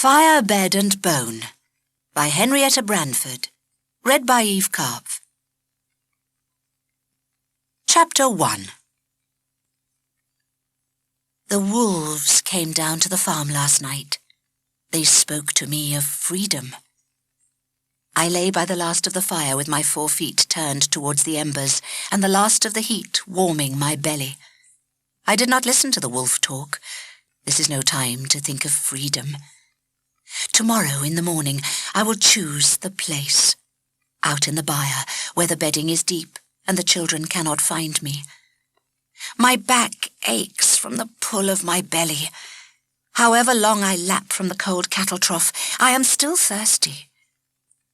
Fireside Bed and Bone by Henrietta Branford. Read by Karpf. Chapter 1. The wolves came down to the farm last night. They spoke to me of freedom. I lay by the last of the fire with my 4 feet turned towards the embers and the last of the heat warming my belly. I did not listen to the wolf talk. This is no time to think of freedom. Tomorrow in the morning I will choose the place. Out in the byre, where the bedding is deep and the children cannot find me. My back aches from the pull of my belly. However long I lap from the cold cattle trough, I am still thirsty.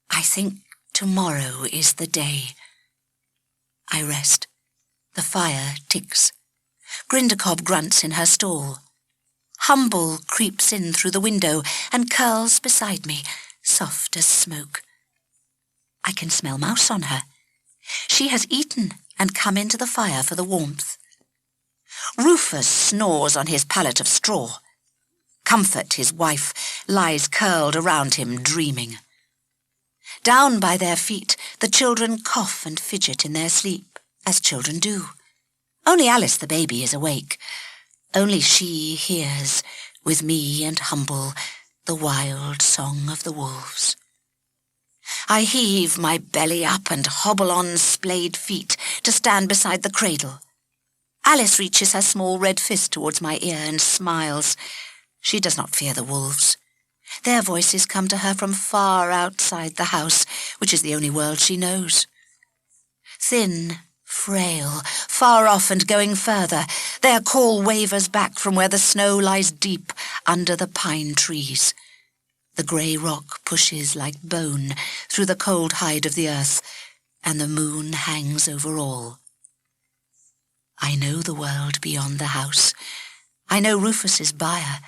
I think tomorrow is the day. I rest. The fire ticks. Grindercob grunts in her stall. Humble creeps in through the window and curls beside me, soft as smoke. I can smell mouse on her. She has eaten and come into the fire for the warmth. Rufus snores on his pallet of straw. Comfort, his wife, lies curled around him, dreaming. Down by their feet, the children cough and fidget in their sleep, as children do. Only Alice the baby is awake. Only she hears, with me and Humble, the wild song of the wolves. I heave my belly up and hobble on splayed feet to stand beside the cradle. Alice reaches her small red fist towards my ear and smiles. She does not fear the wolves. Their voices come to her from far outside the house, which is the only world she knows. Thin, frail, far off and going further, their call wavers back from where the snow lies deep under the pine trees. The grey rock pushes like bone through the cold hide of the earth, and the moon hangs over all. I know the world beyond the house. I know Rufus's byre.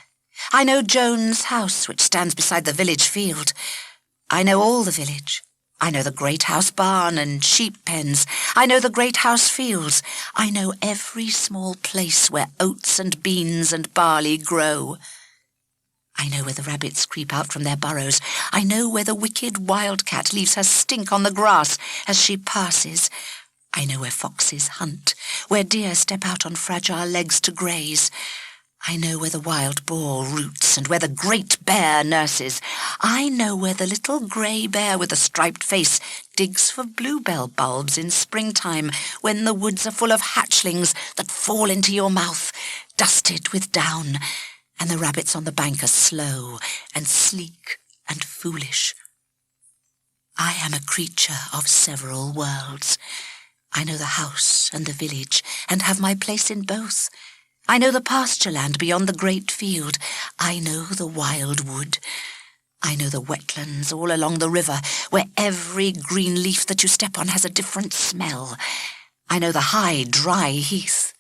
I know Joan's house, which stands beside the village field. I know all the village. I know the great house barn and sheep pens. I know the great house fields. I know every small place where oats and beans and barley grow. I know where the rabbits creep out from their burrows. I know where the wicked wildcat leaves her stink on the grass as she passes. I know where foxes hunt, where deer step out on fragile legs to graze. I know where the wild boar roots and where the great bear nurses. I know where the little grey bear with a striped face digs for bluebell bulbs in springtime when the woods are full of hatchlings that fall into your mouth, dusted with down, and the rabbits on the bank are slow and sleek and foolish. I am a creature of several worlds. I know the house and the village and have my place in both. I know the pasture land beyond the great field. I know the wild wood. I know the wetlands all along the river, where every green leaf that you step on has a different smell. I know the high, dry heath.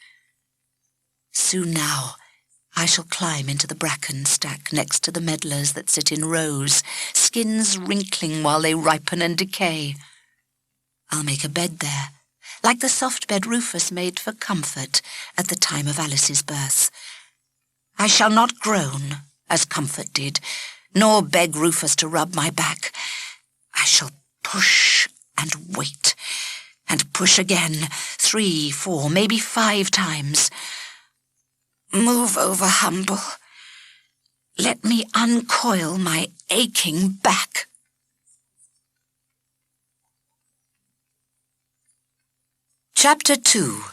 Soon now, I shall climb into the bracken stack next to the medlars that sit in rows, skins wrinkling while they ripen and decay. I'll make a bed there, like the soft bed Rufus made for Comfort at the time of Alice's birth. I shall not groan, as Comfort did, nor beg Rufus to rub my back. I shall push and wait, and push again, 3, 4, maybe 5 times. Move over, Humble. Let me uncoil my aching back. Chapter 2.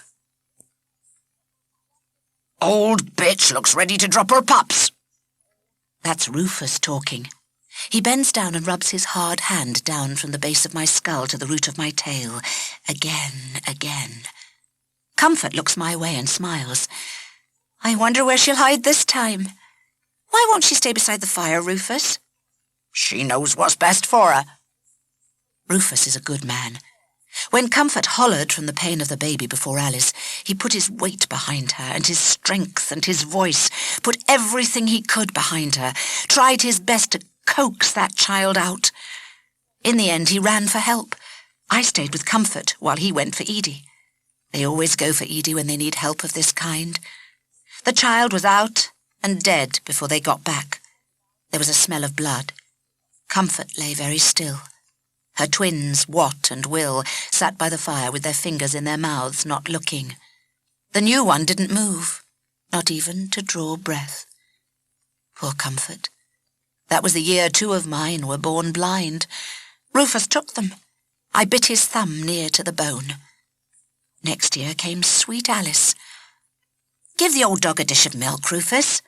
Old bitch looks ready to drop her pups. That's Rufus talking. He bends down and rubs his hard hand down from the base of my skull to the root of my tail. Again. Comfort looks my way and smiles. I wonder where she'll hide this time. Why won't she stay beside the fire, Rufus? She knows what's best for her. Rufus is a good man. When Comfort hollered from the pain of the baby before Alice, he put his weight behind her and his strength and his voice, put everything he could behind her, tried his best to coax that child out. In the end, he ran for help. I stayed with Comfort while he went for Edie. They always go for Edie when they need help of this kind. The child was out and dead before they got back. There was a smell of blood. Comfort lay very still. Her twins, Wat and Will, sat by the fire with their fingers in their mouths, not looking. The new one didn't move, not even to draw breath. Poor Comfort. That was the year 2 of mine were born blind. Rufus took them. I bit his thumb near to the bone. Next year came sweet Alice. "Give the old dog a dish of milk, Rufus."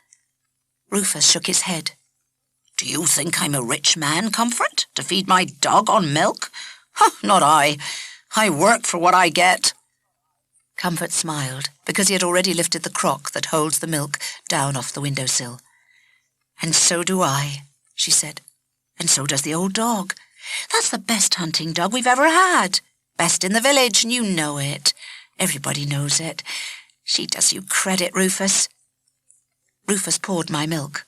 Rufus shook his head. "Do you think I'm a rich man, Comfort, to feed my dog on milk? Not I. I work for what I get." Comfort smiled, because he had already lifted the crock that holds the milk down off the windowsill. "And so do I," she said. "And so does the old dog. That's the best hunting dog we've ever had. Best in the village, and you know it. Everybody knows it. She does you credit, Rufus." Rufus poured my milk.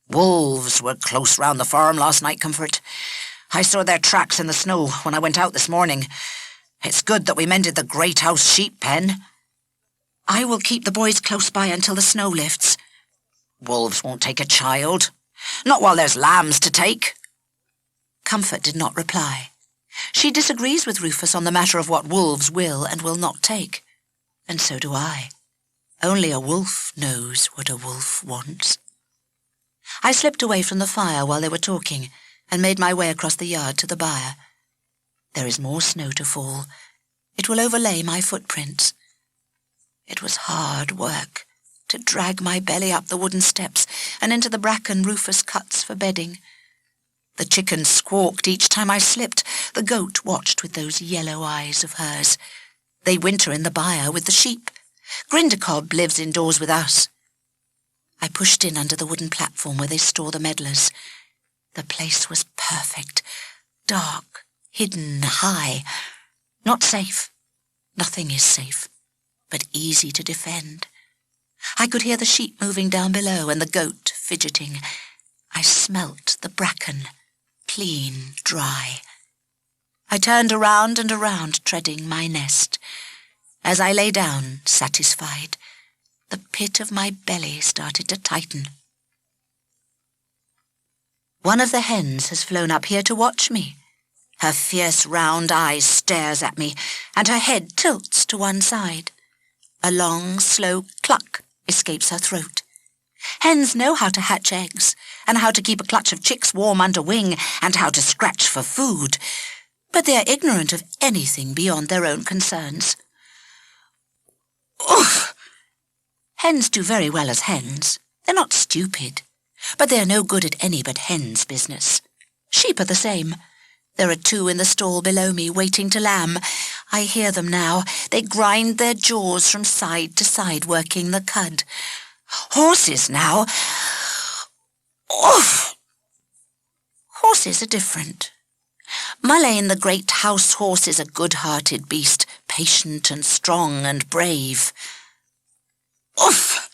"Wolves were close round the farm last night, Comfort. I saw their tracks in the snow when I went out this morning. It's good that we mended the great house sheep pen." "I will keep the boys close by until the snow lifts." "Wolves won't take a child. Not while there's lambs to take." Comfort did not reply. She disagrees with Rufus on the matter of what wolves will and will not take. And so do I. Only a wolf knows what a wolf wants. I slipped away from the fire while they were talking and made my way across the yard to the byre. There is more snow to fall. It will overlay my footprints. It was hard work to drag my belly up the wooden steps and into the bracken Rufus cuts for bedding. The chicken squawked each time I slipped. The goat watched with those yellow eyes of hers. They winter in the byre with the sheep. Grindercob lives indoors with us. I pushed in under the wooden platform where they store the medlars. The place was perfect. Dark, hidden, high. Not safe. Nothing is safe, but easy to defend. I could hear the sheep moving down below and the goat fidgeting. I smelt the bracken, clean, dry. I turned around and around, treading my nest. As I lay down, satisfied, the pit of my belly started to tighten. One of the hens has flown up here to watch me. Her fierce round eyes stares at me, and her head tilts to one side. A long, slow cluck escapes her throat. Hens know how to hatch eggs, and how to keep a clutch of chicks warm under wing, and how to scratch for food, but they are ignorant of anything beyond their own concerns. Ugh! Hens do very well as hens. They're not stupid, but they are no good at any but hens' business. Sheep are the same. There are 2 in the stall below me waiting to lamb. I hear them now. They grind their jaws from side to side, working the cud. Horses now. Oof! Horses are different. Mullane, the great house horse, is a good-hearted beast, patient and strong and brave. Oof!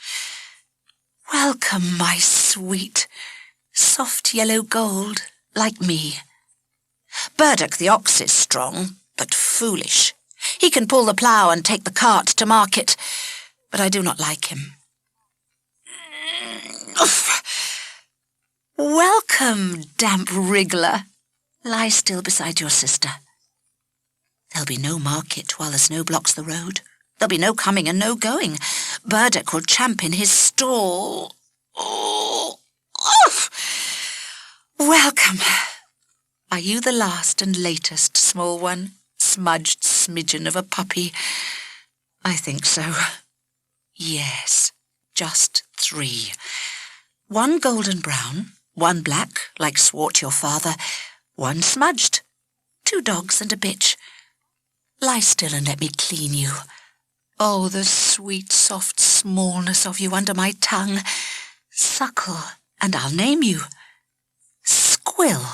Welcome, my sweet, soft yellow gold, like me. Burdock the ox is strong, but foolish. He can pull the plough and take the cart to market, but I do not like him. Oof! Welcome, damp wriggler. Lie still beside your sister. There'll be no market while the snow blocks the road. There'll be no coming and no going. Burdock will champ in his stall. Oh, welcome. Are you the last and latest, small one? Smudged smidgen of a puppy? I think so. Yes, just 3. 1 golden brown, 1 black, like Swart your father, 1 smudged. 2 dogs and a bitch. Lie still and let me clean you. Oh, the sweet, soft smallness of you under my tongue. Suckle, and I'll name you. Squill,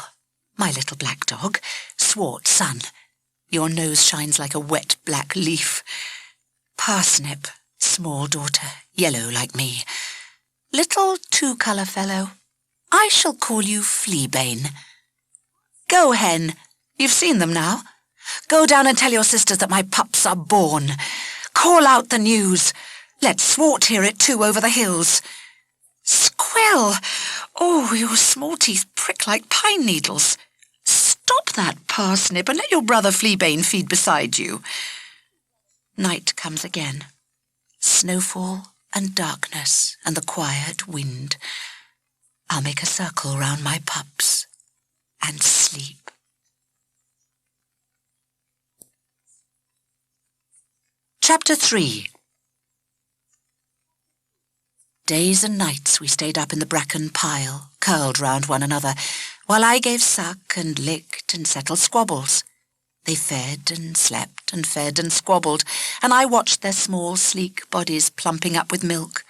my little black dog. Swart, son. Your nose shines like a wet black leaf. Parsnip, small daughter, yellow like me. Little 2-colour fellow. I shall call you Fleabane. Go, hen. You've seen them now. Go down and tell your sisters that my pups are born. Call out the news. Let Swart hear it too over the hills. Squill! Oh, your small teeth prick like pine needles. Stop that, Parsnip, and let your brother Fleabane feed beside you. Night comes again. Snowfall and darkness and the quiet wind. I'll make a circle round my pups and sleep. Chapter 3. Days and nights we stayed up in the bracken pile, curled round one another, while I gave suck and licked and settled squabbles. They fed and slept and fed and squabbled, and I watched their small, sleek bodies plumping up with milk.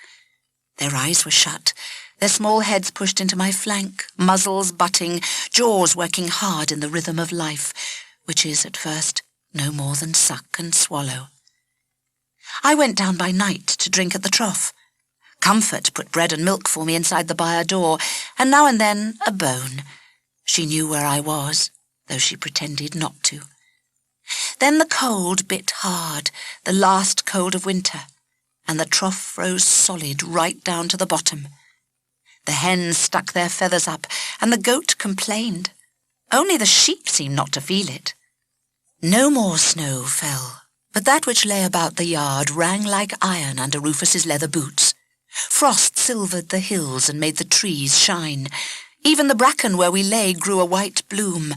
Their eyes were shut, their small heads pushed into my flank, muzzles butting, jaws working hard in the rhythm of life, which is, at first, no more than suck and swallow. I went down by night to drink at the trough. Comfort put bread and milk for me inside the byre door, and now and then a bone. She knew where I was, though she pretended not to. Then the cold bit hard, the last cold of winter, and the trough froze solid right down to the bottom. The hens stuck their feathers up, and the goat complained. Only the sheep seemed not to feel it. No more snow fell, but that which lay about the yard rang like iron under Rufus's leather boots. Frost silvered the hills and made the trees shine. Even the bracken where we lay grew a white bloom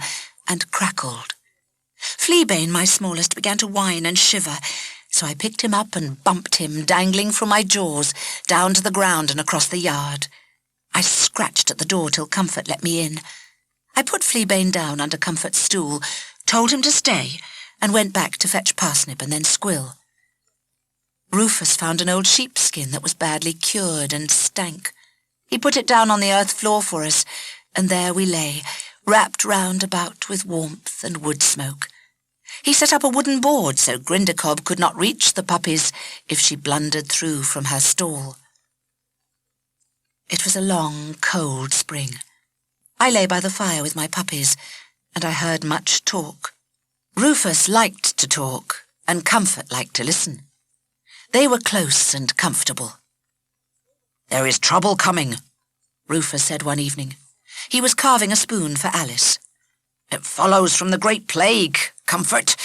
and crackled. Fleabane, my smallest, began to whine and shiver, so I picked him up and bumped him, dangling from my jaws, down to the ground and across the yard. I scratched at the door till Comfort let me in. I put Fleabane down under Comfort's stool, told him to stay, and went back to fetch Parsnip and then Squill. Rufus found an old sheepskin that was badly cured and stank. He put it down on the earth floor for us, and there we lay, wrapped round about with warmth and wood smoke. He set up a wooden board so Grindercob could not reach the puppies if she blundered through from her stall. It was a long, cold spring. I lay by the fire with my puppies, and I heard much talk. Rufus liked to talk, and Comfort liked to listen. They were close and comfortable. "There is trouble coming," Rufus said one evening. He was carving a spoon for Alice. "It follows from the great plague, Comfort,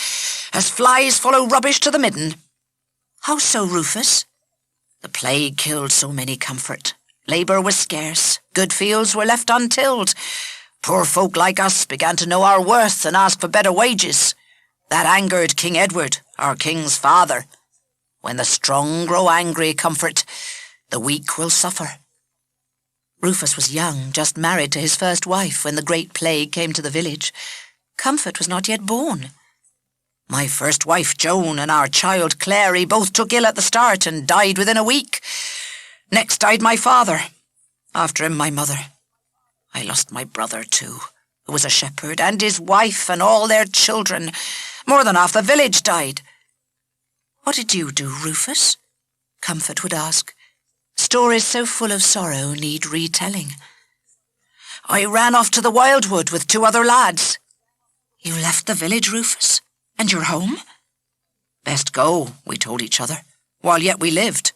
as flies follow rubbish to the midden." "How so, Rufus?" "The plague killed so many, Comfort. Labour was scarce, good fields were left untilled. Poor folk like us began to know our worth and ask for better wages. That angered King Edward, our king's father. When the strong grow angry, Comfort, the weak will suffer." Rufus was young, just married to his first wife when the great plague came to the village. Comfort was not yet born. "My first wife, Joan, and our child, Clary, both took ill at the start and died within a week. Next died my father. After him, my mother. I lost my brother, too, who was a shepherd, and his wife and all their children. More than half the village died." "What did you do, Rufus?" Comfort would ask. Stories so full of sorrow need retelling. "I ran off to the wildwood with 2 other lads." "You left the village, Rufus? And your home?" "Best go," we told each other, while yet we lived.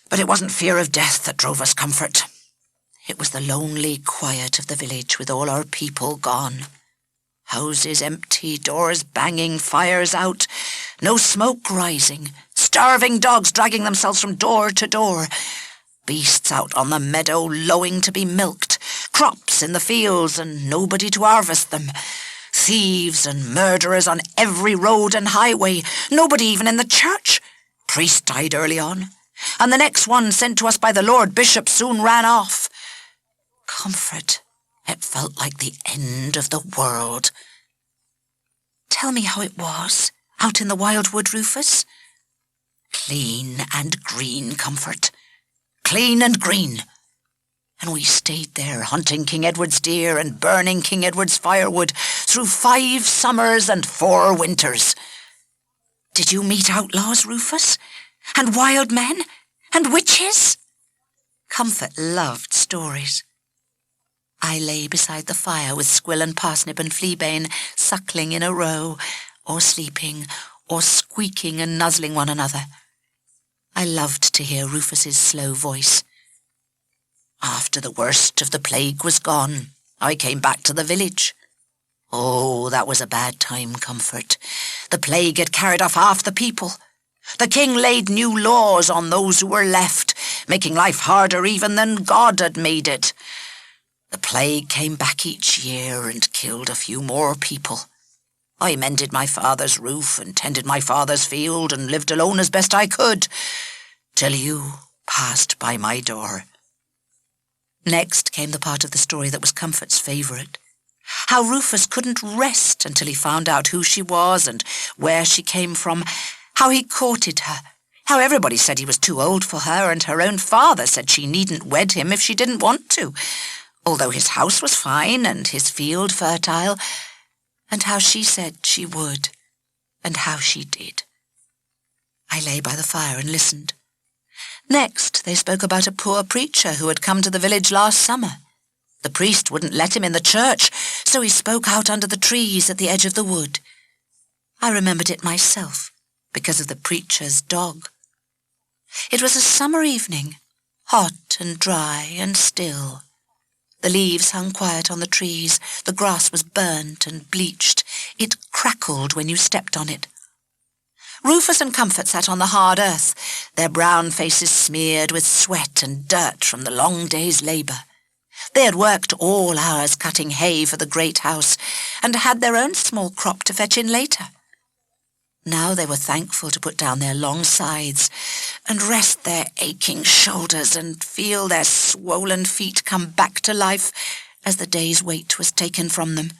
But it wasn't fear of death that drove us, Comfort. It was the lonely quiet of the village with all our people gone. Houses empty, doors banging, fires out, no smoke rising, starving dogs dragging themselves from door to door, beasts out on the meadow lowing to be milked, crops in the fields and nobody to harvest them, thieves and murderers on every road and highway, nobody even in the church. Priest died early on, and the next one sent to us by the Lord Bishop soon ran off. Comfort. It felt like the end of the world. "Tell me how it was, out in the wildwood, Rufus." "Clean and green, Comfort. Clean and green. And we stayed there, hunting King Edward's deer and burning King Edward's firewood through 5 summers and 4 winters." "Did you meet outlaws, Rufus? And wild men? And witches?" Comfort loved stories. I lay beside the fire with Squill and Parsnip and Fleabane, suckling in a row, or sleeping, or squeaking and nuzzling one another. I loved to hear Rufus's slow voice. After the worst of the plague was gone, I came back to the village. Oh, that was a bad time, Comfort. The plague had carried off half the people. The king laid new laws on those who were left, making life harder even than God had made it. The plague came back each year and killed a few more people. I mended my father's roof and tended my father's field and lived alone as best I could, till you passed by my door. Next came the part of the story that was Comfort's favourite. How Rufus couldn't rest until he found out who she was and where she came from, how he courted her, how everybody said he was too old for her, and her own father said she needn't wed him if she didn't want to, although his house was fine and his field fertile, and how she said she would, and how she did. I lay by the fire and listened. Next, they spoke about a poor preacher who had come to the village last summer. The priest wouldn't let him in the church, so he spoke out under the trees at the edge of the wood. I remembered it myself, because of the preacher's dog. It was a summer evening, hot and dry and still. The leaves hung quiet on the trees, the grass was burnt and bleached. It crackled when you stepped on it. Rufus and Comfort sat on the hard earth, their brown faces smeared with sweat and dirt from the long day's labour. They had worked all hours cutting hay for the great house, and had their own small crop to fetch in later. Now they were thankful to put down their long scythes, and rest their aching shoulders, and feel their swollen feet come back to life as the day's weight was taken from them.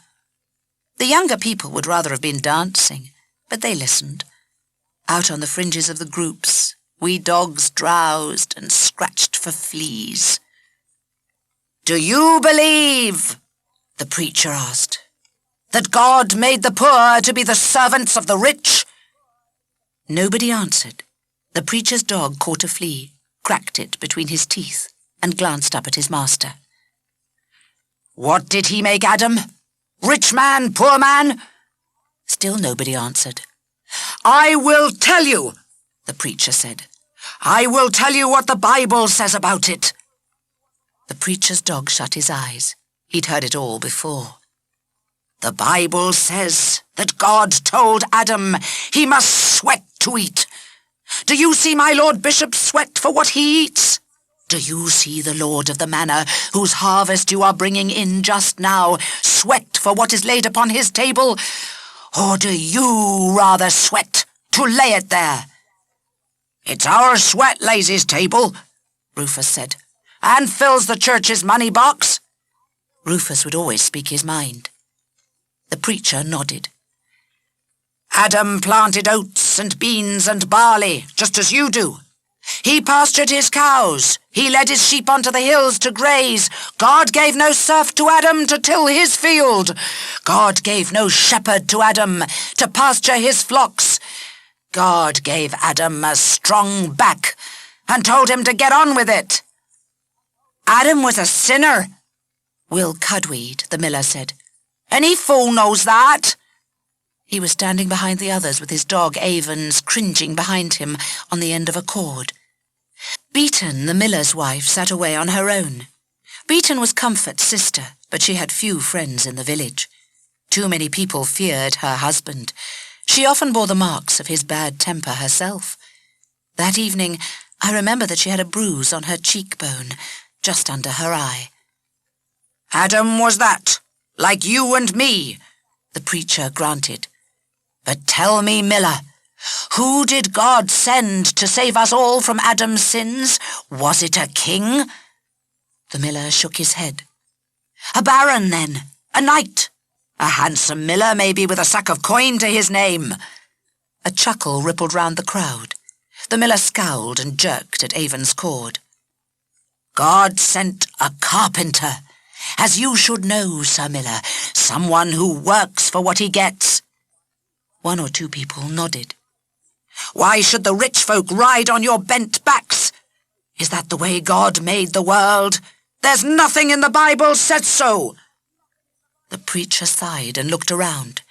The younger people would rather have been dancing, but they listened. Out on the fringes of the groups, wee dogs drowsed and scratched for fleas. "Do you believe," the preacher asked, "that God made the poor to be the servants of the rich?" Nobody answered. The preacher's dog caught a flea, cracked it between his teeth, and glanced up at his master. "What did he make Adam? Rich man, poor man?" Still nobody answered. "I will tell you," the preacher said. "I will tell you what the Bible says about it." The preacher's dog shut his eyes. He'd heard it all before. "The Bible says that God told Adam he must sweat to eat. Do you see my Lord Bishop sweat for what he eats? Do you see the Lord of the Manor, whose harvest you are bringing in just now, sweat for what is laid upon his table? Or do you rather sweat to lay it there?" "It's our sweat lays his table," Rufus said, "and fills the church's money box." Rufus would always speak his mind. The preacher nodded. "Adam planted oats and beans and barley, just as you do. He pastured his cows. He led his sheep onto the hills to graze. God gave no serf to Adam to till his field. God gave no shepherd to Adam to pasture his flocks. God gave Adam a strong back and told him to get on with it." "Adam was a sinner," Willcudweed, the miller, said. "Any fool knows that." He was standing behind the others with his dog Avens cringing behind him on the end of a cord. Beaton, the miller's wife, sat away on her own. Beaton was Comfort's sister, but she had few friends in the village. Too many people feared her husband. She often bore the marks of his bad temper herself. That evening, I remember that she had a bruise on her cheekbone, just under her eye. "Adam was that, like you and me," the preacher granted. "But tell me, miller, who did God send to save us all from Adam's sins? Was it a king?" The miller shook his head. "A baron, then, a knight, a handsome miller, maybe, with a sack of coin to his name." A chuckle rippled round the crowd. The miller scowled and jerked at Avon's cord. "God sent a carpenter, as you should know, Sir Miller, someone who works for what he gets." One or two people nodded. "Why should the rich folk ride on your bent backs? Is that the way God made the world? There's nothing in the Bible said so." The preacher sighed and looked around.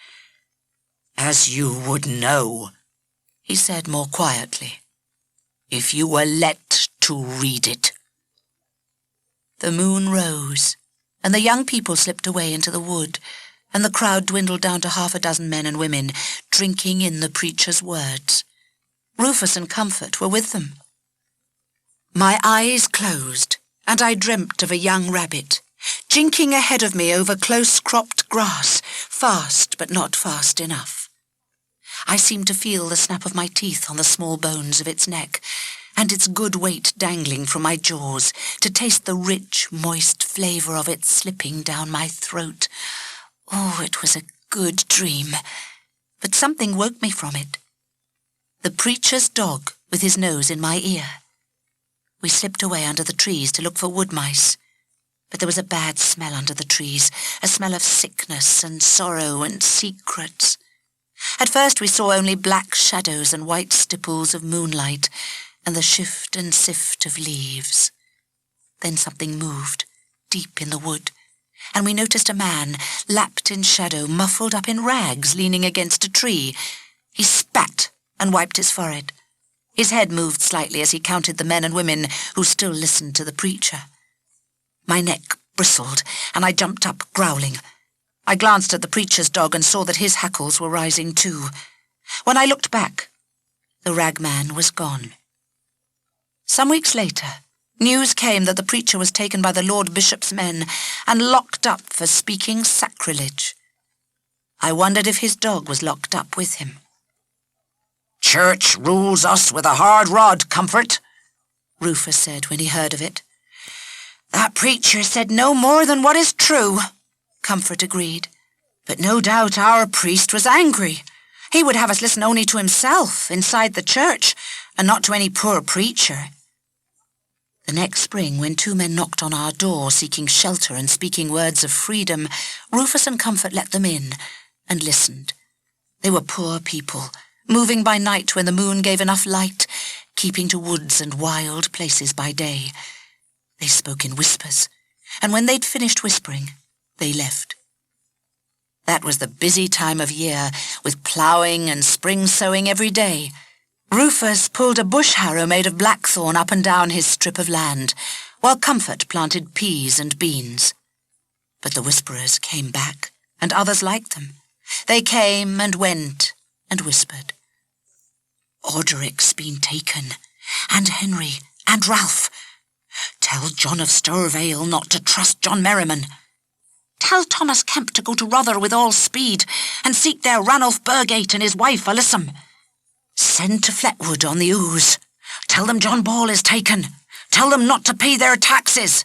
"As you would know," he said more quietly, "if you were let to read it." The moon rose, and the young people slipped away into the wood, and the crowd dwindled down to 6 men and women, drinking in the preacher's words. Rufus and Comfort were with them. My eyes closed, and I dreamt of a young rabbit, jinking ahead of me over close-cropped grass, fast but not fast enough. I seemed to feel the snap of my teeth on the small bones of its neck, and its good weight dangling from my jaws, to taste the rich, moist flavour of it slipping down my throat. Oh, it was a good dream, but something woke me from it. The preacher's dog with his nose in my ear. We slipped away under the trees to look for wood mice, but there was a bad smell under the trees, a smell of sickness and sorrow and secrets. At first we saw only black shadows and white stipples of moonlight, and the shift and sift of leaves. Then something moved, deep in the wood, and we noticed a man, lapped in shadow, muffled up in rags, leaning against a tree. He spat and wiped his forehead. His head moved slightly as he counted the men and women who still listened to the preacher. My neck bristled, and I jumped up, growling. I glanced at the preacher's dog and saw that his hackles were rising too. When I looked back, the ragman was gone. Some weeks later, news came that the preacher was taken by the Lord Bishop's men and locked up for speaking sacrilege. I wondered if his dog was locked up with him. "Church rules us with a hard rod, Comfort," Rufus said when he heard of it. "That preacher said no more than what is true," Comfort agreed. "But no doubt our priest was angry. He would have us listen only to himself inside the church, and not to any poor preacher." The next spring, when 2 men knocked on our door seeking shelter and speaking words of freedom, Rufus and Comfort let them in and listened. They were poor people, moving by night when the moon gave enough light, keeping to woods and wild places by day. They spoke in whispers, and when they'd finished whispering, they left. That was the busy time of year, with ploughing and spring sowing every day. Rufus pulled a bush harrow made of blackthorn up and down his strip of land, while Comfort planted peas and beans. But the whisperers came back, and others liked them. They came and went and whispered. "Orderich's been taken, and Henry, and Ralph. Tell John of Stourvale not to trust John Merriman. Tell Thomas Kemp to go to Rother with all speed, and seek there Ranulph Burgate and his wife Alyssum. Send to Fletwood on the Ouse. Tell them John Ball is taken. Tell them not to pay their taxes.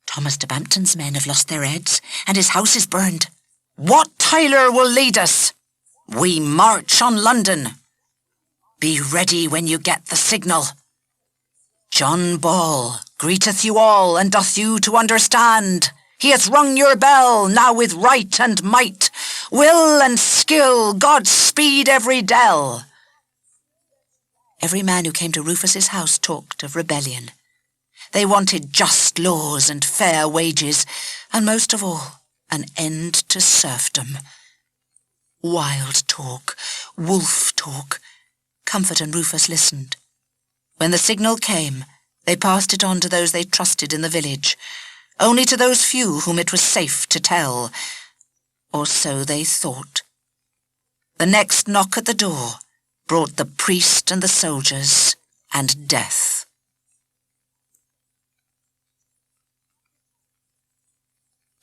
Thomas de Bampton's men have lost their heads, and his house is burned. Wat Tyler will lead us. We march on London. Be ready when you get the signal. John Ball greeteth you all, and doth you to understand. He hath rung your bell, now with right and might. Will and skill, God speed every dell. Every man who came to Rufus's house talked of rebellion. They wanted just laws and fair wages, and most of all, an end to serfdom. Wild talk, wolf talk. Comfort and Rufus listened. When the signal came, they passed it on to those they trusted in the village, only to those few whom it was safe to tell. Or so they thought. The next knock at the door brought the priest and the soldiers, and death.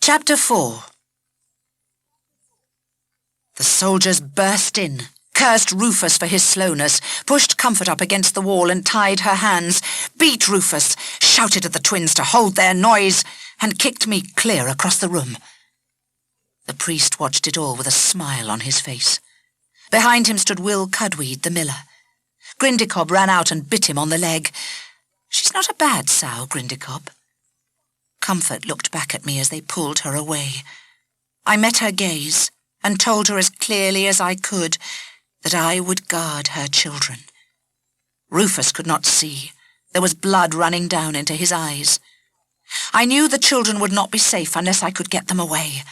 Chapter 4. The soldiers burst in, cursed Rufus for his slowness, pushed Comfort up against the wall and tied her hands, beat Rufus, shouted at the twins to hold their noise, and kicked me clear across the room. The priest watched it all with a smile on his face. Behind him stood Willcudweed, the miller. Grindycob ran out and bit him on the leg. She's not a bad sow, Grindycob. Comfort looked back at me as they pulled her away. I met her gaze and told her as clearly as I could that I would guard her children. Rufus could not see. There was blood running down into his eyes. I knew the children would not be safe unless I could get them away.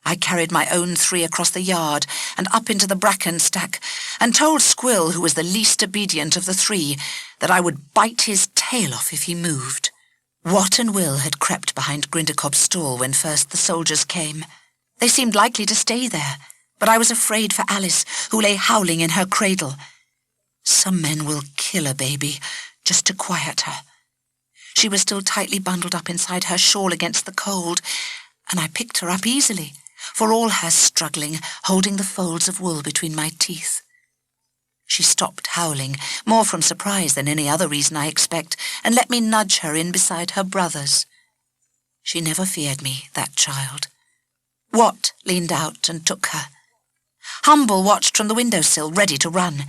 I carried my own 3 across the yard and up into the bracken stack, and told Squill, who was the least obedient of the 3, that I would bite his tail off if he moved. Wat and Will had crept behind Grinderkob's stall when first the soldiers came. They seemed likely to stay there, but I was afraid for Alice, who lay howling in her cradle. Some men will kill a baby, just to quiet her. She was still tightly bundled up inside her shawl against the cold, and I picked her up easily, for all her struggling, holding the folds of wool between my teeth. She stopped howling, more from surprise than any other reason I expect, and let me nudge her in beside her brothers. She never feared me, that child. Wat leaned out and took her. Humble watched from the windowsill, ready to run.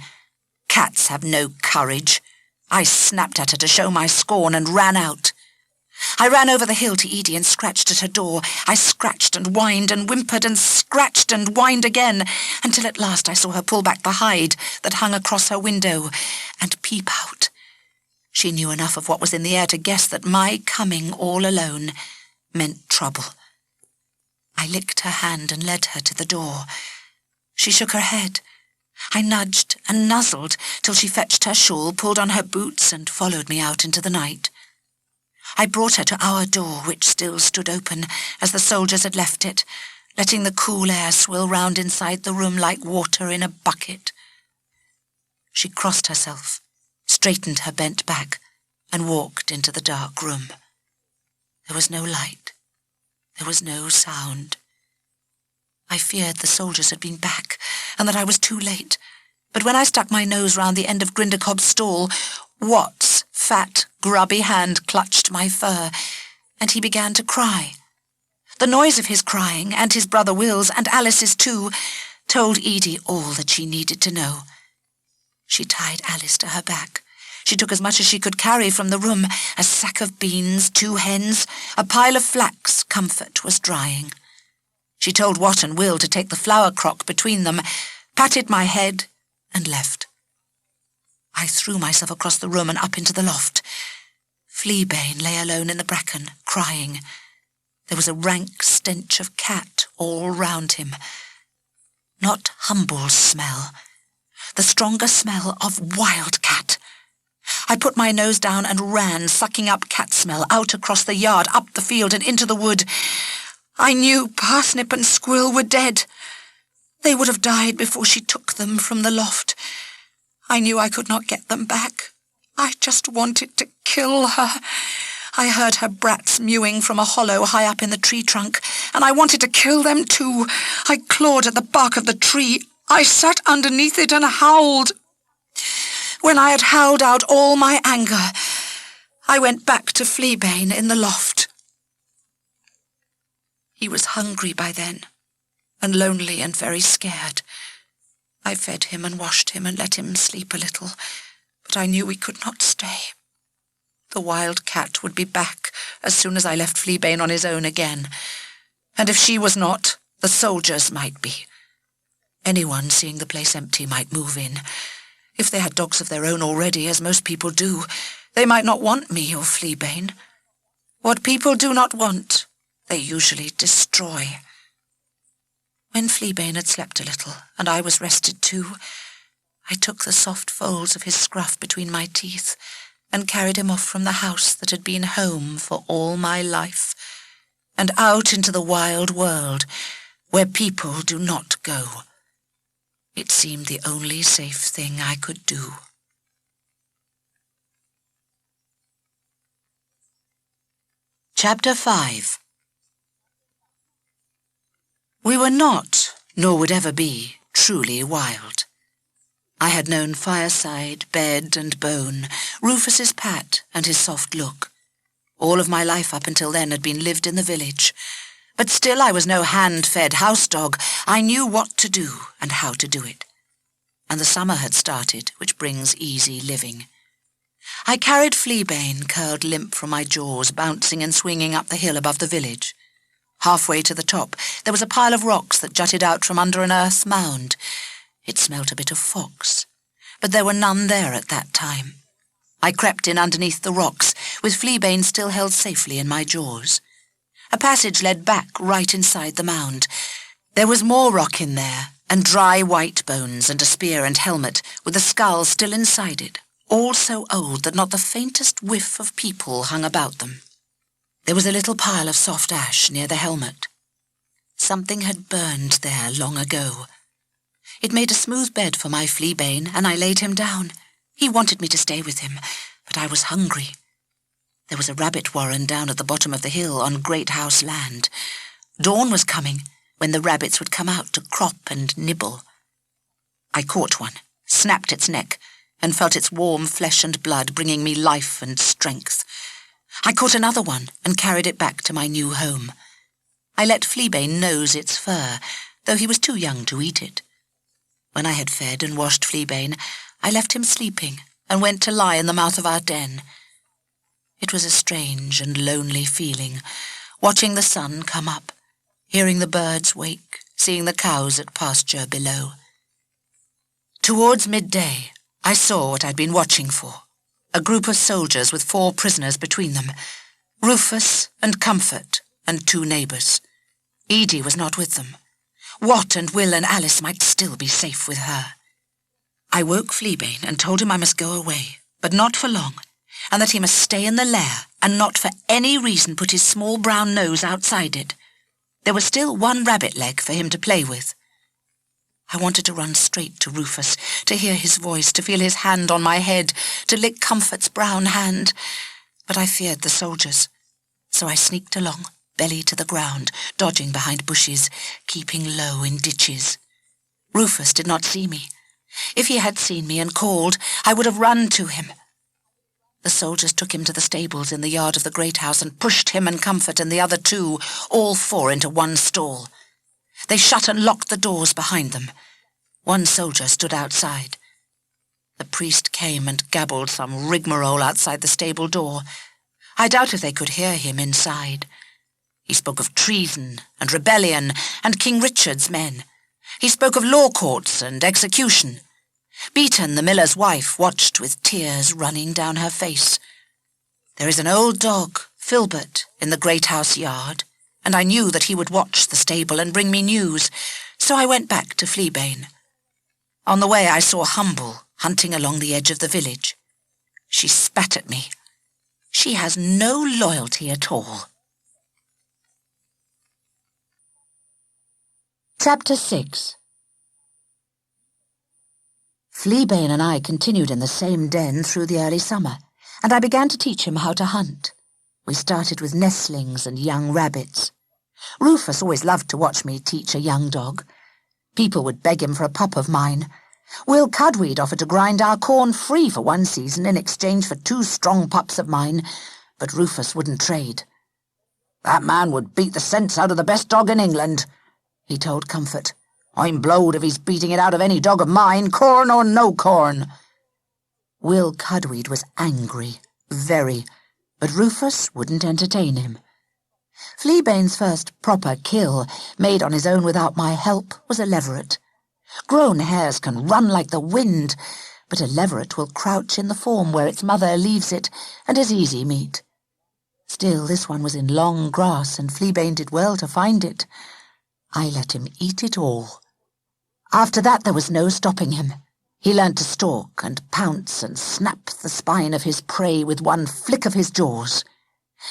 Cats have no courage. I snapped at her to show my scorn and ran out. I ran over the hill to Edie and scratched at her door. I scratched and whined and whimpered and scratched and whined again, until at last I saw her pull back the hide that hung across her window and peep out. She knew enough of what was in the air to guess that my coming all alone meant trouble. I licked her hand and led her to the door. She shook her head. I nudged and nuzzled till she fetched her shawl, pulled on her boots, and followed me out into the night. I brought her to our door, which still stood open, as the soldiers had left it, letting the cool air swill round inside the room like water in a bucket. She crossed herself, straightened her bent back, and walked into the dark room. There was no light. There was no sound. I feared the soldiers had been back, and that I was too late. But when I stuck my nose round the end of Grinderkob's stall, Wat's fat, grubby hand clutched my fur, and he began to cry. The noise of his crying, and his brother Will's, and Alice's too, told Edie all that she needed to know. She tied Alice to her back. She took as much as she could carry from the room, a sack of beans, 2 hens, a pile of flax Comfort was drying. She told Wat and Will to take the flour crock between them, patted my head, and left. I threw myself across the room and up into the loft. Fleabane lay alone in the bracken, crying. There was a rank stench of cat all round him. Not Humble's smell, the stronger smell of wild cat. I put my nose down and ran, sucking up cat smell, out across the yard, up the field and into the wood. I knew Parsnip and Squill were dead. They would have died before she took them from the loft. I knew I could not get them back. I just wanted to kill her. I heard her brats mewing from a hollow high up in the tree trunk, and I wanted to kill them too. I clawed at the bark of the tree. I sat underneath it and howled. When I had howled out all my anger, I went back to Fleabane in the loft. He was hungry by then, and lonely and very scared. I fed him and washed him and let him sleep a little, but I knew we could not stay. The wild cat would be back as soon as I left Fleabane on his own again, and if she was not, the soldiers might be. Anyone seeing the place empty might move in. If they had dogs of their own already, as most people do, they might not want me or Fleabane. What people do not want, they usually destroy. When Fleabane had slept a little, and I was rested too, I took the soft folds of his scruff between my teeth and carried him off from the house that had been home for all my life, and out into the wild world where people do not go. It seemed the only safe thing I could do. Chapter 5. We were not, nor would ever be, truly wild. I had known Fireside, Bed and Bone, Rufus's pat and his soft look. All of my life up until then had been lived in the village. But still I was no hand-fed house dog. I knew what to do and how to do it. And the summer had started, which brings easy living. I carried Fleabane, curled limp from my jaws, bouncing and swinging up the hill above the village. Halfway to the top, there was a pile of rocks that jutted out from under an earth mound. It smelt a bit of fox, but there were none there at that time. I crept in underneath the rocks, with Fleabane still held safely in my jaws. A passage led back right inside the mound. There was more rock in there, and dry white bones and a spear and helmet, with the skull still inside it, all so old that not the faintest whiff of people hung about them. There was a little pile of soft ash near the helmet. Something had burned there long ago. It made a smooth bed for my Fleabane, and I laid him down. He wanted me to stay with him, but I was hungry. There was a rabbit warren down at the bottom of the hill on Great House land. Dawn was coming, when the rabbits would come out to crop and nibble. I caught one, snapped its neck, and felt its warm flesh and blood bringing me life and strength. I caught another one and carried it back to my new home. I let Fleabane nose its fur, though he was too young to eat it. When I had fed and washed Fleabane, I left him sleeping and went to lie in the mouth of our den. It was a strange and lonely feeling, watching the sun come up, hearing the birds wake, seeing the cows at pasture below. Towards midday, I saw what I'd been watching for, a group of soldiers with 4 prisoners between them, Rufus and Comfort and 2 neighbours. Edie was not with them. Wat and Will and Alice might still be safe with her. I woke Fleabane and told him I must go away, but not for long, and that he must stay in the lair and not for any reason put his small brown nose outside it. There was still 1 rabbit leg for him to play with. I wanted to run straight to Rufus, to hear his voice, to feel his hand on my head, to lick Comfort's brown hand, but I feared the soldiers, so I sneaked along, belly to the ground, dodging behind bushes, keeping low in ditches. Rufus did not see me. If he had seen me and called, I would have run to him. The soldiers took him to the stables in the yard of the great house and pushed him and Comfort and the other 2, all 4, into one stall. They shut and locked the doors behind them. 1 soldier stood outside. The priest came and gabbled some rigmarole outside the stable door. I doubt if they could hear him inside. He spoke of treason and rebellion and King Richard's men. He spoke of law courts and execution. Beaton, the miller's wife, watched with tears running down her face. There is an old dog, Filbert, in the great house yard, and I knew that he would watch the stable and bring me news, so I went back to Fleabane. On the way I saw Humble hunting along the edge of the village. She spat at me. She has no loyalty at all. Chapter 6. Fleabane and I continued in the same den through the early summer, and I began to teach him how to hunt. We started with nestlings and young rabbits. Rufus always loved to watch me teach a young dog. People would beg him for a pup of mine. Willcudweed offered to grind our corn free for 1 season in exchange for 2 strong pups of mine, but Rufus wouldn't trade. "That man would beat the sense out of the best dog in England," he told Comfort. "I'm blowed if he's beating it out of any dog of mine, corn or no corn." Willcudweed was angry, very, but Rufus wouldn't entertain him. Fleabane's first proper kill, made on his own without my help, was a leveret. Grown hares can run like the wind, but a leveret will crouch in the form where its mother leaves it, and is easy meat. Still, this one was in long grass, and Fleabane did well to find it. I let him eat it all. After that there was no stopping him. He learnt to stalk and pounce and snap the spine of his prey with one flick of his jaws.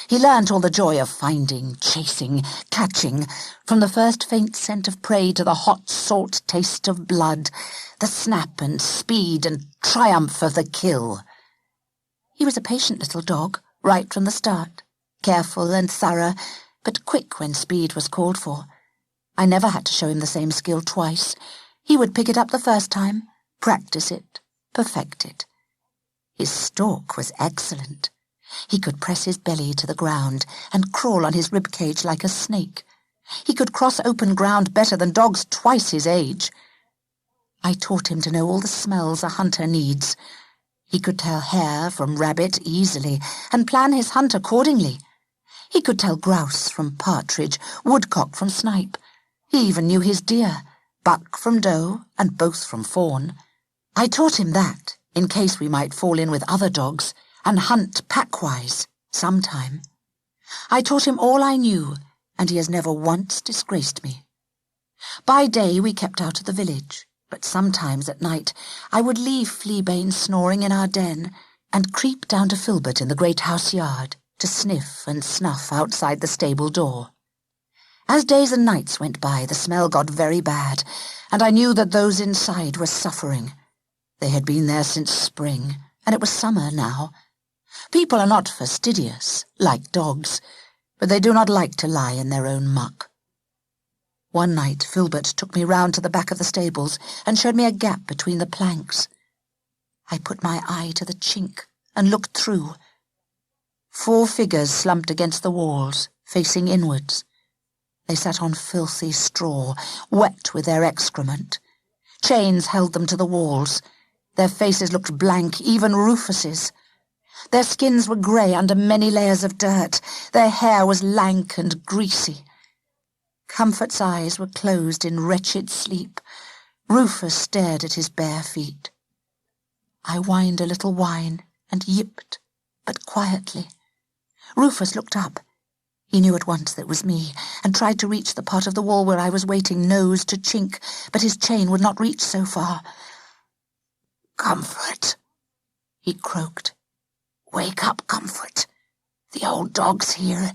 He learnt all the joy of finding, chasing, catching, from the first faint scent of prey to the hot salt taste of blood, the snap and speed and triumph of the kill. He was a patient little dog, right from the start, careful and thorough, but quick when speed was called for. I never had to show him the same skill twice. He would pick it up the first time, practice it, perfect it. His stalk was excellent. He could press his belly to the ground and crawl on his rib-cage like a snake. He could cross open ground better than dogs twice his age. I taught him to know all the smells a hunter needs. He could tell hare from rabbit easily and plan his hunt accordingly. He could tell grouse from partridge, woodcock from snipe. He even knew his deer, buck from doe and both from fawn. I taught him that, in case we might fall in with other dogs, and hunt packwise, sometime. I taught him all I knew, and he has never once disgraced me. By day we kept out of the village, but sometimes at night I would leave Fleabane snoring in our den, and creep down to Filbert in the great house yard, to sniff and snuff outside the stable door. As days and nights went by, the smell got very bad, and I knew that those inside were suffering. They had been there since spring, and it was summer now. People are not fastidious, like dogs, but they do not like to lie in their own muck. One night, Filbert took me round to the back of the stables and showed me a gap between the planks. I put my eye to the chink and looked through. 4 figures slumped against the walls, facing inwards. They sat on filthy straw, wet with their excrement. Chains held them to the walls. Their faces looked blank, even Rufus's. Their skins were grey under many layers of dirt. Their hair was lank and greasy. Comfort's eyes were closed in wretched sleep. Rufus stared at his bare feet. I whined a little whine and yipped, but quietly. Rufus looked up. He knew at once that it was me, and tried to reach the part of the wall where I was waiting, nose to chink, but his chain would not reach so far. "Comfort," he croaked. "Wake up, Comfort. The old dog's here.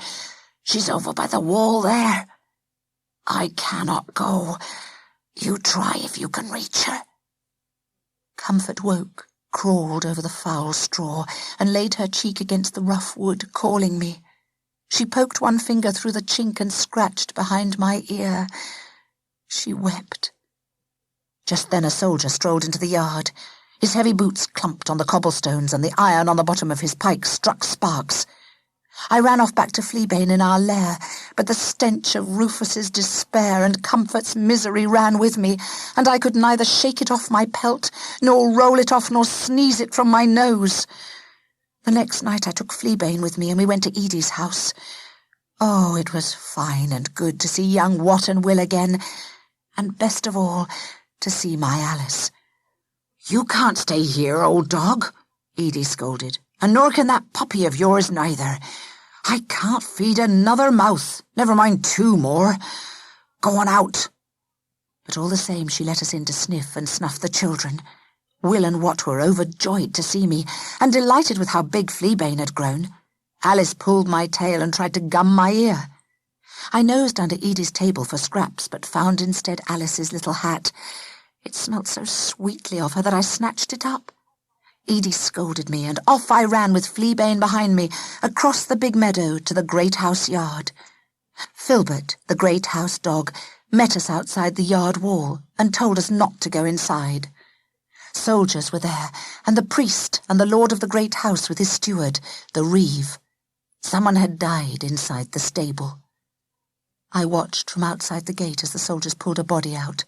She's over by the wall there. I cannot go. You try if you can reach her." Comfort woke, crawled over the foul straw, and laid her cheek against the rough wood, calling me. She poked one finger through the chink and scratched behind my ear. She wept. Just then a soldier strolled into the yard. His heavy boots clumped on the cobblestones, and the iron on the bottom of his pike struck sparks. I ran off back to Fleabane in our lair, but the stench of Rufus's despair and Comfort's misery ran with me, and I could neither shake it off my pelt, nor roll it off, nor sneeze it from my nose. The next night I took Fleabane with me, and we went to Edie's house. Oh, it was fine and good to see young Wat and Will again, and best of all, to see my Alice. "You can't stay here, old dog," Edie scolded, "and nor can that puppy of yours neither. I can't feed another mouth, never mind 2 more. Go on out." But all the same she let us in to sniff and snuff the children. Will and Wat were overjoyed to see me, and delighted with how big Fleabane had grown. Alice pulled my tail and tried to gum my ear. I nosed under Edie's table for scraps, but found instead Alice's little hat. It smelt so sweetly of her that I snatched it up. Edie scolded me, and off I ran with Fleabane behind me, across the big meadow to the great house yard. Filbert, the great house dog, met us outside the yard wall and told us not to go inside. Soldiers were there, and the priest and the lord of the great house with his steward, the reeve. Someone had died inside the stable. I watched from outside the gate as the soldiers pulled a body out.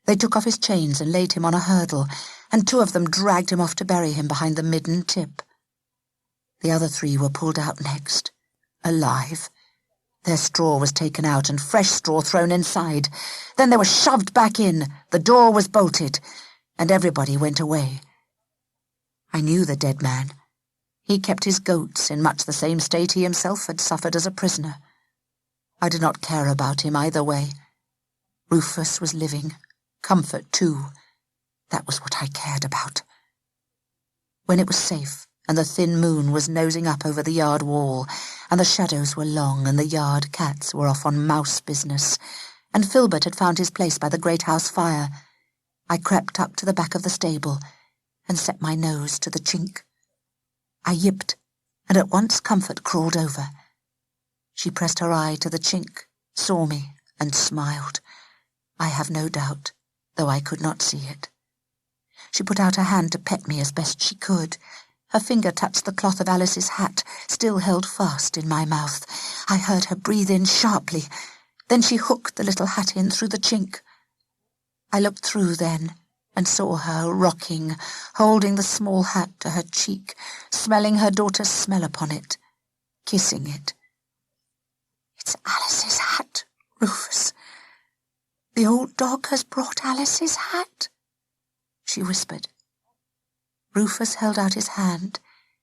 They took off his chains and laid him on a hurdle, and 2 of them dragged him off to bury him behind the midden tip. The other 3 were pulled out next, alive. Their straw was taken out and fresh straw thrown inside. Then they were shoved back in, the door was bolted, and everybody went away. I knew the dead man. He kept his goats in much the same state he himself had suffered as a prisoner. I did not care about him either way. Rufus was living. Comfort, too. That was what I cared about. When it was safe, and the thin moon was nosing up over the yard wall, and the shadows were long, and the yard cats were off on mouse business, and Filbert had found his place by the great house fire, I crept up to the back of the stable, and set my nose to the chink. I yipped, and at once Comfort crawled over. She pressed her eye to the chink, saw me, and smiled. I have no doubt, though I could not see it. She put out her hand to pet me as best she could. Her finger touched the cloth of Alice's hat, still held fast in my mouth. I heard her breathe in sharply. Then she hooked the little hat in through the chink. I looked through then, and saw her rocking, holding the small hat to her cheek, smelling her daughter's smell upon it, kissing it. "It's Alice's hat, Rufus. The old dog has brought Alice's hat," she whispered. Rufus held out his hand,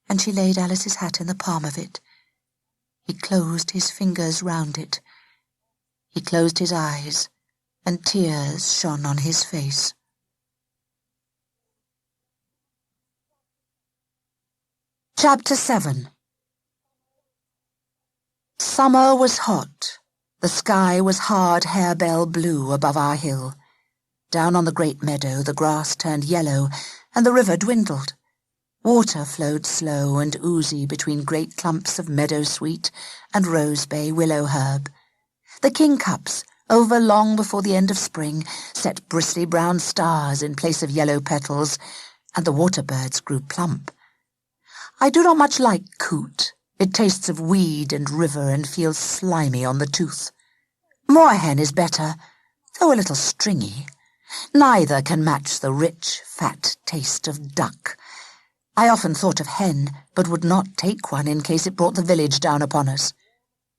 and she laid Alice's hat in the palm of it. He closed his fingers round it. He closed his eyes, and tears shone on his face. Chapter 7. Summer was hot. The sky was hard harebell blue above our hill. Down on the great meadow the grass turned yellow, and the river dwindled. Water flowed slow and oozy between great clumps of meadowsweet and rosebay willow herb. The kingcups, over long before the end of spring, set bristly brown stars in place of yellow petals, and the water birds grew plump. I do not much like coot. It tastes of weed and river and feels slimy on the tooth. Moorhen is better, though a little stringy. Neither can match the rich, fat taste of duck. I often thought of hen, but would not take one in case it brought the village down upon us.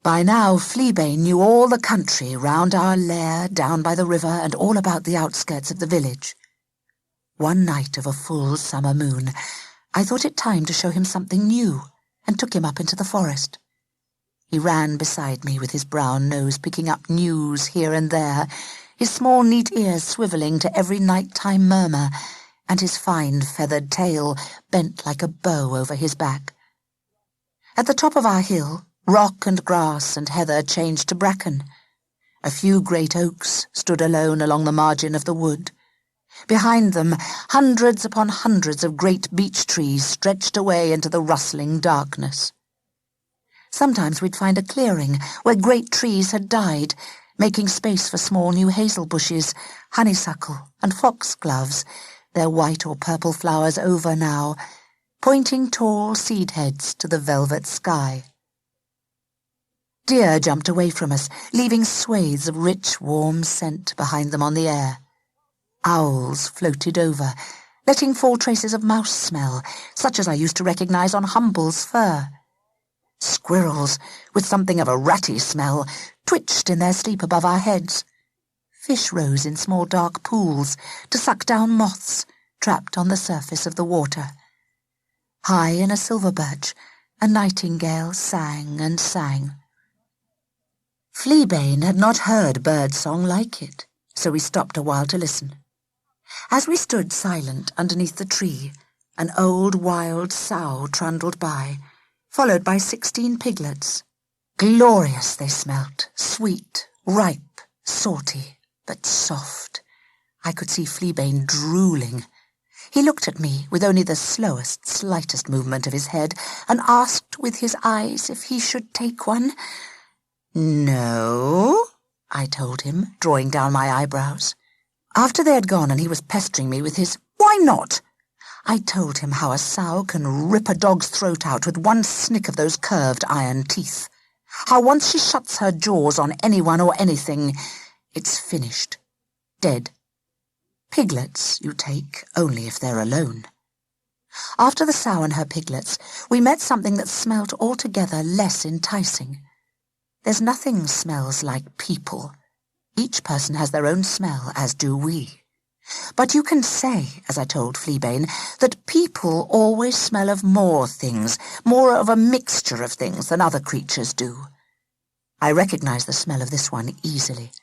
By now Fleabane knew all the country round our lair, down by the river, and all about the outskirts of the village. One night of a full summer moon, I thought it time to show him something new, and took him up into the forest. He ran beside me with his brown nose picking up news here and there, his small neat ears swivelling to every night-time murmur, and his fine feathered tail bent like a bow over his back. At the top of our hill, rock and grass and heather changed to bracken. A few great oaks stood alone along the margin of the wood. Behind them, hundreds upon hundreds of great beech trees stretched away into the rustling darkness. Sometimes we'd find a clearing where great trees had died, making space for small new hazel bushes, honeysuckle and foxgloves, their white or purple flowers over now, pointing tall seed heads to the velvet sky. Deer jumped away from us, leaving swathes of rich, warm scent behind them on the air. Owls floated over, letting fall traces of mouse smell, such as I used to recognize on Humble's fur. Squirrels, with something of a ratty smell, twitched in their sleep above our heads. Fish rose in small dark pools to suck down moths trapped on the surface of the water. High in a silver birch, a nightingale sang and sang. Fleabane had not heard bird-song like it, so we stopped a while to listen. As we stood silent underneath the tree, an old wild sow trundled by, followed by 16 piglets. Glorious they smelt, sweet, ripe, salty, but soft. I could see Fleabane drooling. He looked at me with only the slowest, slightest movement of his head, and asked with his eyes if he should take one. "No," I told him, drawing down my eyebrows. After they had gone and he was pestering me with his "Why not?" I told him how a sow can rip a dog's throat out with one snick of those curved iron teeth. How once she shuts her jaws on anyone or anything, it's finished. Dead. Piglets you take only if they're alone. After the sow and her piglets, we met something that smelt altogether less enticing. There's nothing smells like people. Each person has their own smell, as do we. But you can say, as I told Fleabane, that people always smell of more things, more of a mixture of things than other creatures do. I recognized the smell of this one easily.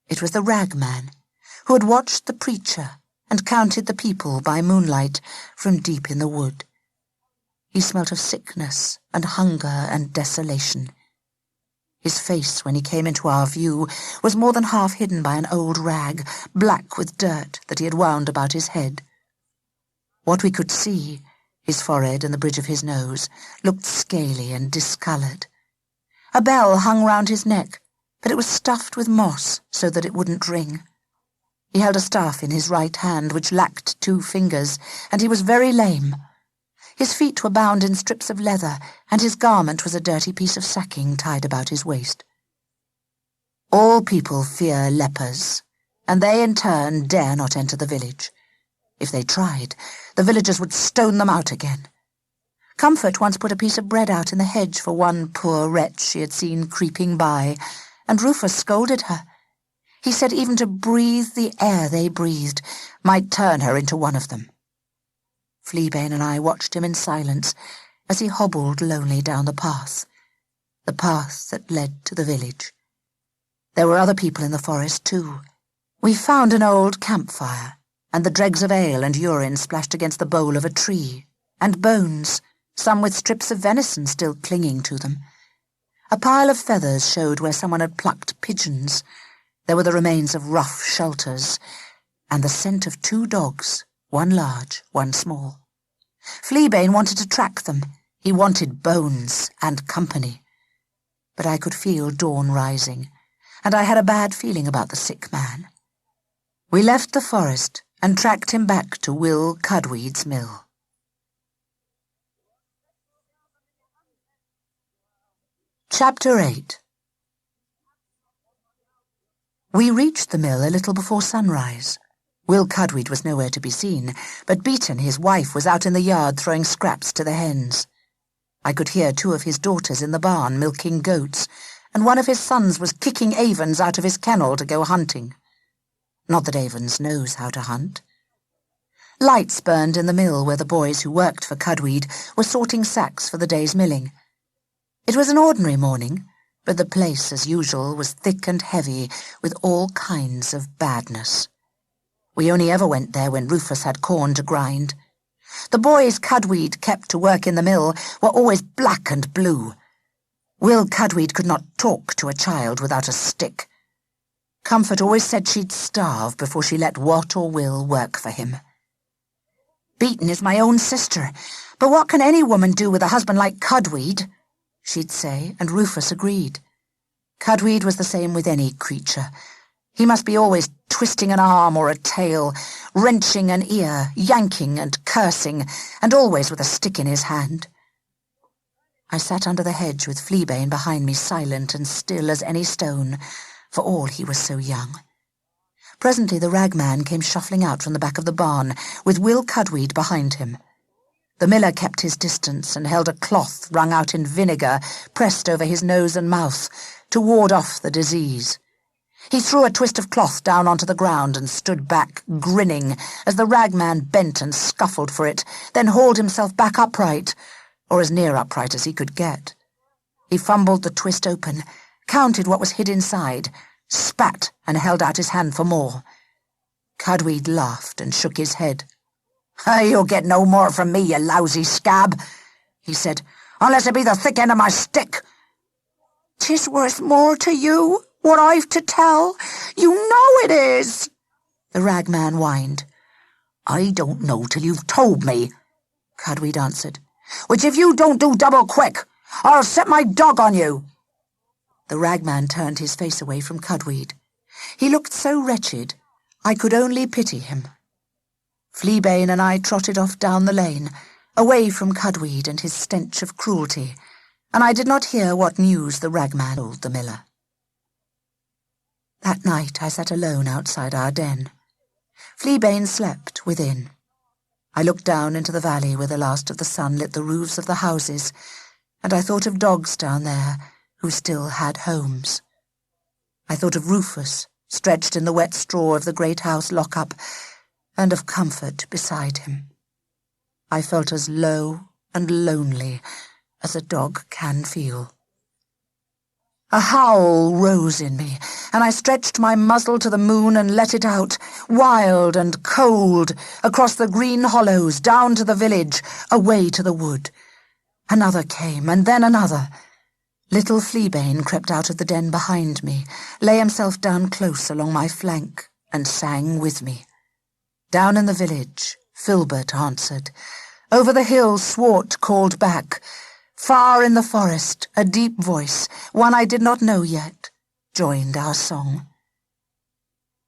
It was the ragman, who had watched the preacher and counted the people by moonlight from deep in the wood. He smelt of sickness and hunger and desolation. His face, when he came into our view, was more than half hidden by an old rag, black with dirt, that he had wound about his head. What we could see, his forehead and the bridge of his nose, looked scaly and discoloured. A bell hung round his neck, but it was stuffed with moss so that it wouldn't ring. He held a staff in his right hand which lacked 2 fingers, and he was very lame. His feet were bound in strips of leather, and his garment was a dirty piece of sacking tied about his waist. All people fear lepers, and they in turn dare not enter the village. If they tried, the villagers would stone them out again. Comfort once put a piece of bread out in the hedge for one poor wretch she had seen creeping by, and Rufus scolded her. He said even to breathe the air they breathed might turn her into one of them. Fleabane and I watched him in silence as he hobbled lonely down the path that led to the village. There were other people in the forest too. We found an old campfire, and the dregs of ale and urine splashed against the bole of a tree, and bones, some with strips of venison still clinging to them. A pile of feathers showed where someone had plucked pigeons. There were the remains of rough shelters, and the scent of 2 dogs, one large, one small. Fleabane wanted to track them. He wanted bones and company. But I could feel dawn rising, and I had a bad feeling about the sick man. We left the forest and tracked him back to Willcudweeds Mill. Chapter 8. We reached the mill a little before sunrise. Willcudweed was nowhere to be seen, but Beaton, his wife, was out in the yard throwing scraps to the hens. I could hear 2 of his daughters in the barn milking goats, and one of his sons was kicking Avons out of his kennel to go hunting. Not that Avons knows how to hunt. Lights burned in the mill where the boys who worked for Cudweed were sorting sacks for the day's milling. It was an ordinary morning, but the place, as usual, was thick and heavy with all kinds of badness. We only ever went there when Rufus had corn to grind. The boys Cudweed kept to work in the mill were always black and blue. Willcudweed could not talk to a child without a stick. Comfort always said she'd starve before she let Wat or Will work for him. "Beaton is my own sister, but what can any woman do with a husband like Cudweed?" she'd say, and Rufus agreed. Cudweed was the same with any creature. He must be always twisting an arm or a tail, wrenching an ear, yanking and cursing, and always with a stick in his hand. I sat under the hedge with Fleabane behind me, silent and still as any stone, for all he was so young. Presently the ragman came shuffling out from the back of the barn, with Willcudweed behind him. The miller kept his distance and held a cloth wrung out in vinegar pressed over his nose and mouth to ward off the disease. He threw a twist of cloth down onto the ground and stood back, grinning, as the ragman bent and scuffled for it, then hauled himself back upright, or as near upright as he could get. He fumbled the twist open, counted what was hid inside, spat and held out his hand for more. Cudweed laughed and shook his head. "You'll get no more from me, you lousy scab," he said, "unless it be the thick end of my stick." "'Tis worth more to you, what I've to tell. You know it is," the ragman whined. "I don't know till you've told me," Cudweed answered, "which if you don't do double quick, I'll set my dog on you." The ragman turned his face away from Cudweed. He looked so wretched, I could only pity him. Fleabane and I trotted off down the lane, away from Cudweed and his stench of cruelty, and I did not hear what news the ragman told the miller. That night I sat alone outside our den. Fleabane slept within. I looked down into the valley where the last of the sun lit the roofs of the houses, and I thought of dogs down there who still had homes. I thought of Rufus, stretched in the wet straw of the great house lock-up, and of Comfort beside him. I felt as low and lonely as a dog can feel. A howl rose in me, and I stretched my muzzle to the moon and let it out, wild and cold, across the green hollows, down to the village, away to the wood. Another came, and then another. Little Fleabane crept out of the den behind me, lay himself down close along my flank, and sang with me. Down in the village, Filbert answered. Over the hill, Swart called back. Far in the forest, a deep voice, one I did not know yet, joined our song.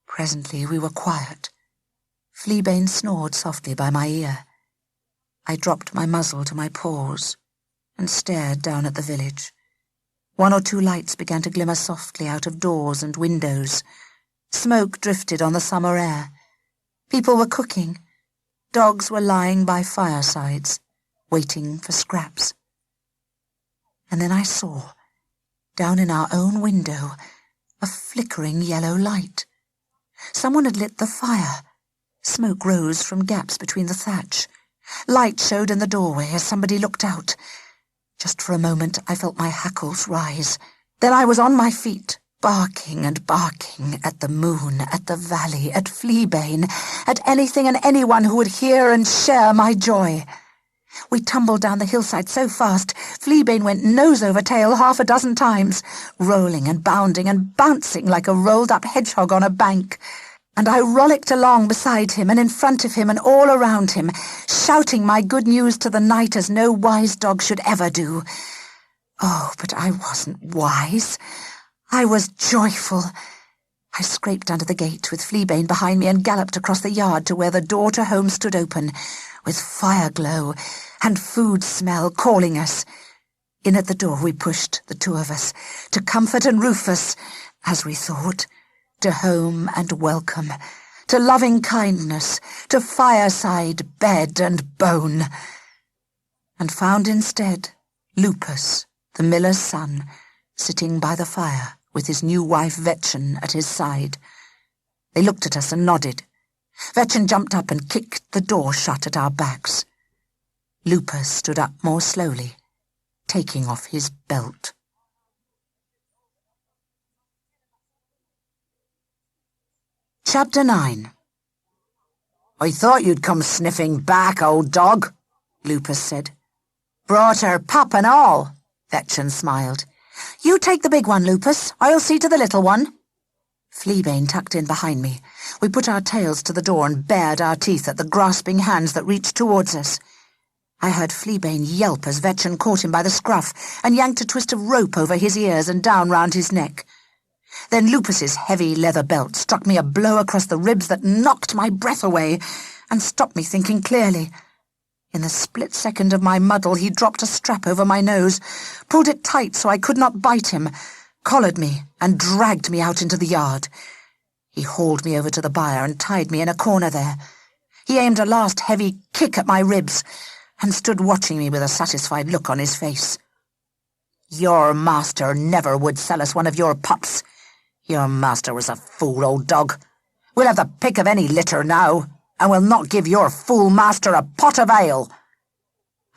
Presently we were quiet. Fleabane snored softly by my ear. I dropped my muzzle to my paws and stared down at the village. 1 or 2 lights began to glimmer softly out of doors and windows. Smoke drifted on the summer air. People were cooking. Dogs were lying by firesides, waiting for scraps. And then I saw, down in our own window, a flickering yellow light. Someone had lit the fire. Smoke rose from gaps between the thatch. Light showed in the doorway as somebody looked out. Just for a moment I felt my hackles rise. Then I was on my feet, barking and barking at the moon, at the valley, at Fleabane, at anything and anyone who would hear and share my joy. We tumbled down the hillside so fast, Fleabane went nose over tail 6 times, rolling and bounding and bouncing like a rolled-up hedgehog on a bank. And I rollicked along beside him and in front of him and all around him, shouting my good news to the night as no wise dog should ever do. Oh, but I wasn't wise. I was joyful. I scraped under the gate with Fleabane behind me and galloped across the yard to where the door to home stood open, with fire glow and food smell calling us. In at the door we pushed, the two of us, to Comfort and Rufus, as we thought, to home and welcome, to loving kindness, to Fireside Bed and Bone, and found instead Lupus, the miller's son, sitting by the fire with his new wife Vetchen at his side. They looked at us and nodded. Vetchen jumped up and kicked the door shut at our backs. Lupus stood up more slowly, taking off his belt. Chapter 9. "I thought you'd come sniffing back, old dog," Lupus said. "Brought her pup and all," Vetchen smiled. "You take the big one, Lupus. I'll see to the little one." Fleabane tucked in behind me. We put our tails to the door and bared our teeth at the grasping hands that reached towards us. I heard Fleabane yelp as Vetchen caught him by the scruff and yanked a twist of rope over his ears and down round his neck. Then Lupus's heavy leather belt struck me a blow across the ribs that knocked my breath away and stopped me thinking clearly. In the split second of my muddle, he dropped a strap over my nose, pulled it tight so I could not bite him, collared me and dragged me out into the yard. He hauled me over to the byre and tied me in a corner there. He aimed a last heavy kick at my ribs and stood watching me with a satisfied look on his face. "Your master never would sell us one of your pups. Your master was a fool, old dog. We'll have the pick of any litter now, and we'll not give your fool master a pot of ale."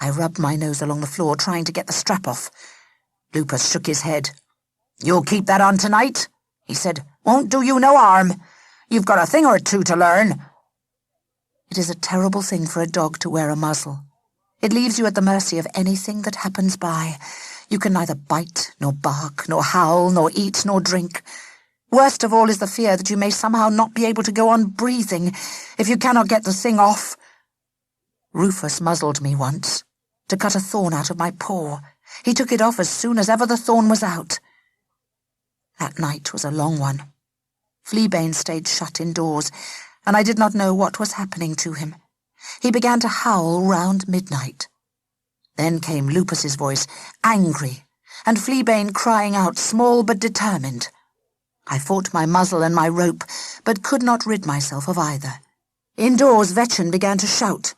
I rubbed my nose along the floor, trying to get the strap off. Lupus shook his head. "You'll keep that on tonight," he said. "Won't do you no harm. You've got a thing or two to learn." It is a terrible thing for a dog to wear a muzzle. It leaves you at the mercy of anything that happens by. You can neither bite, nor bark, nor howl, nor eat, nor drink. Worst of all is the fear that you may somehow not be able to go on breathing if you cannot get the thing off. Rufus muzzled me once, to cut a thorn out of my paw. He took it off as soon as ever the thorn was out. That night was a long one. Fleabane stayed shut indoors, and I did not know what was happening to him. He began to howl round midnight. Then came Lupus's voice, angry, and Fleabane crying out, small but determined. I fought my muzzle and my rope, but could not rid myself of either. Indoors, Vetchen began to shout.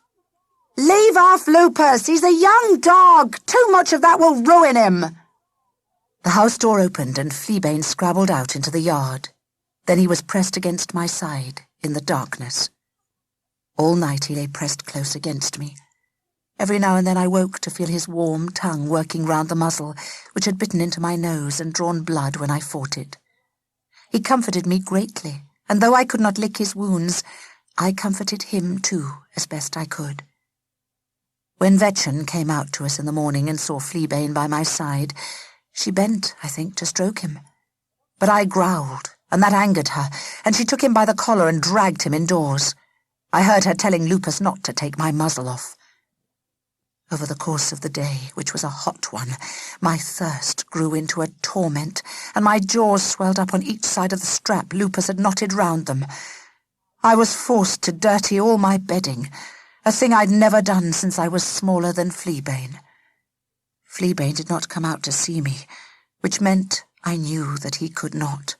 "Leave off, Lupus! He's a young dog! Too much of that will ruin him!" The house door opened and Fleabane scrabbled out into the yard. Then he was pressed against my side in the darkness. All night he lay pressed close against me. Every now and then I woke to feel his warm tongue working round the muzzle, which had bitten into my nose and drawn blood when I fought it. He comforted me greatly, and though I could not lick his wounds, I comforted him too, as best I could. When Vetchen came out to us in the morning and saw Fleabane by my side, she bent, I think, to stroke him. But I growled, and that angered her, and she took him by the collar and dragged him indoors. I heard her telling Lupus not to take my muzzle off. Over the course of the day, which was a hot one, my thirst grew into a torment, and my jaws swelled up on each side of the strap Lupus had knotted round them. I was forced to dirty all my bedding, a thing I'd never done since I was smaller than Fleabane. Fleabane did not come out to see me, which meant I knew that he could not.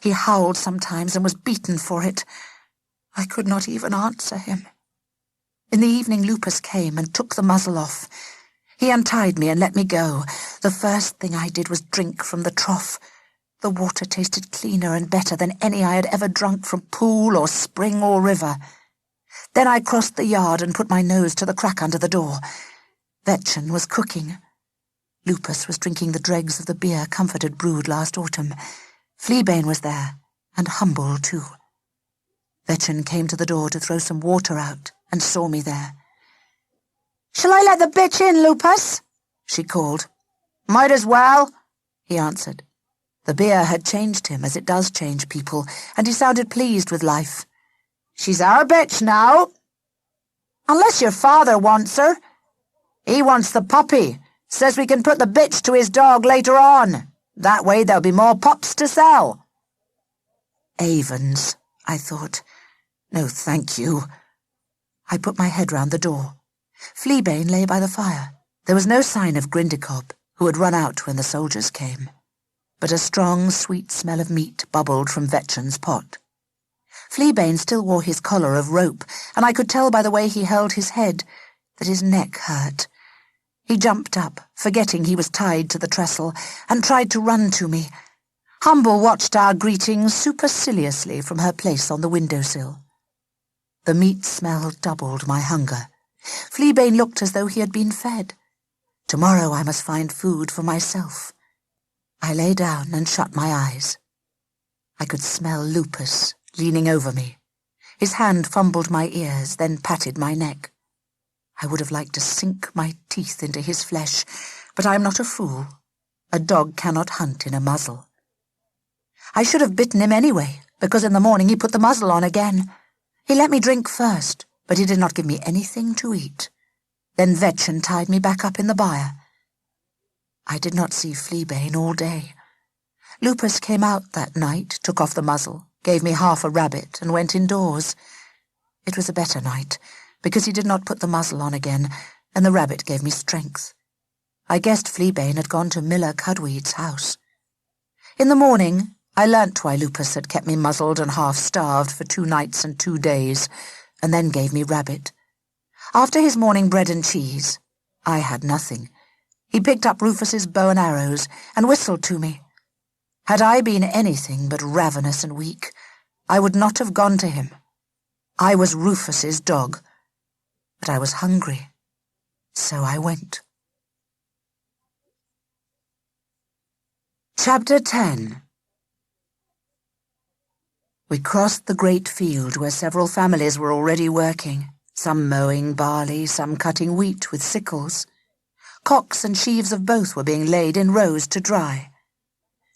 He howled sometimes and was beaten for it. I could not even answer him. In the evening Lupus came and took the muzzle off. He untied me and let me go. The first thing I did was drink from the trough. The water tasted cleaner and better than any I had ever drunk from pool or spring or river. Then I crossed the yard and put my nose to the crack under the door. Vetchen was cooking. Lupus was drinking the dregs of the beer Comfort had brewed last autumn. Fleabane was there, and Humble too. Vetchen came to the door to throw some water out, and saw me there. "Shall I let the bitch in, Lupus?" she called. "Might as well," he answered. The beer had changed him, as it does change people, and he sounded pleased with life. "She's our bitch now." "Unless your father wants her." "He wants the puppy. Says we can put the bitch to his dog later on. That way there'll be more pups to sell." Avens, I thought. No, thank you. I put my head round the door. Fleabane lay by the fire. There was no sign of Grindycob, who had run out when the soldiers came, but a strong, sweet smell of meat bubbled from Vetchan's pot. Fleabane still wore his collar of rope, and I could tell by the way he held his head that his neck hurt. He jumped up, forgetting he was tied to the trestle, and tried to run to me. Humble watched our greeting superciliously from her place on the windowsill. The meat smell doubled my hunger. Fleabane looked as though he had been fed. Tomorrow I must find food for myself. I lay down and shut my eyes. I could smell Lupus leaning over me. His hand fumbled my ears, then patted my neck. I would have liked to sink my teeth into his flesh, but I am not a fool. A dog cannot hunt in a muzzle. I should have bitten him anyway, because in the morning he put the muzzle on again. He let me drink first, but he did not give me anything to eat. Then Vetchan tied me back up in the byre. I did not see Fleabane all day. Lupus came out that night, took off the muzzle, gave me half a rabbit, and went indoors. It was a better night, because he did not put the muzzle on again, and the rabbit gave me strength. I guessed Fleabane had gone to Willcudweeds' house. In the morning, I learnt why Lupus had kept me muzzled and half-starved for 2 nights and 2 days, and then gave me rabbit. After his morning bread and cheese, I had nothing. He picked up Rufus's bow and arrows and whistled to me. Had I been anything but ravenous and weak, I would not have gone to him. I was Rufus's dog, but I was hungry, so I went. Chapter 10. We crossed the great field where several families were already working, some mowing barley, some cutting wheat with sickles. Cocks and sheaves of both were being laid in rows to dry.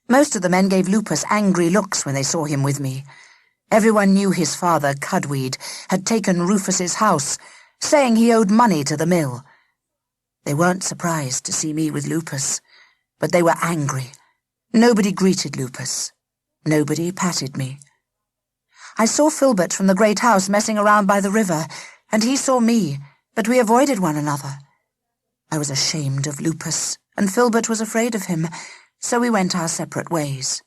Most of the men gave Lupus angry looks when they saw him with me. Everyone knew his father, Cudweed, had taken Rufus's house, saying he owed money to the mill. They weren't surprised to see me with Lupus, but they were angry. Nobody greeted Lupus. Nobody patted me. I saw Filbert from the great house messing around by the river, and he saw me, but we avoided one another. I was ashamed of Lupus, and Filbert was afraid of him, so we went our separate ways.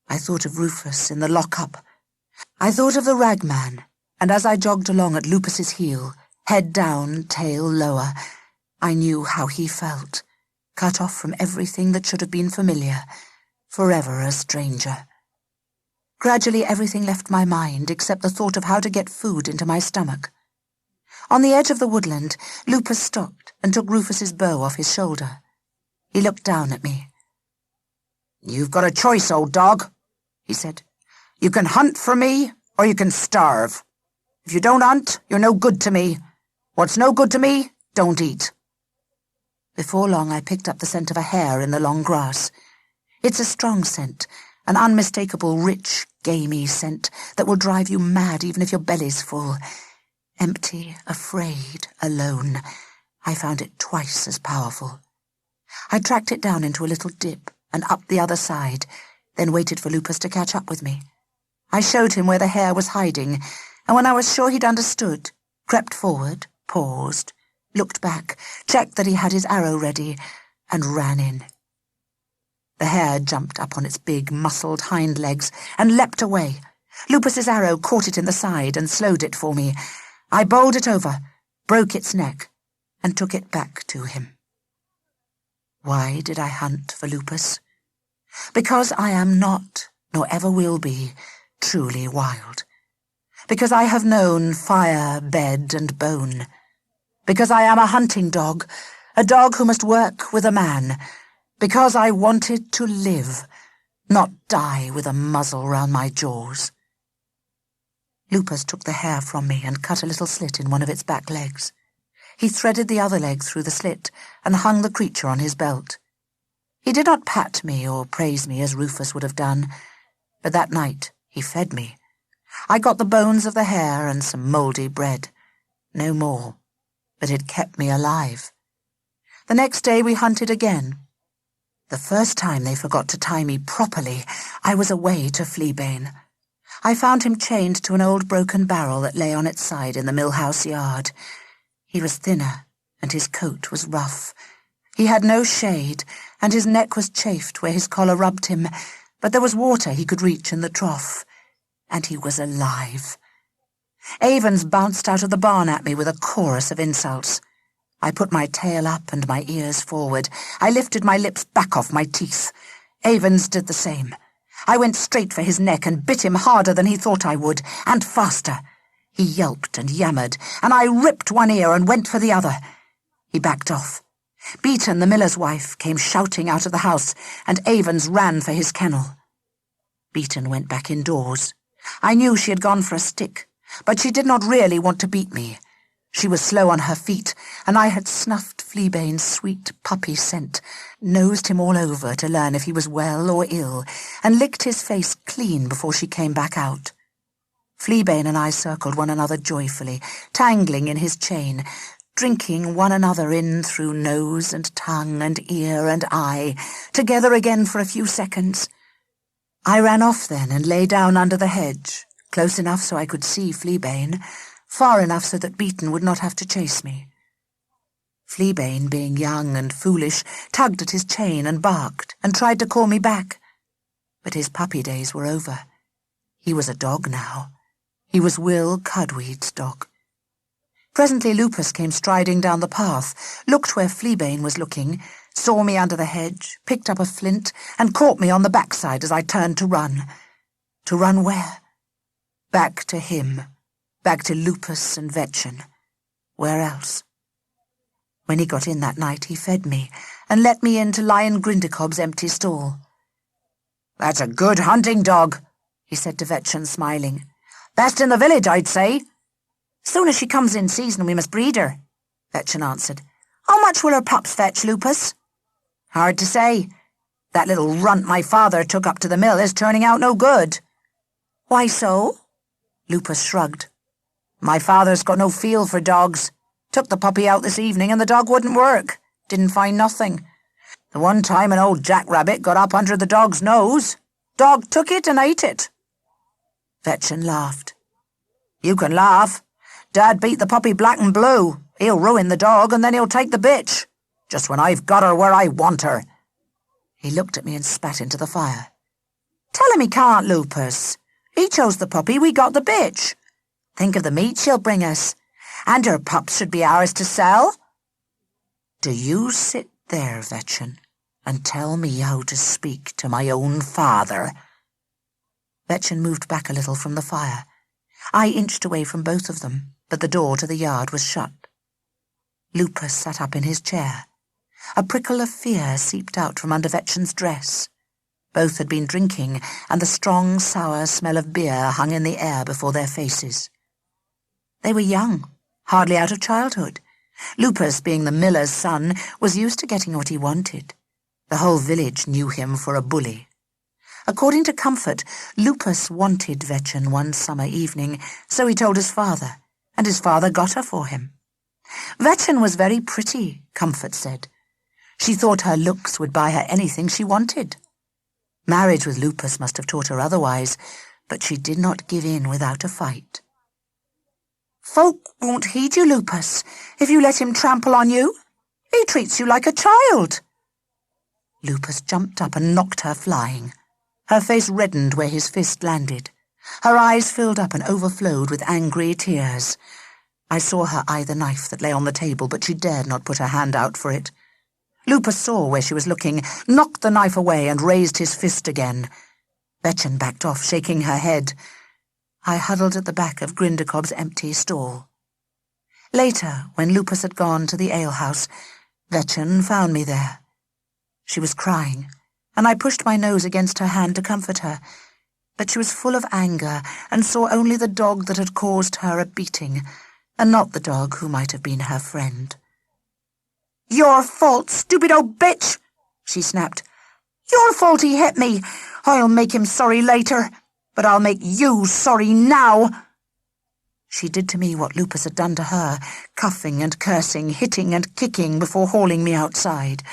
I thought of Rufus in the lock-up. I thought of the ragman, and as I jogged along at Lupus's heel, head down, tail lower, I knew how he felt, cut off from everything that should have been familiar, forever a stranger. Gradually everything left my mind except the thought of how to get food into my stomach. On the edge of the woodland, Lupus stopped and took Rufus's bow off his shoulder. He looked down at me. "You've got a choice, old dog," he said. "You can hunt for me, or you can starve. If you don't hunt, you're no good to me. What's no good to me, don't eat." Before long I picked up the scent of a hare in the long grass. It's a strong scent, an unmistakable, rich, gamey scent that will drive you mad even if your belly's full. Empty, afraid, alone. I found it twice as powerful. I tracked it down into a little dip and up the other side, then waited for Lupus to catch up with me. I showed him where the hare was hiding, and when I was sure he'd understood, crept forward, paused, looked back, checked that he had his arrow ready, and ran in. The hare jumped up on its big, muscled hind legs and leapt away. Lupus's arrow caught it in the side and slowed it for me. I bowled it over, broke its neck, and took it back to him. Why did I hunt for Lupus? Because I am not, nor ever will be, truly wild. Because I have known fire, bed, and bone. Because I am a hunting dog, a dog who must work with a man. Because I wanted to live, not die with a muzzle round my jaws. Lupus took the hare from me and cut a little slit in one of its back legs. He threaded the other leg through the slit and hung the creature on his belt. He did not pat me or praise me as Rufus would have done, but that night he fed me. I got the bones of the hare and some mouldy bread. No more, but it kept me alive. The next day we hunted again. The first time they forgot to tie me properly, I was away to Fleabane. I found him chained to an old broken barrel that lay on its side in the mill-house yard. He was thinner, and his coat was rough. He had no shade, and his neck was chafed where his collar rubbed him, but there was water he could reach in the trough, and he was alive. Avens bounced out of the barn at me with a chorus of insults. I put my tail up and my ears forward. I lifted my lips back off my teeth. Avens did the same. I went straight for his neck and bit him harder than he thought I would, and faster. He yelped and yammered, and I ripped one ear and went for the other. He backed off. Beaton, the miller's wife, came shouting out of the house, and Avens ran for his kennel. Beaton went back indoors. I knew she had gone for a stick, but she did not really want to beat me. She was slow on her feet, and I had snuffed Fleabane's sweet puppy scent, nosed him all over to learn if he was well or ill, and licked his face clean before she came back out. Fleabane and I circled one another joyfully, tangling in his chain, drinking one another in through nose and tongue and ear and eye, together again for a few seconds. I ran off then and lay down under the hedge, close enough so I could see Fleabane, far enough so that Beaton would not have to chase me. Fleabane, being young and foolish, tugged at his chain and barked and tried to call me back. But his puppy days were over. He was a dog now. He was Willcudweeds' dog. Presently Lupus came striding down the path, looked where Fleabane was looking, saw me under the hedge, picked up a flint, and caught me on the backside as I turned to run. To run where? Back to him. Back to Lupus and Vetchen. Where else? When he got in that night, he fed me, and let me in to lie in Grindicob's empty stall. "That's a good hunting dog," he said to Vetchen, smiling. "Best in the village, I'd say." "Soon as she comes in season, we must breed her," Vetchen answered. "How much will her pups fetch, Lupus?" "Hard to say. That little runt my father took up to the mill is turning out no good." "Why so?" Lupus shrugged. "My father's got no feel for dogs. Took the puppy out this evening and the dog wouldn't work. Didn't find nothing. The one time an old jackrabbit got up under the dog's nose. Dog took it and ate it." Vetchen laughed. "You can laugh. Dad beat the puppy black and blue. He'll ruin the dog and then he'll take the bitch. Just when I've got her where I want her." He looked at me and spat into the fire. "Tell him he can't, Lupus. He chose the puppy, we got the bitch. Think of the meat she'll bring us. And her pups should be ours to sell." "Do you sit there, Vetchen, and tell me how to speak to my own father?" Vetchen moved back a little from the fire. I inched away from both of them, but the door to the yard was shut. Lupus sat up in his chair. A prickle of fear seeped out from under Vetchen's dress. Both had been drinking, and the strong, sour smell of beer hung in the air before their faces. They were young, hardly out of childhood. Lupus, being the miller's son, was used to getting what he wanted. The whole village knew him for a bully. According to Comfort, Lupus wanted Vetchen one summer evening, so he told his father, and his father got her for him. Vetchen was very pretty, Comfort said. She thought her looks would buy her anything she wanted. Marriage with Lupus must have taught her otherwise, but she did not give in without a fight. "Folk won't heed you, Lupus, if you let him trample on you. He treats you like a child." Lupus jumped up and knocked her flying. Her face reddened where his fist landed. Her eyes filled up and overflowed with angry tears. I saw her eye the knife that lay on the table, but she dared not put her hand out for it. Lupus saw where she was looking, knocked the knife away and raised his fist again. Vetchen backed off, shaking her head. I huddled at the back of Grindicob's empty stall. Later, when Lupus had gone to the alehouse, Vetchen found me there. She was crying, and I pushed my nose against her hand to comfort her, but she was full of anger and saw only the dog that had caused her a beating, and not the dog who might have been her friend. "Your fault, stupid old bitch!" she snapped. "Your fault he hit me. I'll make him sorry later, but I'll make you sorry now." She did to me what Lupus had done to her, cuffing and cursing, hitting and kicking before hauling me outside.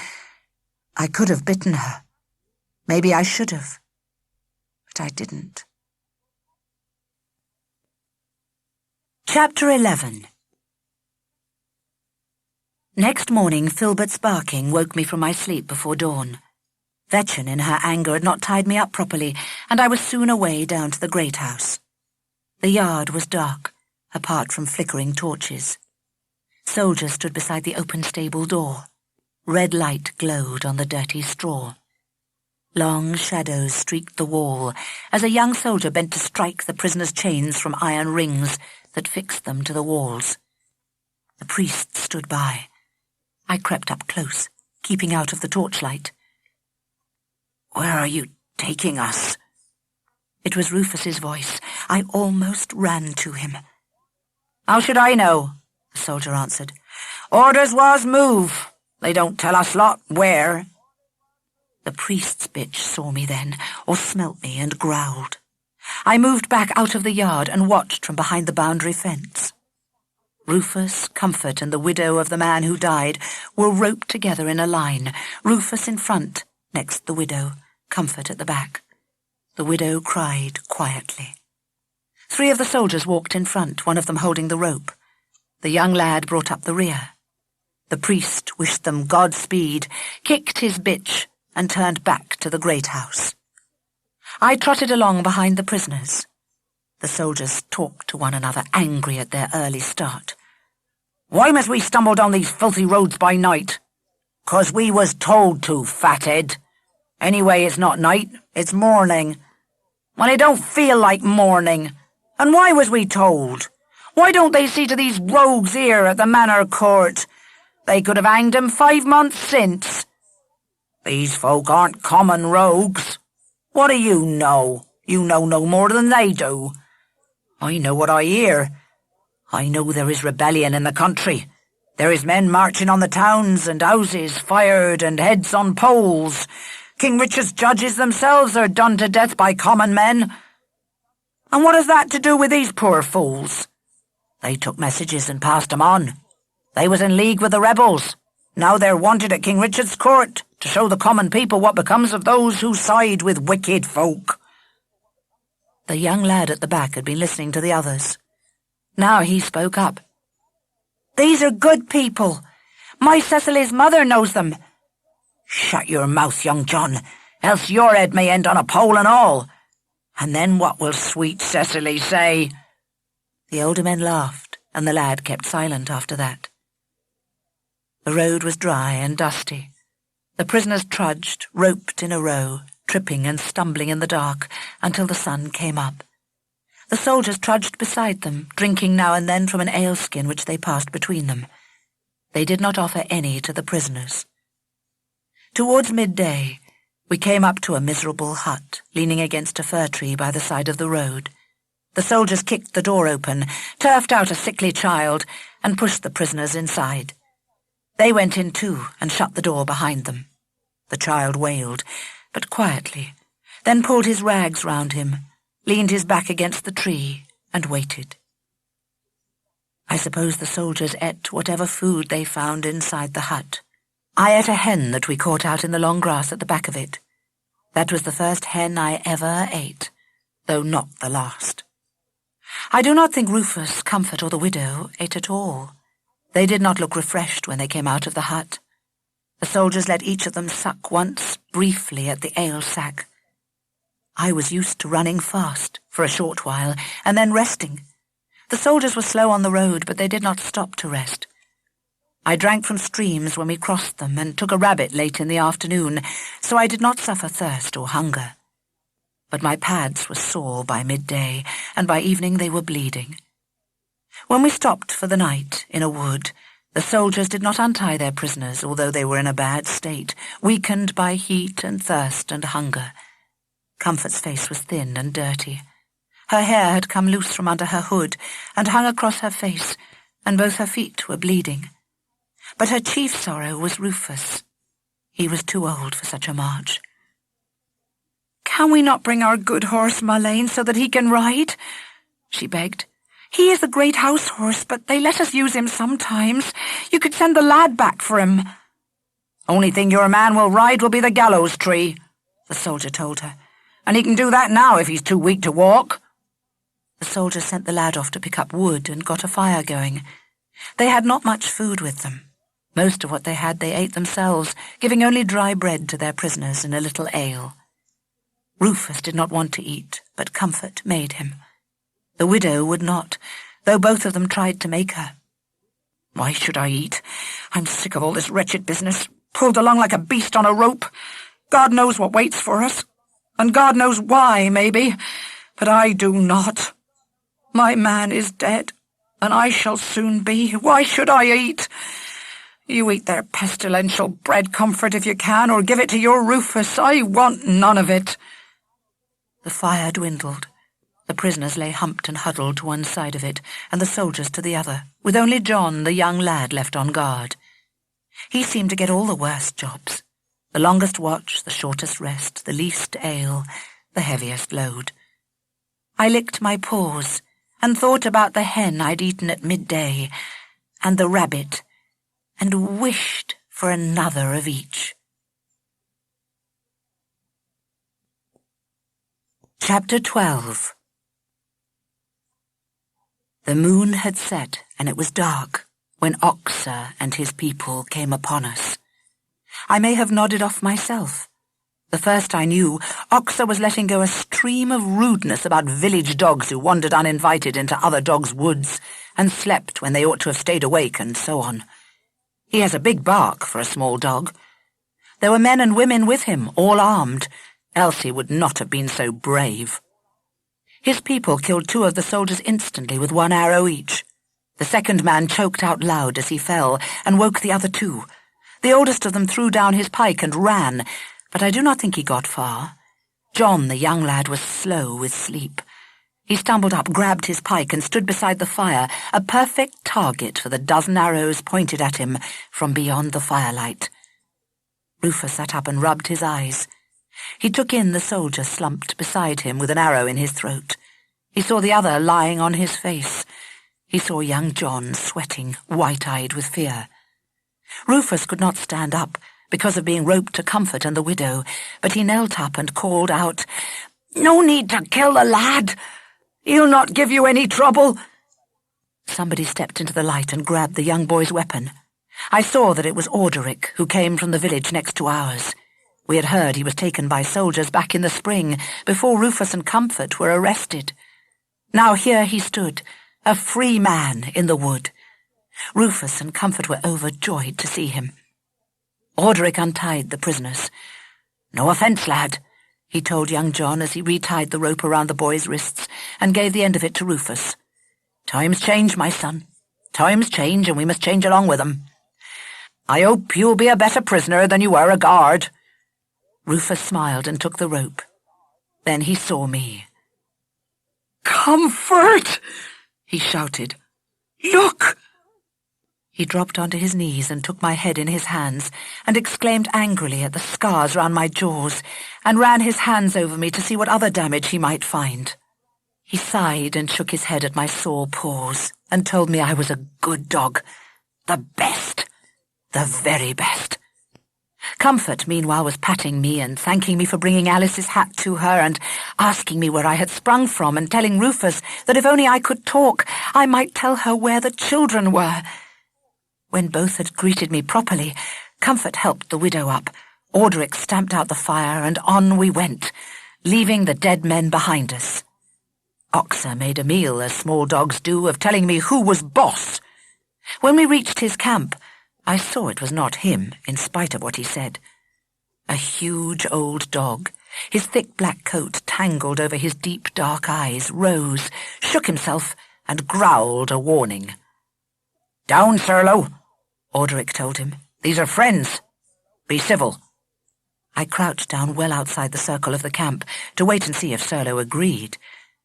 I could have bitten her. Maybe I should have, but I didn't. Chapter 11. Next morning, Filbert's barking woke me from my sleep before dawn. Vetchen, in her anger, had not tied me up properly, and I was soon away down to the great house. The yard was dark, apart from flickering torches. Soldiers stood beside the open stable door. Red light glowed on the dirty straw. Long shadows streaked the wall as a young soldier bent to strike the prisoners' chains from iron rings that fixed them to the walls. The priest stood by. I crept up close, keeping out of the torchlight. "Where are you taking us?" It was Rufus's voice. I almost ran to him. "How should I know?" the soldier answered. "Orders was move. They don't tell us lot where." The priest's bitch saw me then, or smelt me and growled. I moved back out of the yard and watched from behind the boundary fence. Rufus, Comfort, and the widow of the man who died were roped together in a line, Rufus in front, next the widow, Comfort at the back. The widow cried quietly. 3 of the soldiers walked in front, one of them holding the rope. The young lad brought up the rear. The priest wished them Godspeed, kicked his bitch, and turned back to the great house. I trotted along behind the prisoners. The soldiers talked to one another, angry at their early start. "Why must we stumble down these filthy roads by night?" "'Cause we was told to, fathead. Anyway, it's not night, it's morning." "Well, it don't feel like morning. And why was we told? Why don't they see to these rogues here at the manor court? They could have hanged 'em 5 months since." "These folk aren't common rogues." "What do you know? You know no more than they do." "I know what I hear. I know there is rebellion in the country. There is men marching on the towns and houses, fired and heads on poles. King Richard's judges themselves are done to death by common men. And what has that to do with these poor fools? They took messages and passed 'em on. They was in league with the rebels. Now they're wanted at King Richard's court to show the common people what becomes of those who side with wicked folk." The young lad at the back had been listening to the others. Now he spoke up. "These are good people. My Cecily's mother knows them." "Shut your mouth, young John, else your head may end on a pole and all. And then what will sweet Cecily say?" The older men laughed, and the lad kept silent after that. The road was dry and dusty. The prisoners trudged, roped in a row, tripping and stumbling in the dark, until the sun came up. The soldiers trudged beside them, drinking now and then from an ale-skin which they passed between them. They did not offer any to the prisoners. Towards midday, we came up to a miserable hut, leaning against a fir tree by the side of the road. The soldiers kicked the door open, turfed out a sickly child, and pushed the prisoners inside. They went in too, and shut the door behind them. The child wailed, but quietly, then pulled his rags round him, leaned his back against the tree, and waited. I suppose the soldiers ate whatever food they found inside the hut. I ate a hen that we caught out in the long grass at the back of it. That was the first hen I ever ate, though not the last. I do not think Rufus, Comfort, or the widow ate at all. They did not look refreshed when they came out of the hut. The soldiers let each of them suck once, briefly, at the ale-sack. I was used to running fast, for a short while, and then resting. The soldiers were slow on the road, but they did not stop to rest. I drank from streams when we crossed them, and took a rabbit late in the afternoon, so I did not suffer thirst or hunger. But my pads were sore by midday, and by evening they were bleeding. When we stopped for the night in a wood, the soldiers did not untie their prisoners, although they were in a bad state, weakened by heat and thirst and hunger. Comfort's face was thin and dirty. Her hair had come loose from under her hood and hung across her face, and both her feet were bleeding. But her chief sorrow was Rufus. He was too old for such a march. "Can we not bring our good horse, Marlene, so that he can ride?" she begged. "He is a great house horse, but they let us use him sometimes. You could send the lad back for him." "Only thing your man will ride will be the gallows tree," the soldier told her. "And he can do that now if he's too weak to walk." The soldier sent the lad off to pick up wood and got a fire going. They had not much food with them. Most of what they had they ate themselves, giving only dry bread to their prisoners and a little ale. Rufus did not want to eat, but Comfort made him. The widow would not, though both of them tried to make her. "Why should I eat? I'm sick of all this wretched business, pulled along like a beast on a rope. God knows what waits for us, and God knows why, maybe, but I do not. My man is dead, and I shall soon be. Why should I eat? You eat their pestilential bread, Comfort, if you can, or give it to your Rufus. I want none of it." The fire dwindled. The prisoners lay humped and huddled to one side of it, and the soldiers to the other, with only John, the young lad, left on guard. He seemed to get all the worst jobs. The longest watch, the shortest rest, the least ale, the heaviest load. I licked my paws, and thought about the hen I'd eaten at midday, and the rabbit, and wished for another of each. Chapter 12. The moon had set, and it was dark, when Oxer and his people came upon us. I may have nodded off myself. The first I knew, Oxer was letting go a stream of rudeness about village dogs who wandered uninvited into other dogs' woods, and slept when they ought to have stayed awake, and so on. He has a big bark for a small dog. There were men and women with him, all armed, else he would not have been so brave. His people killed 2 of the soldiers instantly with 1 arrow each. The second man choked out loud as he fell, and woke the other 2. The oldest of them threw down his pike and ran, but I do not think he got far. John, the young lad, was slow with sleep. He stumbled up, grabbed his pike, and stood beside the fire, a perfect target for the 12 arrows pointed at him from beyond the firelight. Rufus sat up and rubbed his eyes. He took in the soldier slumped beside him with an arrow in his throat. He saw the other lying on his face. He saw young John sweating, white-eyed with fear. Rufus could not stand up because of being roped to Comfort and the widow, but he knelt up and called out, "No need to kill the lad. He'll not give you any trouble." Somebody stepped into the light and grabbed the young boy's weapon. I saw that it was Orderic, who came from the village next to ours. We had heard he was taken by soldiers back in the spring, before Rufus and Comfort were arrested. Now here he stood, a free man in the wood. Rufus and Comfort were overjoyed to see him. Orderic untied the prisoners. "No offence, lad," he told young John as he retied the rope around the boy's wrists and gave the end of it to Rufus. "Times change, my son. Times change, and we must change along with them. I hope you'll be a better prisoner than you were a guard." Rufus smiled and took the rope. Then he saw me. "Comfort!" he shouted. "Look!" He dropped onto his knees and took my head in his hands and exclaimed angrily at the scars round my jaws and ran his hands over me to see what other damage he might find. He sighed and shook his head at my sore paws and told me I was a good dog, the best, the very best. Comfort, meanwhile, was patting me and thanking me for bringing Alice's hat to her and asking me where I had sprung from and telling Rufus that if only I could talk, I might tell her where the children were. When both had greeted me properly, Comfort helped the widow up. Orderic stamped out the fire, and on we went, leaving the dead men behind us. Oxer made a meal, as small dogs do, of telling me who was boss. When we reached his camp, I saw it was not him, in spite of what he said. A huge old dog, his thick black coat tangled over his deep dark eyes, rose, shook himself, and growled a warning. "Down, Serlo," Orderic told him. "These are friends. Be civil." I crouched down well outside the circle of the camp to wait and see if Serlo agreed,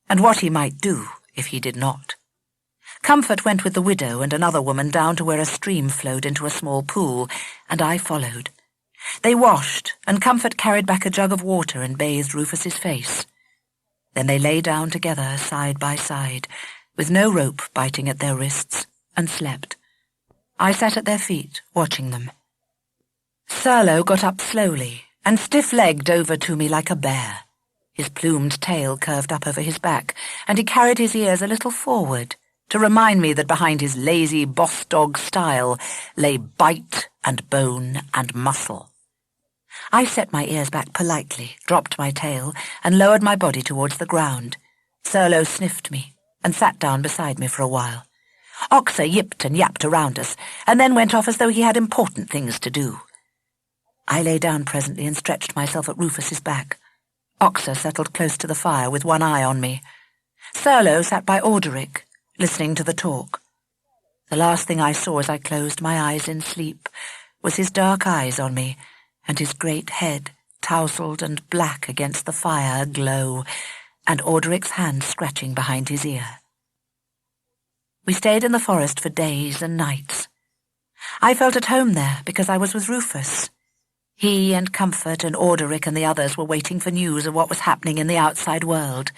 and what he might do if he did not. Comfort went with the widow and another woman down to where a stream flowed into a small pool, and I followed. They washed, and Comfort carried back a jug of water and bathed Rufus's face. Then they lay down together side by side, with no rope biting at their wrists, and slept. I sat at their feet, watching them. Serlo got up slowly and stiff-legged over to me like a bear. His plumed tail curved up over his back, and he carried his ears a little forward to remind me that behind his lazy boss-dog style lay bite and bone and muscle. I set my ears back politely, dropped my tail, and lowered my body towards the ground. Serlo sniffed me and sat down beside me for a while. Oxer yipped and yapped around us, and then went off as though he had important things to do. I lay down presently and stretched myself at Rufus's back. Oxer settled close to the fire with one eye on me. Serlo sat by Orderic, listening to the talk. The last thing I saw as I closed my eyes in sleep was his dark eyes on me, and his great head, tousled and black against the fire, aglow, and Orderic's hand scratching behind his ear. We stayed in the forest for days and nights. I felt at home there because I was with Rufus. He and Comfort and Orderic and the others were waiting for news of what was happening in the outside world.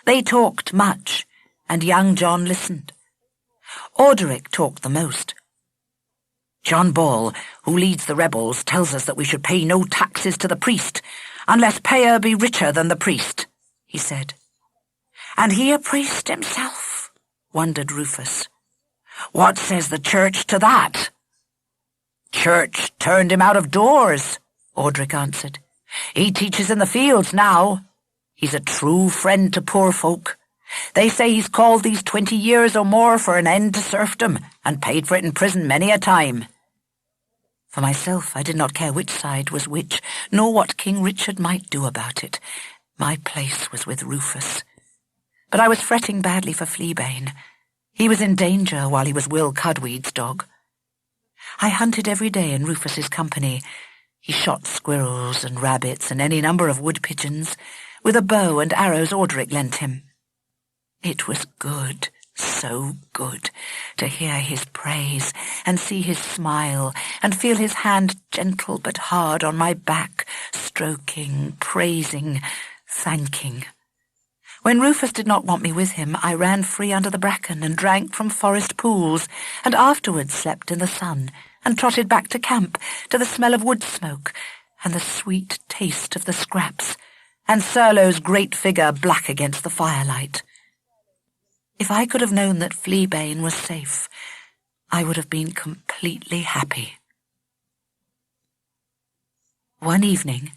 They talked much, and young John listened. Orderic talked the most. "John Ball, who leads the rebels, tells us that we should pay no taxes to the priest, unless payer be richer than the priest," he said. "And he a priest himself?" wondered Rufus. "What says the church to that?" "Church turned him out of doors," Orderic answered. "He teaches in the fields now. He's a true friend to poor folk. They say he's called these 20 years or more for an end to serfdom, and paid for it in prison many a time." For myself, I did not care which side was which, nor what King Richard might do about it. My place was with Rufus. But I was fretting badly for Fleabane. He was in danger while he was Willcudweeds' dog. I hunted every day in Rufus's company. He shot squirrels and rabbits and any number of wood pigeons, with a bow and arrows Orderic lent him. It was good, so good, to hear his praise and see his smile and feel his hand gentle but hard on my back, stroking, praising, thanking. When Rufus did not want me with him, I ran free under the bracken and drank from forest pools, and afterwards slept in the sun, and trotted back to camp, to the smell of wood smoke, and the sweet taste of the scraps, and Serlo's great figure black against the firelight. If I could have known that Fleabane was safe, I would have been completely happy. One evening,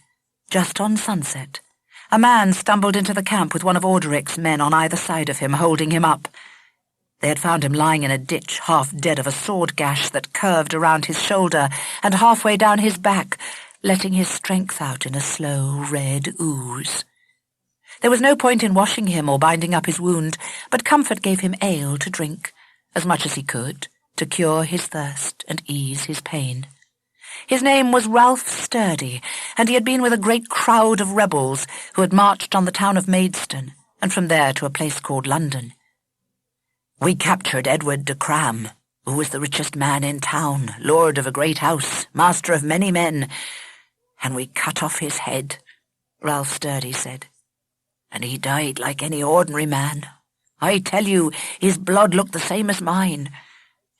just on sunset, a man stumbled into the camp with one of Orderic's men on either side of him, holding him up. They had found him lying in a ditch, half dead of a sword gash that curved around his shoulder and halfway down his back, letting his strength out in a slow red ooze. There was no point in washing him or binding up his wound, but Comfort gave him ale to drink, as much as he could, to cure his thirst and ease his pain. His name was Ralph Sturdy, and he had been with a great crowd of rebels who had marched on the town of Maidstone, and from there to a place called London. "We captured Edward de Cram, who was the richest man in town, lord of a great house, master of many men, and we cut off his head," Ralph Sturdy said. "And he died like any ordinary man. I tell you, his blood looked the same as mine.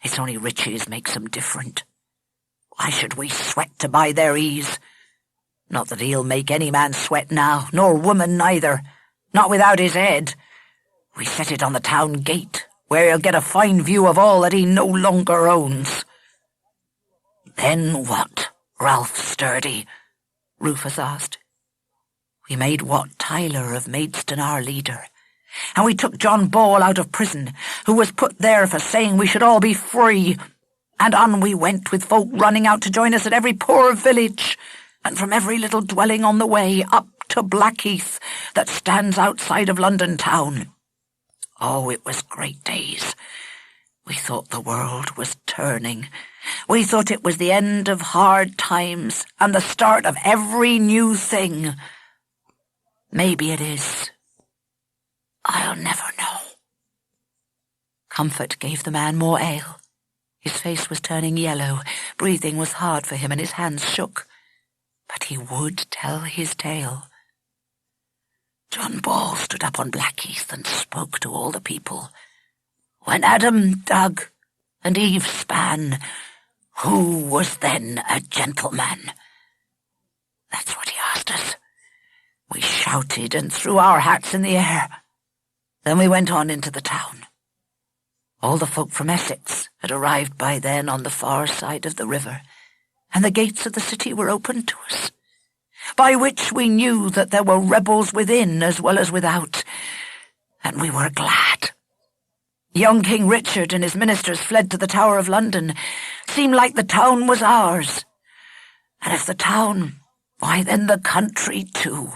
It's only riches makes him different. Why should we sweat to buy their ease? Not that he'll make any man sweat now, nor woman neither, not without his head. We set it on the town gate, where he'll get a fine view of all that he no longer owns." "Then what, Ralph Sturdy?" Rufus asked. "We made Wat Tyler of Maidstone our leader, and we took John Ball out of prison, who was put there for saying we should all be free. And on we went, with folk running out to join us at every poor village, and from every little dwelling on the way, up to Blackheath, that stands outside of London town. Oh, it was great days. We thought the world was turning. We thought it was the end of hard times, and the start of every new thing. Maybe it is. I'll never know. Comfort gave the man more ale. His face was turning yellow, breathing was hard for him, and his hands shook. But he would tell his tale. John Ball stood up on Blackheath and spoke to all the people. When Adam dug and Eve span, who was then a gentleman? That's what he asked us. We shouted and threw our hats in the air. Then we went on into the town. All the folk from Essex had arrived by then on the far side of the river, and the gates of the city were opened to us, by which we knew that there were rebels within as well as without, and we were glad. Young King Richard and his ministers fled to the Tower of London. Seemed like the town was ours. And if the town, why then the country too.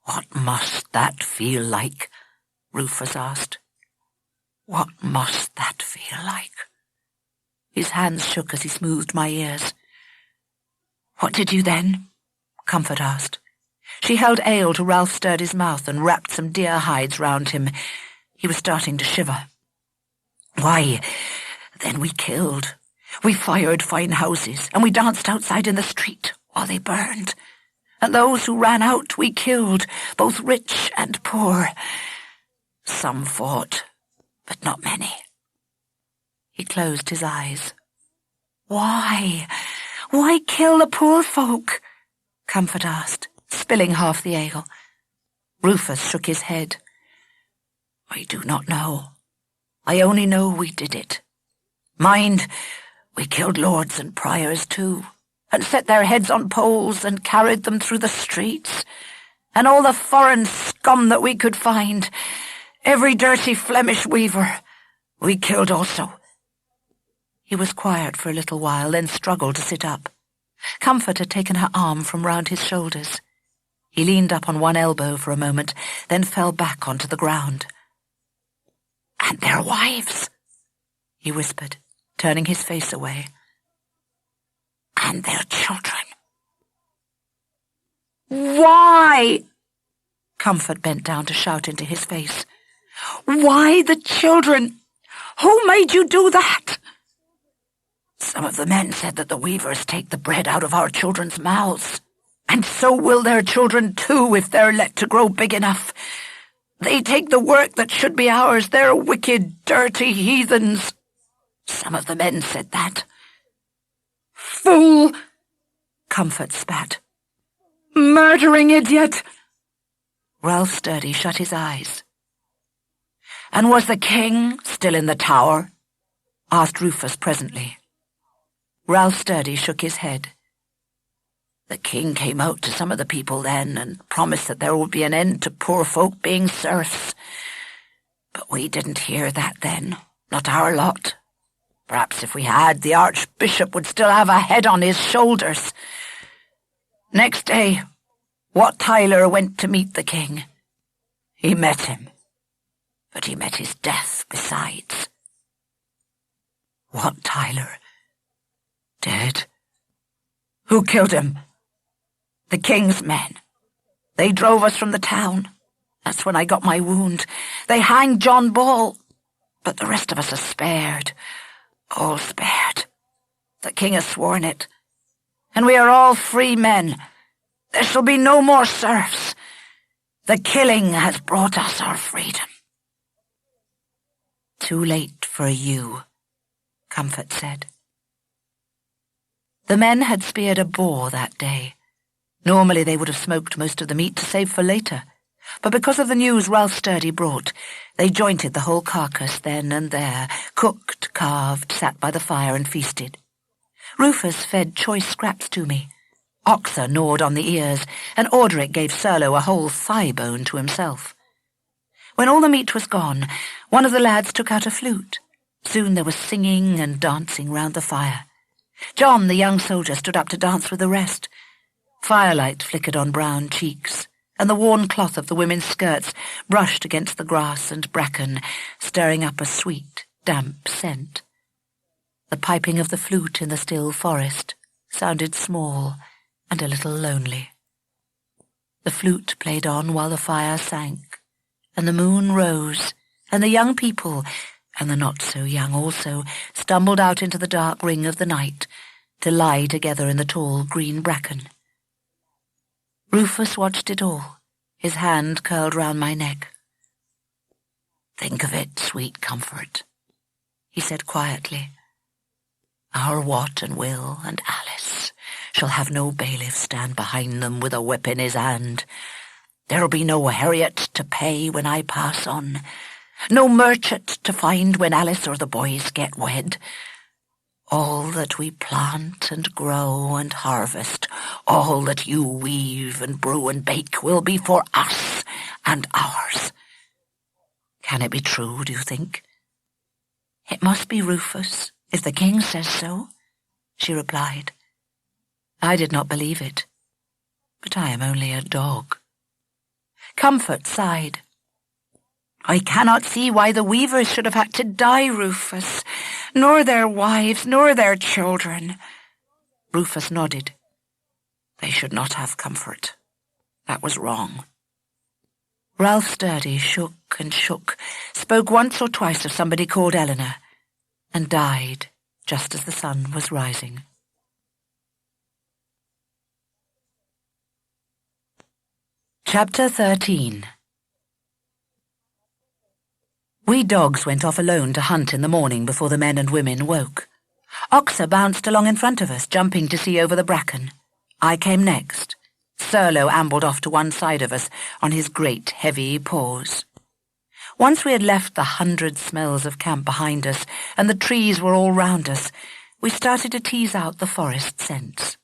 What must that feel like? Rufus asked. What must that feel like? His hands shook as he smoothed my ears. What did you then? Comfort asked. She held ale to Ralph Sturdy's mouth and wrapped some deer hides round him. He was starting to shiver. Why, then we killed. We fired fine houses, and we danced outside in the street while they burned. And those who ran out we killed, both rich and poor. Some fought, but not many. He closed his eyes. Why? Why kill the poor folk? Comfort asked, spilling half the ale. Rufus shook his head. I do not know. I only know we did it. Mind, we killed lords and priors too, and set their heads on poles and carried them through the streets, and all the foreign scum that we could find, every dirty Flemish weaver, we killed also. He was quiet for a little while, then struggled to sit up. Comfort had taken her arm from round his shoulders. He leaned up on one elbow for a moment, then fell back onto the ground. And their wives, he whispered, turning his face away. And their children. Why? Comfort bent down to shout into his face. Why the children? Who made you do that? Some of the men said that the weavers take the bread out of our children's mouths, and so will their children too if they're let to grow big enough. They take the work that should be ours. They're wicked, dirty heathens. Some of the men said that. Fool! Comfort spat. Murdering idiot! Ralph Sturdy shut his eyes. And was the king still in the tower? Asked Rufus presently. Ralph Sturdy shook his head. The king came out to some of the people then and promised that there would be an end to poor folk being serfs. But we didn't hear that then, not our lot. Perhaps if we had, the archbishop would still have a head on his shoulders. Next day, Wat Tyler went to meet the king. He met him, but he met his death besides. Wat Tyler? Dead? Who killed him? The king's men. They drove us from the town. That's when I got my wound. They hanged John Ball, but the rest of us are spared. All spared. The king has sworn it. And we are all free men. There shall be no more serfs. The killing has brought us our freedom. Too late for you, Comfort said. The men had speared a boar that day. Normally they would have smoked most of the meat to save for later, but because of the news Ralph Sturdy brought, they jointed the whole carcass then and there, cooked, carved, sat by the fire and feasted. Rufus fed choice scraps to me. Oxer gnawed on the ears, and Audric gave Serlo a whole thigh bone to himself. When all the meat was gone, one of the lads took out a flute. Soon there was singing and dancing round the fire. John, the young soldier, stood up to dance with the rest. Firelight flickered on brown cheeks, and the worn cloth of the women's skirts brushed against the grass and bracken, stirring up a sweet, damp scent. The piping of the flute in the still forest sounded small and a little lonely. The flute played on while the fire sank, and the moon rose and the young people, and the not-so-young also, stumbled out into the dark ring of the night to lie together in the tall green bracken. Rufus watched it all, his hand curled round my neck. "Think of it, sweet Comfort," he said quietly. "Our Wat and Will and Alice shall have no bailiff stand behind them with a whip in his hand. There'll be no Harriet to pay when I pass on, no merchant to find when Alice or the boys get wed. All that we plant and grow and harvest, all that you weave and brew and bake will be for us and ours. Can it be true, do you think?" "It must be, Rufus, if the king says so," she replied. I did not believe it, but I am only a dog. Comfort sighed. "I cannot see why the weavers should have had to die, Rufus, nor their wives, nor their children." Rufus nodded. "They should not have Comfort. That was wrong." Ralph Sturdy shook and shook, spoke once or twice of somebody called Eleanor, and died just as the sun was rising. Chapter 13. We dogs went off alone to hunt in the morning before the men and women woke. Oxer bounced along in front of us, jumping to see over the bracken. I came next. Serlo ambled off to one side of us on his great, heavy paws. Once we had left the 100 smells of camp behind us, and the trees were all round us, we started to tease out the forest scents.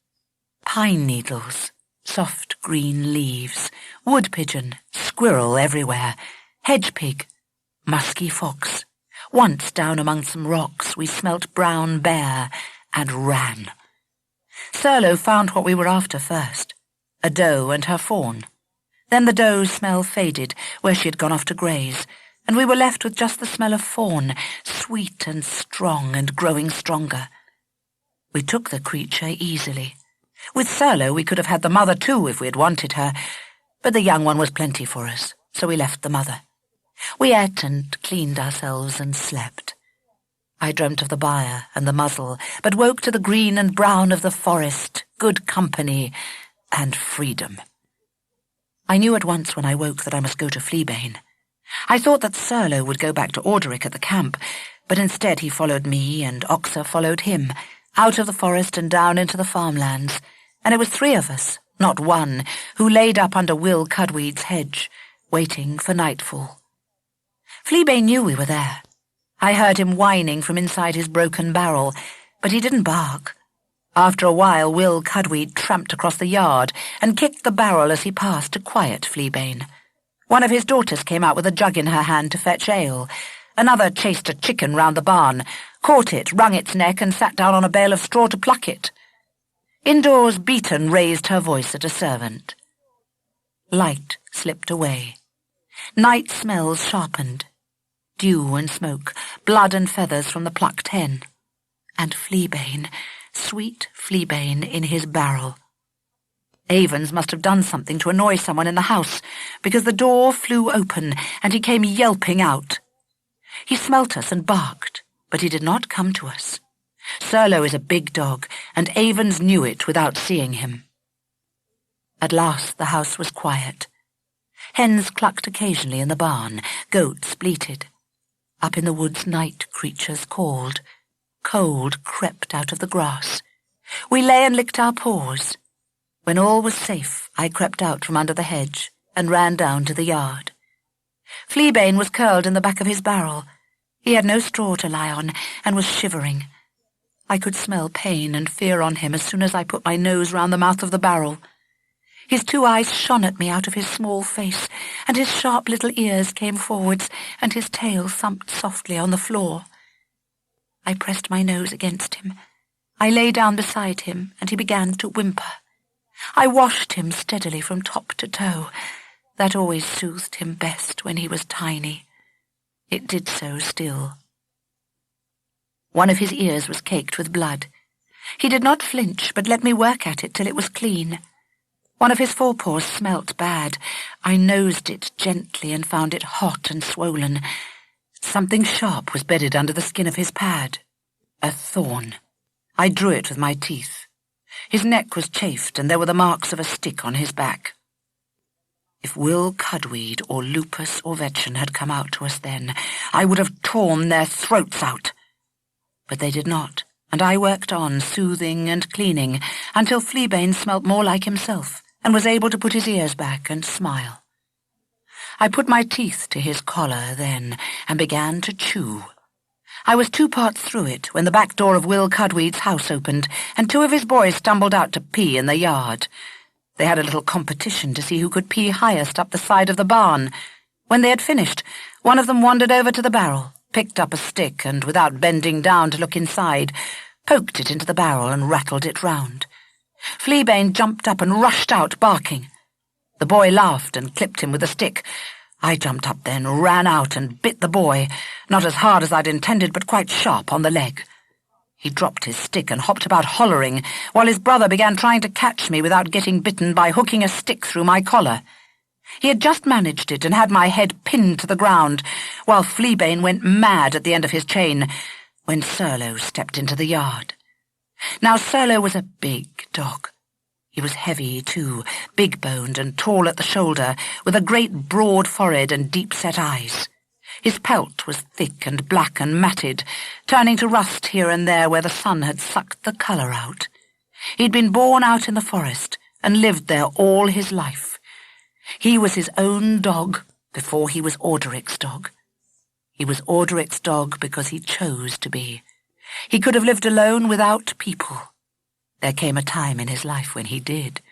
Pine needles, soft green leaves, wood pigeon, squirrel everywhere, hedge pig, musky fox. Once down among some rocks we smelt brown bear and ran. Serlo found what we were after first, a doe and her fawn. Then the doe's smell faded where she had gone off to graze, and we were left with just the smell of fawn, sweet and strong and growing stronger. We took the creature easily. With Serlo we could have had the mother too if we had wanted her, but the young one was plenty for us, so we left the mother. We ate and cleaned ourselves and slept. I dreamt of the byre and the muzzle, but woke to the green and brown of the forest, good company, and freedom. I knew at once when I woke that I must go to Fleabane. I thought that Serlo would go back to Orderic at the camp, but instead he followed me and Oxer followed him, out of the forest and down into the farmlands, and it was 3 of us, not one, who laid up under Willcudweeds' hedge, waiting for nightfall. Fleabane knew we were there. I heard him whining from inside his broken barrel, but he didn't bark. After a while, Willcudweed tramped across the yard and kicked the barrel as he passed to quiet Fleabane. One of his daughters came out with a jug in her hand to fetch ale. Another chased a chicken round the barn, caught it, wrung its neck, and sat down on a bale of straw to pluck it. Indoors, Beaton raised her voice at a servant. Light slipped away. Night smells sharpened. Dew and smoke, blood and feathers from the plucked hen. And Fleabane, sweet Fleabane in his barrel. Avons must have done something to annoy someone in the house, because the door flew open and he came yelping out. He smelt us and barked, but he did not come to us. Serlo is a big dog, and Avons knew it without seeing him. At last the house was quiet. Hens clucked occasionally in the barn, goats bleated. Up in the woods night creatures called. Cold crept out of the grass. We lay and licked our paws. When all was safe, I crept out from under the hedge and ran down to the yard. Fleabane was curled in the back of his barrel. He had no straw to lie on and was shivering. I could smell pain and fear on him as soon as I put my nose round the mouth of the barrel. His 2 eyes shone at me out of his small face, and his sharp little ears came forwards, and his tail thumped softly on the floor. I pressed my nose against him. I lay down beside him, and he began to whimper. I washed him steadily from top to toe. That always soothed him best when he was tiny. It did so still. One of his ears was caked with blood. He did not flinch, but let me work at it till it was clean. One of his forepaws smelt bad. I nosed it gently and found it hot and swollen. Something sharp was bedded under the skin of his pad. A thorn. I drew it with my teeth. His neck was chafed, and there were the marks of a stick on his back. If Willcudweed or Lupus or Vetchen had come out to us then, I would have torn their throats out. But they did not, and I worked on, soothing and cleaning, until Fleabane smelt more like himself, and was able to put his ears back and smile. I put my teeth to his collar then, and began to chew. I was 2 parts through it when the back door of Willcudweed's house opened, and 2 of his boys stumbled out to pee in the yard. They had a little competition to see who could pee highest up the side of the barn. When they had finished, one of them wandered over to the barrel, picked up a stick, and without bending down to look inside, poked it into the barrel and rattled it round. Fleabane jumped up and rushed out, barking. The boy laughed and clipped him with a stick. I jumped up then, ran out, and bit the boy, not as hard as I'd intended, but quite sharp on the leg. He dropped his stick and hopped about hollering, while his brother began trying to catch me without getting bitten by hooking a stick through my collar. He had just managed it and had my head pinned to the ground, while Fleabane went mad at the end of his chain, when Serlo stepped into the yard. Now Serlo was a big dog. He was heavy, too, big-boned and tall at the shoulder, with a great broad forehead and deep-set eyes. His pelt was thick and black and matted, turning to rust here and there where the sun had sucked the colour out. He'd been born out in the forest and lived there all his life. He was his own dog before he was Orderic's dog. He was Orderic's dog because he chose to be. He could have lived alone without people. There came a time in his life when he did.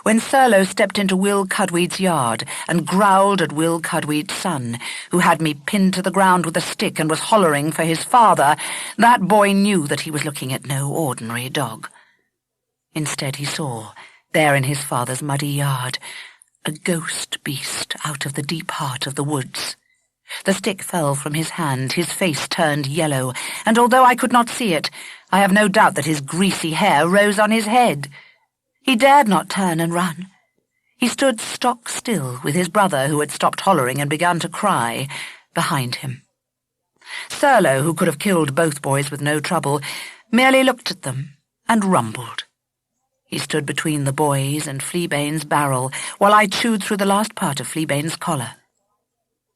When Serlo stepped into Willcudweed's yard and growled at Willcudweed's son, who had me pinned to the ground with a stick and was hollering for his father, that boy knew that he was looking at no ordinary dog. Instead he saw, there in his father's muddy yard, a ghost beast out of the deep heart of the woods. The stick fell from his hand, his face turned yellow, and although I could not see it, I have no doubt that his greasy hair rose on his head. He dared not turn and run. He stood stock still with his brother, who had stopped hollering and begun to cry, behind him. Serlo, who could have killed both boys with no trouble, merely looked at them and rumbled. He stood between the boys and Fleabane's barrel, while I chewed through the last part of Fleabane's collar.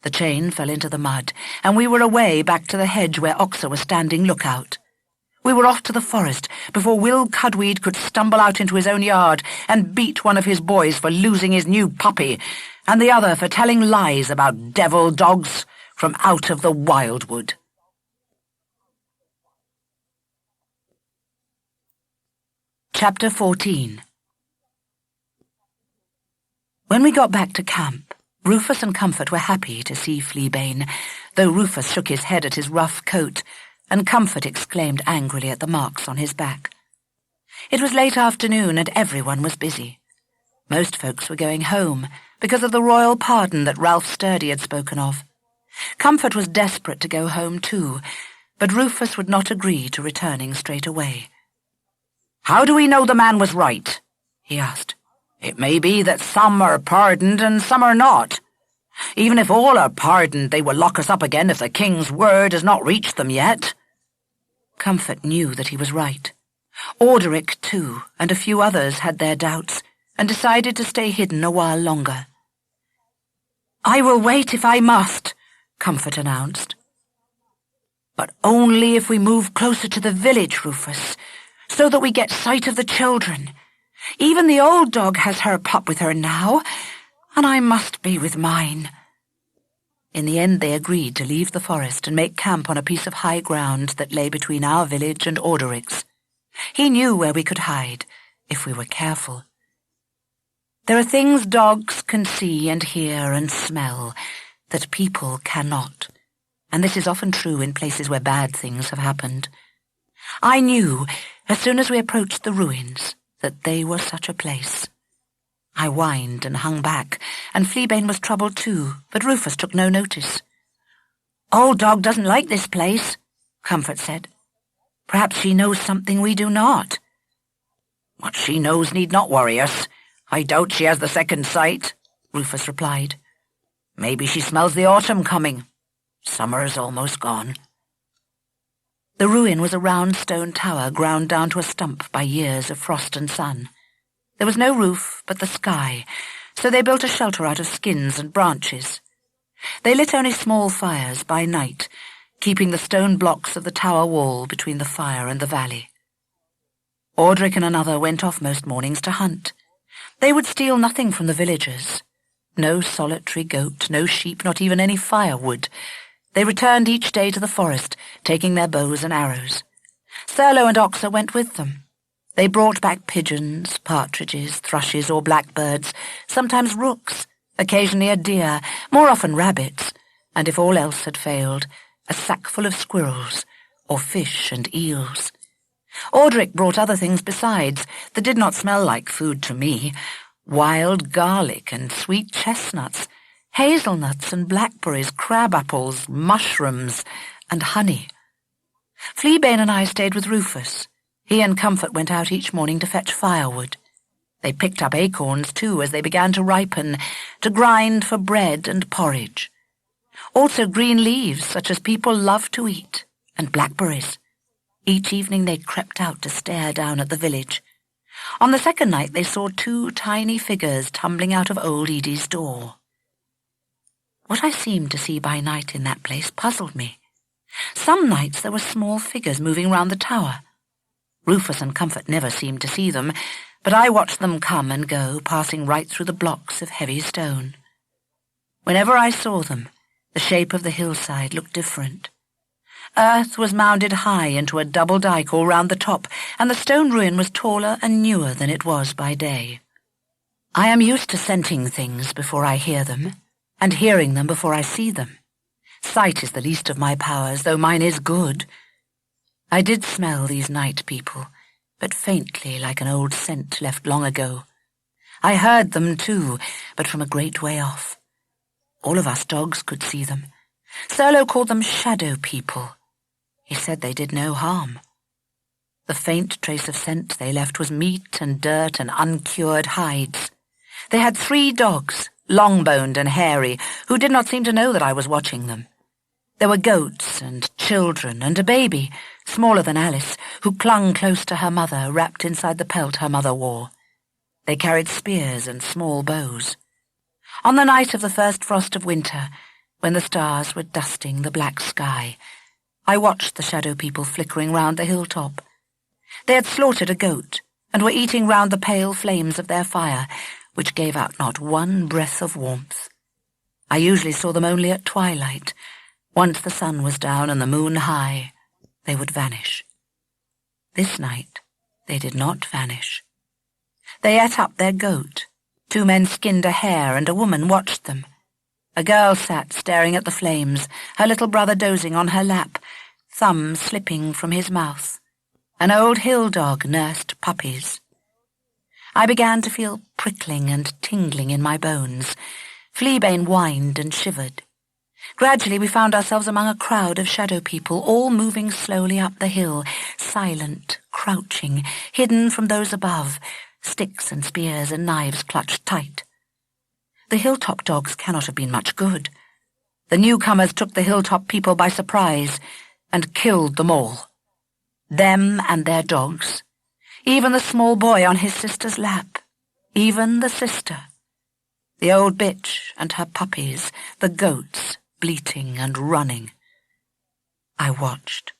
The chain fell into the mud, and we were away back to the hedge where Oxa was standing lookout. We were off to the forest before Willcudweed could stumble out into his own yard and beat one of his boys for losing his new puppy, and the other for telling lies about devil dogs from out of the wildwood. Chapter 14. When we got back to camp, Rufus and Comfort were happy to see Fleabane, though Rufus shook his head at his rough coat, and Comfort exclaimed angrily at the marks on his back. It was late afternoon, and everyone was busy. Most folks were going home, because of the royal pardon that Ralph Sturdy had spoken of. Comfort was desperate to go home too, but Rufus would not agree to returning straight away. "How do we know the man was right?" he asked. "It may be that some are pardoned and some are not. Even if all are pardoned, they will lock us up again if the king's word has not reached them yet." Comfort knew that he was right. Orderic, too, and a few others had their doubts, and decided to stay hidden a while longer. "I will wait if I must," Comfort announced. "But only if we move closer to the village, Rufus, so that we get sight of the children. Even the old dog has her pup with her now, and I must be with mine." In the end they agreed to leave the forest and make camp on a piece of high ground that lay between our village and Orderic's. He knew where we could hide, if we were careful. There are things dogs can see and hear and smell that people cannot, and this is often true in places where bad things have happened. I knew, as soon as we approached the ruins, that they were such a place. I whined and hung back, and Fleabane was troubled too, but Rufus took no notice. "Old dog doesn't like this place," Comfort said. "Perhaps she knows something we do not." "What she knows need not worry us. I doubt she has the second sight," Rufus replied. "Maybe she smells the autumn coming. Summer's almost gone. The ruin was a round stone tower ground down to a stump by years of frost and sun. There was no roof but the sky, so they built a shelter out of skins and branches. They lit only small fires by night, keeping the stone blocks of the tower wall between the fire and the valley. Audric and another went off most mornings to hunt. They would steal nothing from the villagers. No solitary goat, no sheep, not even any firewood. They returned each day to the forest, taking their bows and arrows. Serlo and Oxer went with them. They brought back pigeons, partridges, thrushes or blackbirds, sometimes rooks, occasionally a deer, more often rabbits, and if all else had failed, a sackful of squirrels, or fish and eels. Audric brought other things besides that did not smell like food to me: wild garlic and sweet chestnuts, hazelnuts and blackberries, crabapples, mushrooms, and honey. Fleabane and I stayed with Rufus. He and Comfort went out each morning to fetch firewood. They picked up acorns, too, as they began to ripen, to grind for bread and porridge. Also green leaves, such as people love to eat, and blackberries. Each evening they crept out to stare down at the village. On the second night they saw 2 tiny figures tumbling out of old Edie's door. What I seemed to see by night in that place puzzled me. Some nights there were small figures moving round the tower. Rufus and Comfort never seemed to see them, but I watched them come and go, passing right through the blocks of heavy stone. Whenever I saw them, the shape of the hillside looked different. Earth was mounded high into a double dyke all round the top, and the stone ruin was taller and newer than it was by day. I am used to scenting things before I hear them, and hearing them before I see them. Sight is the least of my powers, though mine is good. I did smell these night people, but faintly like an old scent left long ago. I heard them too, but from a great way off. All of us dogs could see them. Serlo called them shadow people. He said they did no harm. The faint trace of scent they left was meat and dirt and uncured hides. They had 3 dogs, long-boned and hairy, who did not seem to know that I was watching them. There were goats and children and a baby, smaller than Alice, who clung close to her mother, wrapped inside the pelt her mother wore. They carried spears and small bows. On the night of the first frost of winter, when the stars were dusting the black sky, I watched the shadow people flickering round the hilltop. They had slaughtered a goat, and were eating round the pale flames of their fire, which gave out not one breath of warmth. I usually saw them only at twilight. Once the sun was down and the moon high, they would vanish. This night they did not vanish. They ate up their goat. 2 men skinned a hare, and a woman watched them. A girl sat staring at the flames, her little brother dozing on her lap, thumb slipping from his mouth. An old hill dog nursed puppies. I began to feel prickling and tingling in my bones. Fleabane whined and shivered. Gradually we found ourselves among a crowd of shadow people, all moving slowly up the hill, silent, crouching, hidden from those above, sticks and spears and knives clutched tight. The hilltop dogs cannot have been much good. The newcomers took the hilltop people by surprise and killed them all. Them and their dogs. Even the small boy on his sister's lap. Even the sister. The old bitch and her puppies, the goats, bleating and running. I watched.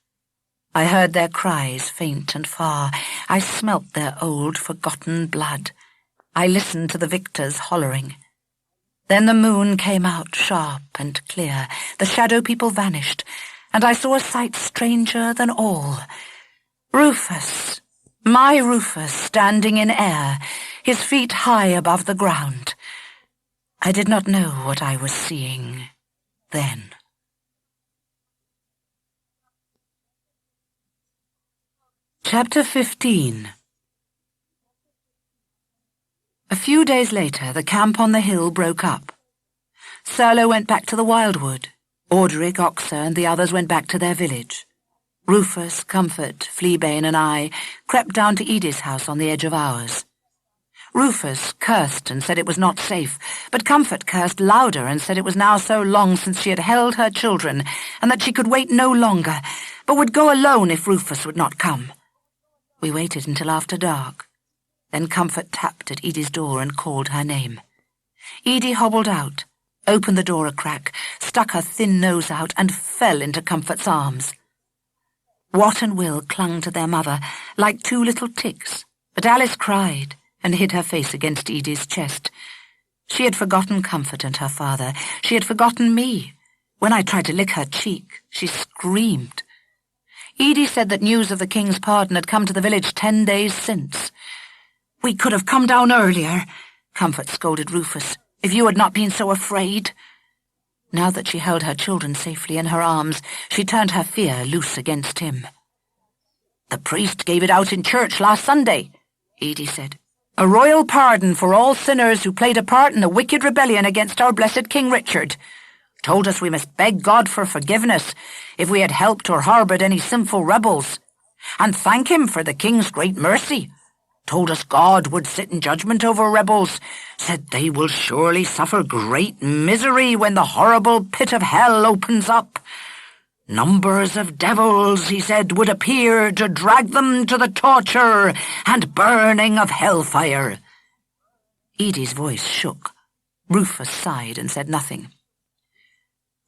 I heard their cries faint and far. I smelt their old, forgotten blood. I listened to the victors hollering. Then the moon came out sharp and clear. The shadow people vanished, and I saw a sight stranger than all. Rufus, my Rufus, standing in air, his feet high above the ground. I did not know what I was seeing then. Chapter 15. A few days later, the camp on the hill broke up. Serlo went back to the wildwood. Audric, Oxer, and the others went back to their village. Rufus, Comfort, Fleabane, and I crept down to Edie's house on the edge of ours. Rufus cursed and said it was not safe, but Comfort cursed louder and said it was now so long since she had held her children, and that she could wait no longer, but would go alone if Rufus would not come. We waited until after dark. Then Comfort tapped at Edie's door and called her name. Edie hobbled out, opened the door a crack, stuck her thin nose out, and fell into Comfort's arms. Wat and Will clung to their mother like two little ticks, but Alice cried and hid her face against Edie's chest. She had forgotten Comfort and her father. She had forgotten me. When I tried to lick her cheek, she screamed. Edie said that news of the king's pardon had come to the village 10 days since. "We could have come down earlier," Comfort scolded Rufus, "if you had not been so afraid." Now that she held her children safely in her arms, she turned her fear loose against him. "The priest gave it out in church last Sunday," Edie said. "A royal pardon for all sinners who played a part in the wicked rebellion against our blessed King Richard. Told us we must beg God for forgiveness if we had helped or harboured any sinful rebels, and thank him for the king's great mercy. Told us God would sit in judgment over rebels, said they will surely suffer great misery when the horrible pit of hell opens up. Numbers of devils, he said, would appear to drag them to the torture and burning of hellfire." Edie's voice shook. Rufus sighed and said nothing.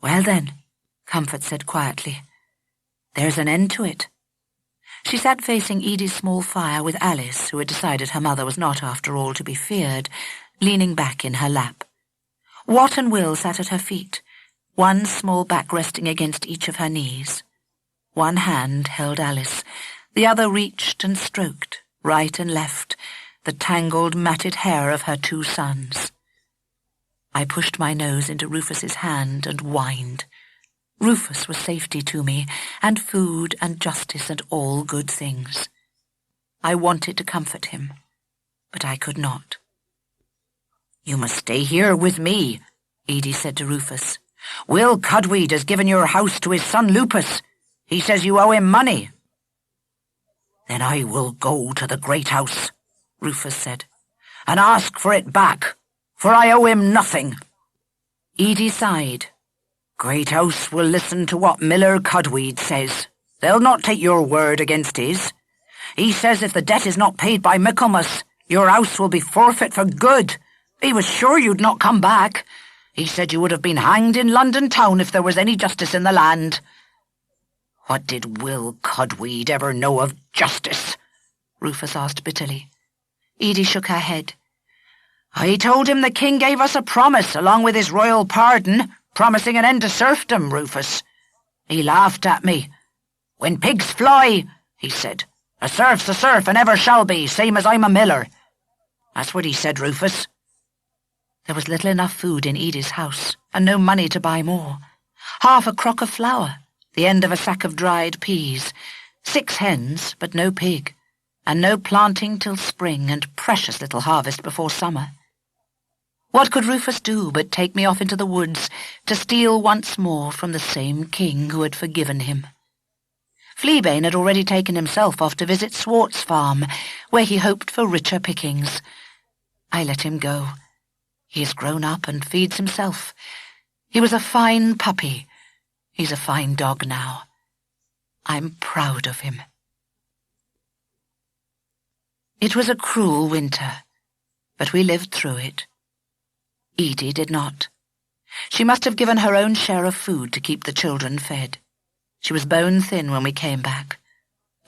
"Well then," Comfort said quietly, "there's an end to it." She sat facing Edie's small fire with Alice, who had decided her mother was not after all to be feared, leaning back in her lap. Wat and Will sat at her feet, one small back resting against each of her knees. One hand held Alice, the other reached and stroked, right and left, the tangled, matted hair of her two sons. I pushed my nose into Rufus's hand and whined. Rufus was safety to me, and food and justice and all good things. I wanted to comfort him, but I could not. "You must stay here with me," Edie said to Rufus. "Willcudweed has given your house to his son Lupus. He says you owe him money." "Then I will go to the great house," Rufus said, "and ask for it back, for I owe him nothing." Edie sighed. "Great house will listen to what Miller Cudweed says. They'll not take your word against his. He says if the debt is not paid by Michaelmas, your house will be forfeit for good. He was sure you'd not come back. He said you would have been hanged in London town if there was any justice in the land." "What did Willcudweed ever know of justice?" Rufus asked bitterly. Edie shook her head. "I told him the king gave us a promise along with his royal pardon, promising an end to serfdom, Rufus. He laughed at me. 'When pigs fly,' he said, 'a serf's a serf and ever shall be, same as I'm a miller.' That's what he said, Rufus." There was little enough food in Edie's house, and no money to buy more. Half a crock of flour, the end of a sack of dried peas, 6 hens, but no pig, and no planting till spring, and precious little harvest before summer. What could Rufus do but take me off into the woods to steal once more from the same king who had forgiven him? Fleabane had already taken himself off to visit Swart's farm, where he hoped for richer pickings. I let him go. He has grown up and feeds himself. He was a fine puppy. He's a fine dog now. I'm proud of him. It was a cruel winter, but we lived through it. Edie did not. She must have given her own share of food to keep the children fed. She was bone thin when we came back,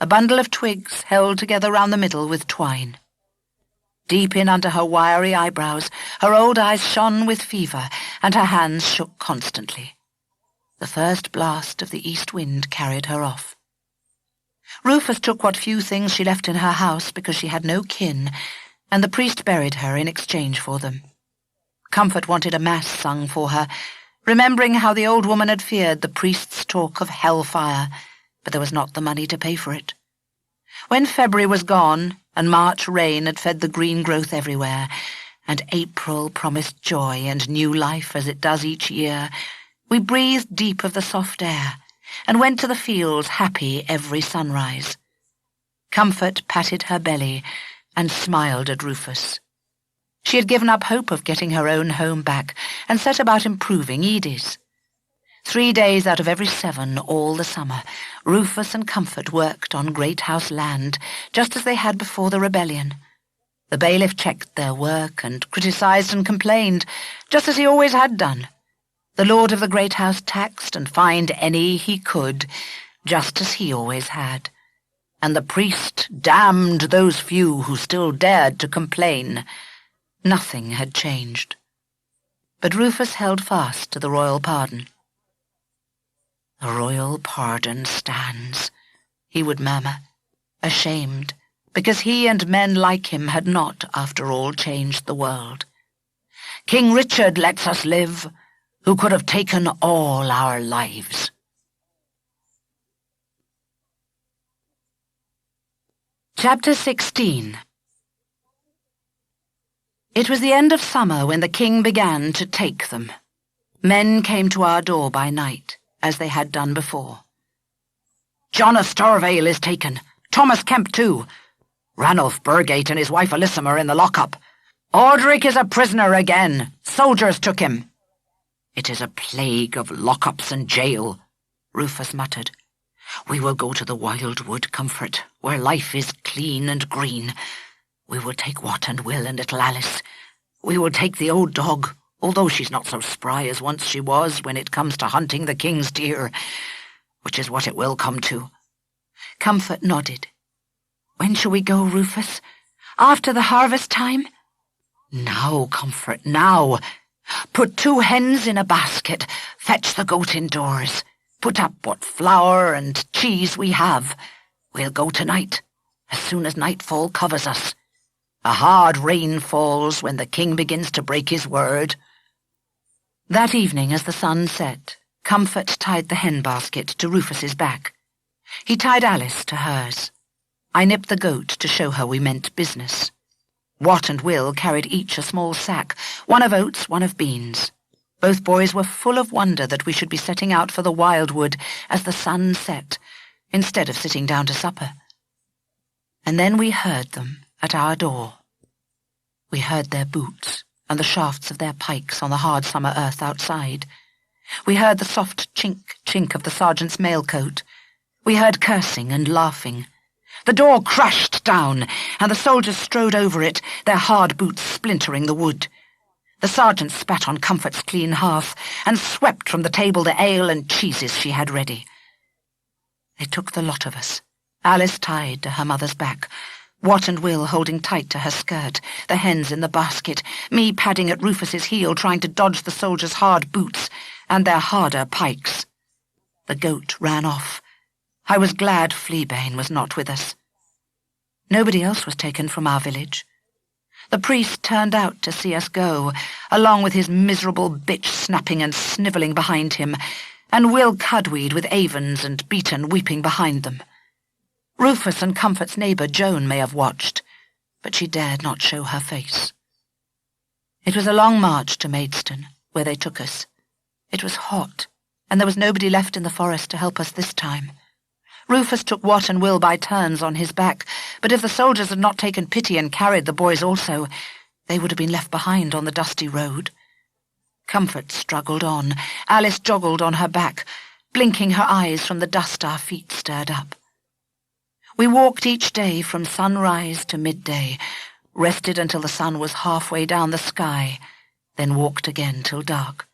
a bundle of twigs held together round the middle with twine. Deep in under her wiry eyebrows, her old eyes shone with fever, and her hands shook constantly. The first blast of the east wind carried her off. Rufus took what few things she left in her house because she had no kin, and the priest buried her in exchange for them. Comfort wanted a mass sung for her, remembering how the old woman had feared the priest's talk of hellfire, but there was not the money to pay for it. When February was gone, and March rain had fed the green growth everywhere, and April promised joy and new life as it does each year, we breathed deep of the soft air, and went to the fields happy every sunrise. Comfort patted her belly and smiled at Rufus. She had given up hope of getting her own home back and set about improving Edie's. 3 days out of every 7 all the summer, Rufus and Comfort worked on Great House land, just as they had before the rebellion. The bailiff checked their work and criticised and complained, just as he always had done. The lord of the Great House taxed and fined any he could, just as he always had. And the priest damned those few who still dared to complain. Nothing had changed. But Rufus held fast to the royal pardon. "The royal pardon stands," he would murmur, ashamed, because he and men like him had not, after all, changed the world. "King Richard lets us live, who could have taken all our lives." Chapter 16. It was the end of summer when the king began to take them. Men came to our door by night, as they had done before. "John of Starvale is taken. Thomas Kemp too. Ranulph Burgate and his wife Alyssum are in the lockup. Orderic is a prisoner again. Soldiers took him." "It is a plague of lockups and jail," Rufus muttered. "We will go to the wildwood, Comfort, where life is clean and green. We will take Wat and Will and little Alice. We will take the old dog, although she's not so spry as once she was when it comes to hunting the king's deer, which is what it will come to." Comfort nodded. "When shall we go, Rufus? After the harvest time?" "Now, Comfort, now. Put 2 hens in a basket, fetch the goat indoors, put up what flour and cheese we have. We'll go tonight, as soon as nightfall covers us. A hard rain falls when the king begins to break his word." That evening, as the sun set, Comfort tied the hen basket to Rufus's back. He tied Alice to hers. I nipped the goat to show her we meant business. Wat and Will carried each a small sack, one of oats, one of beans. Both boys were full of wonder that we should be setting out for the wildwood as the sun set, instead of sitting down to supper. And then we heard them at our door. We heard their boots and the shafts of their pikes on the hard summer earth outside. We heard the soft chink of the sergeant's mailcoat. We heard cursing and laughing. The door crashed down, and the soldiers strode over it, their hard boots splintering the wood. The sergeant spat on Comfort's clean hearth and swept from the table the ale and cheeses she had ready. They took the lot of us, Alice tied to her mother's back, Wat and Will holding tight to her skirt, the hens in the basket, me padding at Rufus's heel trying to dodge the soldiers' hard boots and their harder pikes. The goat ran off. I was glad Fleabane was not with us. Nobody else was taken from our village. The priest turned out to see us go, along with his miserable bitch snapping and snivelling behind him, and Willcudweed with Avens and Beaton weeping behind them. Rufus and Comfort's neighbour Joan may have watched, but she dared not show her face. It was a long march to Maidstone, where they took us. It was hot, and there was nobody left in the forest to help us this time. Rufus took Wat and Will by turns on his back, but if the soldiers had not taken pity and carried the boys also, they would have been left behind on the dusty road. Comfort struggled on. Alice joggled on her back, blinking her eyes from the dust our feet stirred up. We walked each day from sunrise to midday, rested until the sun was halfway down the sky, then walked again till dark.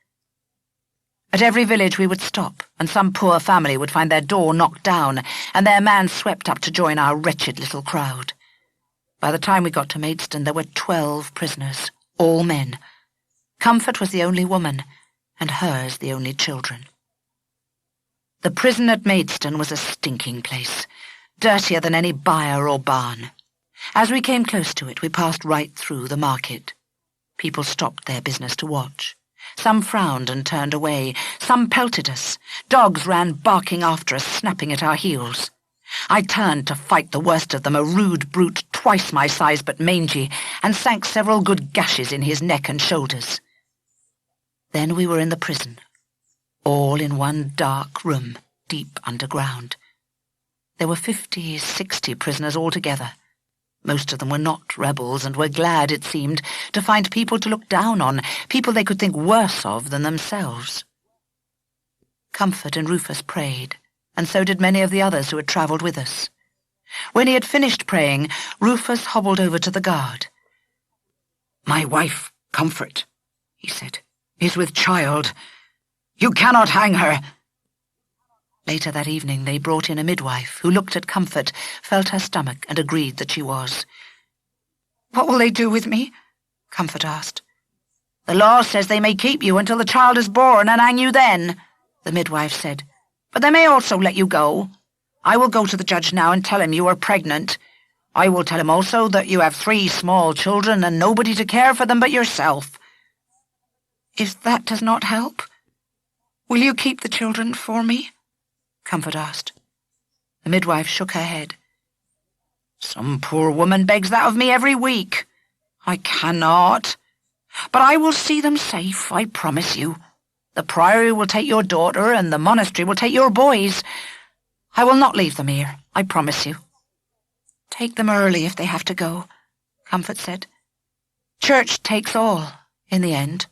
At every village we would stop, and some poor family would find their door knocked down, and their man swept up to join our wretched little crowd. By the time we got to Maidstone, there were 12 prisoners, all men. Comfort was the only woman, and hers the only children. The prison at Maidstone was a stinking place, dirtier than any byre or barn. As we came close to it, we passed right through the market. People stopped their business to watch. Some frowned and turned away. Some pelted us. Dogs ran barking after us, snapping at our heels. I turned to fight the worst of them, a rude brute twice my size but mangy, and sank several good gashes in his neck and shoulders. Then we were in the prison, all in one dark room, deep underground. There were 50, 60 prisoners altogether. Most of them were not rebels and were glad, it seemed, to find people to look down on, people they could think worse of than themselves. Comfort and Rufus prayed, and so did many of the others who had travelled with us. When he had finished praying, Rufus hobbled over to the guard. "My wife, Comfort," he said, "is with child. You cannot hang her." Later that evening they brought in a midwife who looked at Comfort, felt her stomach, and agreed that she was. "What will they do with me?" Comfort asked. "The law says they may keep you until the child is born and hang you then," the midwife said. "But they may also let you go. I will go to the judge now and tell him you are pregnant. I will tell him also that you have 3 small children and nobody to care for them but yourself." "If that does not help, will you keep the children for me?" Comfort asked. The midwife shook her head. "Some poor woman begs that of me every week. I cannot. But I will see them safe, I promise you. The priory will take your daughter, and the monastery will take your boys. I will not leave them here, I promise you." "Take them early if they have to go," Comfort said. "Church takes all, in the end.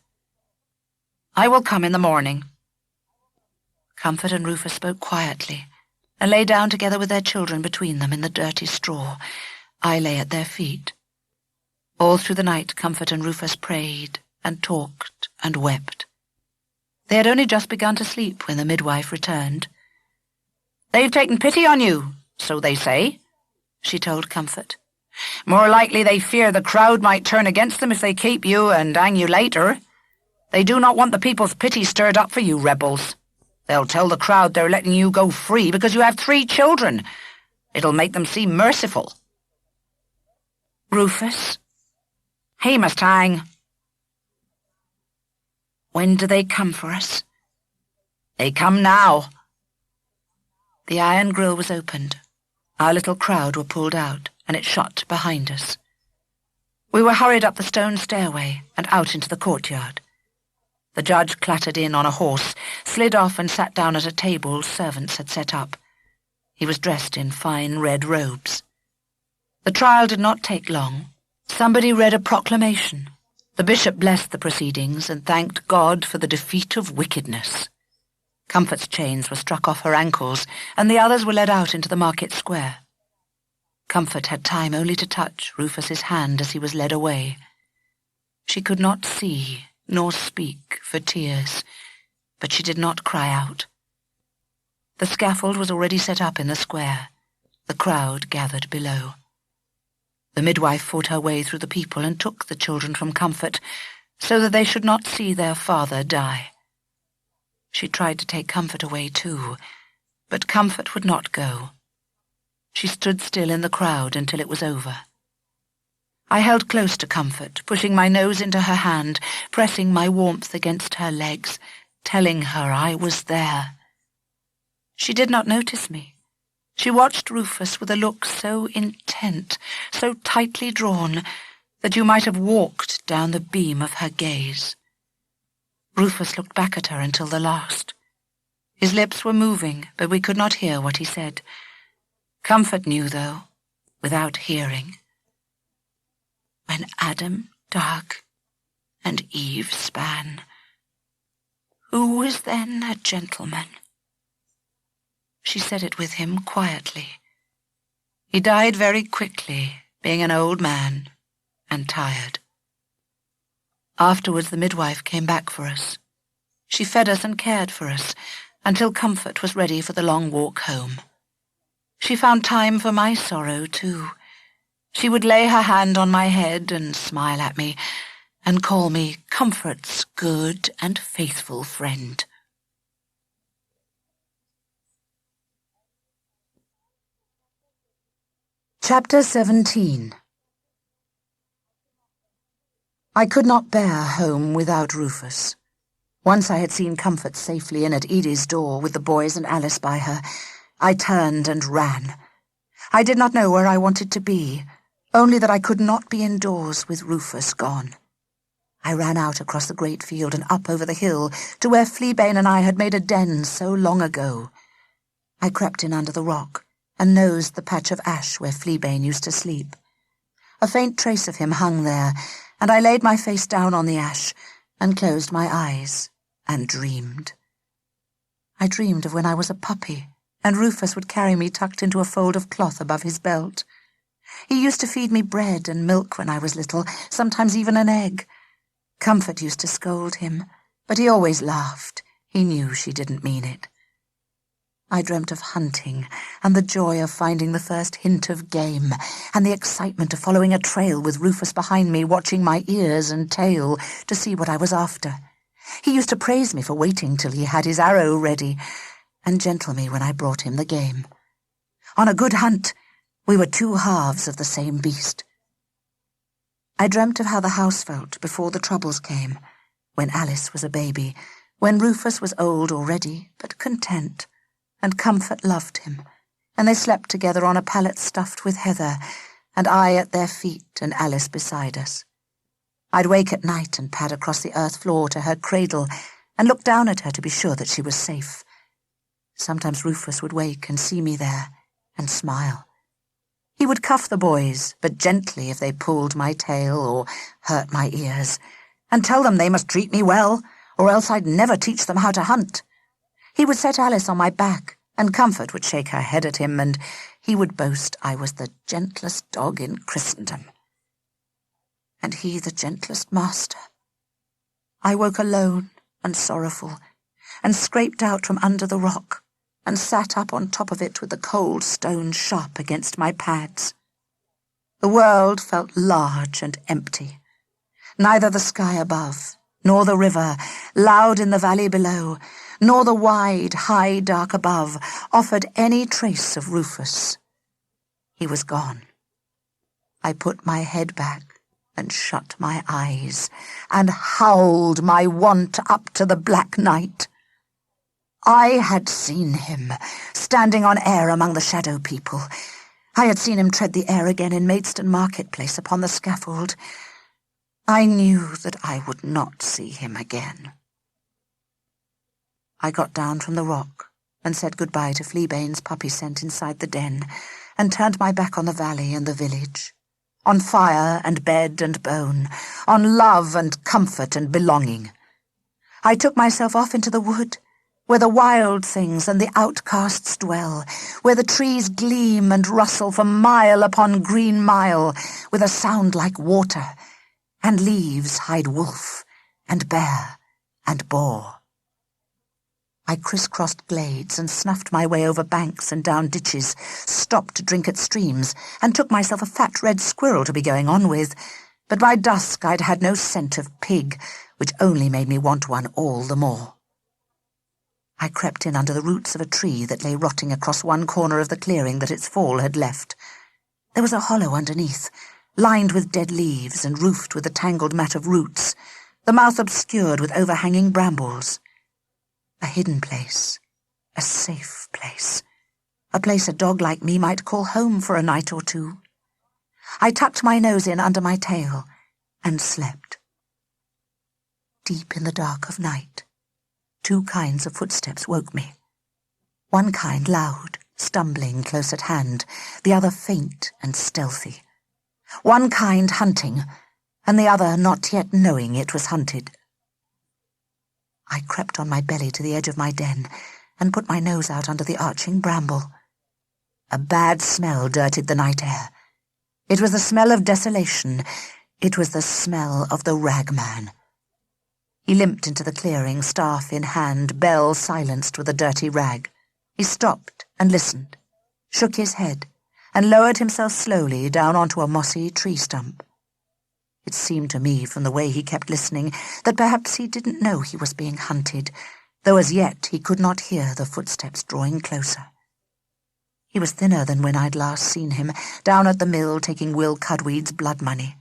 I will come in the morning." Comfort and Rufus spoke quietly, and lay down together with their children between them in the dirty straw. I lay at their feet. All through the night Comfort and Rufus prayed, and talked, and wept. They had only just begun to sleep when the midwife returned. "They've taken pity on you, so they say," she told Comfort. "More likely they fear the crowd might turn against them if they keep you and hang you later. They do not want the people's pity stirred up for you rebels. They'll tell the crowd they're letting you go free because you have 3 children. It'll make them seem merciful." "Rufus? He must hang." "When do they come for us?" "They come now." The iron grille was opened. Our little crowd were pulled out, and it shut behind us. We were hurried up the stone stairway and out into the courtyard. The judge clattered in on a horse, slid off and sat down at a table servants had set up. He was dressed in fine red robes. The trial did not take long. Somebody read a proclamation. The bishop blessed the proceedings and thanked God for the defeat of wickedness. Comfort's chains were struck off her ankles, and the others were led out into the market square. Comfort had time only to touch Rufus's hand as he was led away. She could not see nor speak for tears, but she did not cry out. The scaffold was already set up in the square. The crowd gathered below. The midwife fought her way through the people and took the children from Comfort, so that they should not see their father die. She tried to take Comfort away too, but Comfort would not go. She stood still in the crowd until it was over. I held close to Comfort, pushing my nose into her hand, pressing my warmth against her legs, telling her I was there. She did not notice me. She watched Rufus with a look so intent, so tightly drawn, that you might have walked down the beam of her gaze. Rufus looked back at her until the last. His lips were moving, but we could not hear what he said. Comfort knew, though, without hearing. When Adam dug and Eve span, who was then a gentleman? She said it with him quietly. He died very quickly, being an old man and tired. Afterwards the midwife came back for us. She fed us and cared for us until Comfort was ready for the long walk home. She found time for my sorrow, too. She would lay her hand on my head and smile at me and call me Comfort's good and faithful friend. Chapter 17. I could not bear home without Rufus. Once I had seen Comfort safely in at Edie's door with the boys and Alice by her, I turned and ran. I did not know where I wanted to be, only that I could not be indoors with Rufus gone. I ran out across the great field and up over the hill to where Fleabane and I had made a den so long ago. I crept in under the rock and nosed the patch of ash where Fleabane used to sleep. A faint trace of him hung there, and I laid my face down on the ash and closed my eyes and dreamed. I dreamed of when I was a puppy, and Rufus would carry me tucked into a fold of cloth above his belt. He used to feed me bread and milk when I was little, sometimes even an egg. Comfort used to scold him, but he always laughed. He knew she didn't mean it. I dreamt of hunting, and the joy of finding the first hint of game, and the excitement of following a trail with Rufus behind me, watching my ears and tail to see what I was after. He used to praise me for waiting till he had his arrow ready, and gentle me when I brought him the game. On a good hunt, we were two halves of the same beast. I dreamt of how the house felt before the troubles came, when Alice was a baby, when Rufus was old already, but content, and Comfort loved him, and they slept together on a pallet stuffed with heather, and I at their feet and Alice beside us. I'd wake at night and pad across the earth floor to her cradle and look down at her to be sure that she was safe. Sometimes Rufus would wake and see me there and smile. He would cuff the boys, but gently if they pulled my tail or hurt my ears, and tell them they must treat me well, or else I'd never teach them how to hunt. He would set Alice on my back, and Comfort would shake her head at him, and he would boast I was the gentlest dog in Christendom. And he the gentlest master. I woke alone and sorrowful, and scraped out from under the rock, and sat up on top of it with the cold stone sharp against my pads. The world felt large and empty. Neither the sky above, nor the river, loud in the valley below, nor the wide, high dark above, offered any trace of Rufus. He was gone. I put my head back and shut my eyes, and howled my want up to the black night. I had seen him, standing on air among the shadow people. I had seen him tread the air again in Maidstone marketplace upon the scaffold. I knew that I would not see him again. I got down from the rock and said goodbye to Fleabane's puppy scent inside the den, and turned my back on the valley and the village, on fire and bed and bone, on love and comfort and belonging. I took myself off into the wood, where the wild things and the outcasts dwell, where the trees gleam and rustle for mile upon green mile, with a sound like water, and leaves hide wolf and bear and boar. I crisscrossed glades and snuffed my way over banks and down ditches, stopped to drink at streams, and took myself a fat red squirrel to be going on with, but by dusk I'd had no scent of pig, which only made me want one all the more. I crept in under the roots of a tree that lay rotting across one corner of the clearing that its fall had left. There was a hollow underneath, lined with dead leaves and roofed with a tangled mat of roots, the mouth obscured with overhanging brambles. A hidden place, a safe place, a place a dog like me might call home for a night or two. I tucked my nose in under my tail and slept. Deep in the dark of night, two kinds of footsteps woke me. One kind loud, stumbling close at hand, the other faint and stealthy. One kind hunting, and the other not yet knowing it was hunted. I crept on my belly to the edge of my den and put my nose out under the arching bramble. A bad smell dirtied the night air. It was the smell of desolation. It was the smell of the ragman. He limped into the clearing, staff in hand, bell silenced with a dirty rag. He stopped and listened, shook his head, and lowered himself slowly down onto a mossy tree stump. It seemed to me, from the way he kept listening, that perhaps he didn't know he was being hunted, though as yet he could not hear the footsteps drawing closer. He was thinner than when I'd last seen him, down at the mill taking Willcudweeds' blood money.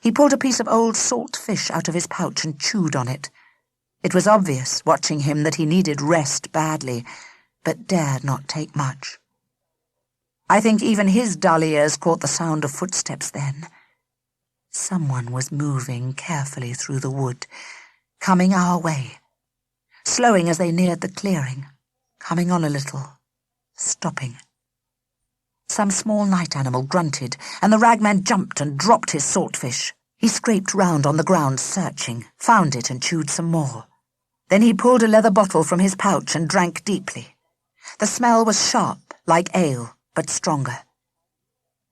He pulled a piece of old salt fish out of his pouch and chewed on it. It was obvious, watching him, that he needed rest badly, but dared not take much. I think even his dull ears caught the sound of footsteps then. Someone was moving carefully through the wood, coming our way, slowing as they neared the clearing, coming on a little, stopping. Some small night animal grunted, and the ragman jumped and dropped his saltfish. He scraped round on the ground, searching, found it and chewed some more. Then he pulled a leather bottle from his pouch and drank deeply. The smell was sharp, like ale, but stronger.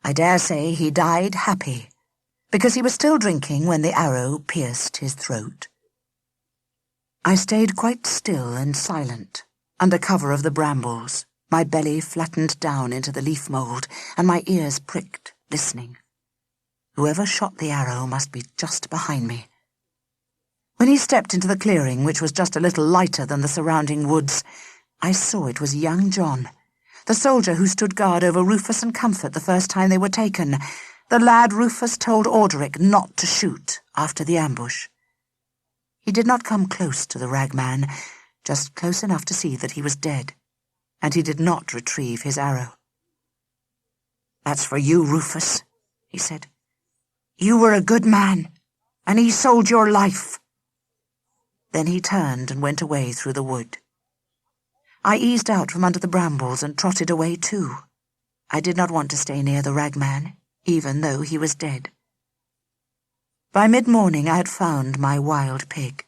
I dare say he died happy, because he was still drinking when the arrow pierced his throat. I stayed quite still and silent, under cover of the brambles, my belly flattened down into the leaf mould, and my ears pricked, listening. Whoever shot the arrow must be just behind me. When he stepped into the clearing, which was just a little lighter than the surrounding woods, I saw it was young John, the soldier who stood guard over Rufus and Comfort the first time they were taken, the lad Rufus told Orderic not to shoot after the ambush. He did not come close to the ragman, just close enough to see that he was dead, and he did not retrieve his arrow. "That's for you, Rufus," he said. "You were a good man, and he sold your life." Then he turned and went away through the wood. I eased out from under the brambles and trotted away too. I did not want to stay near the ragman, even though he was dead. By mid-morning I had found my wild pig.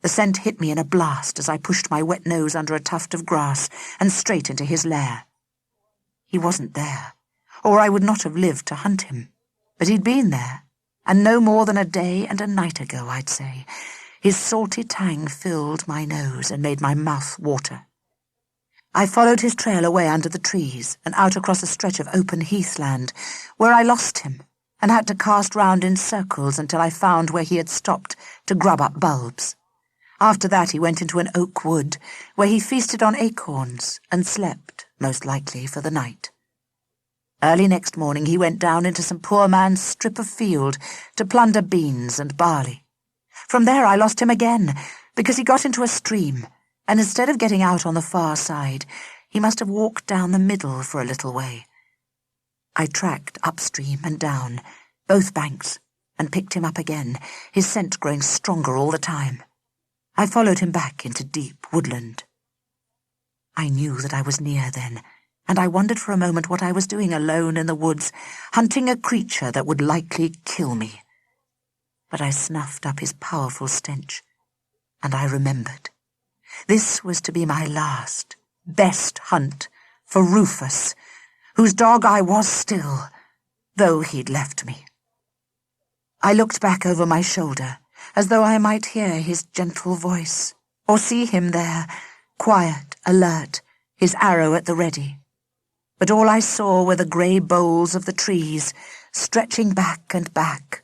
The scent hit me in a blast as I pushed my wet nose under a tuft of grass and straight into his lair. He wasn't there, or I would not have lived to hunt him. But he'd been there, and no more than a day and a night ago, I'd say. His salty tang filled my nose and made my mouth water. I followed his trail away under the trees and out across a stretch of open heathland, where I lost him and had to cast round in circles until I found where he had stopped to grub up bulbs. After that he went into an oak wood, where he feasted on acorns and slept, most likely, for the night. Early next morning he went down into some poor man's strip of field to plunder beans and barley. From there I lost him again, because he got into a stream, and instead of getting out on the far side, he must have walked down the middle for a little way. I tracked upstream and down, both banks, and picked him up again, his scent growing stronger all the time. I followed him back into deep woodland. I knew that I was near then, and I wondered for a moment what I was doing alone in the woods, hunting a creature that would likely kill me. But I snuffed up his powerful stench, and I remembered. This was to be my last, best hunt for Rufus, whose dog I was still, though he'd left me. I looked back over my shoulder, as though I might hear his gentle voice, or see him there, quiet, alert, his arrow at the ready. But all I saw were the grey boles of the trees, stretching back and back,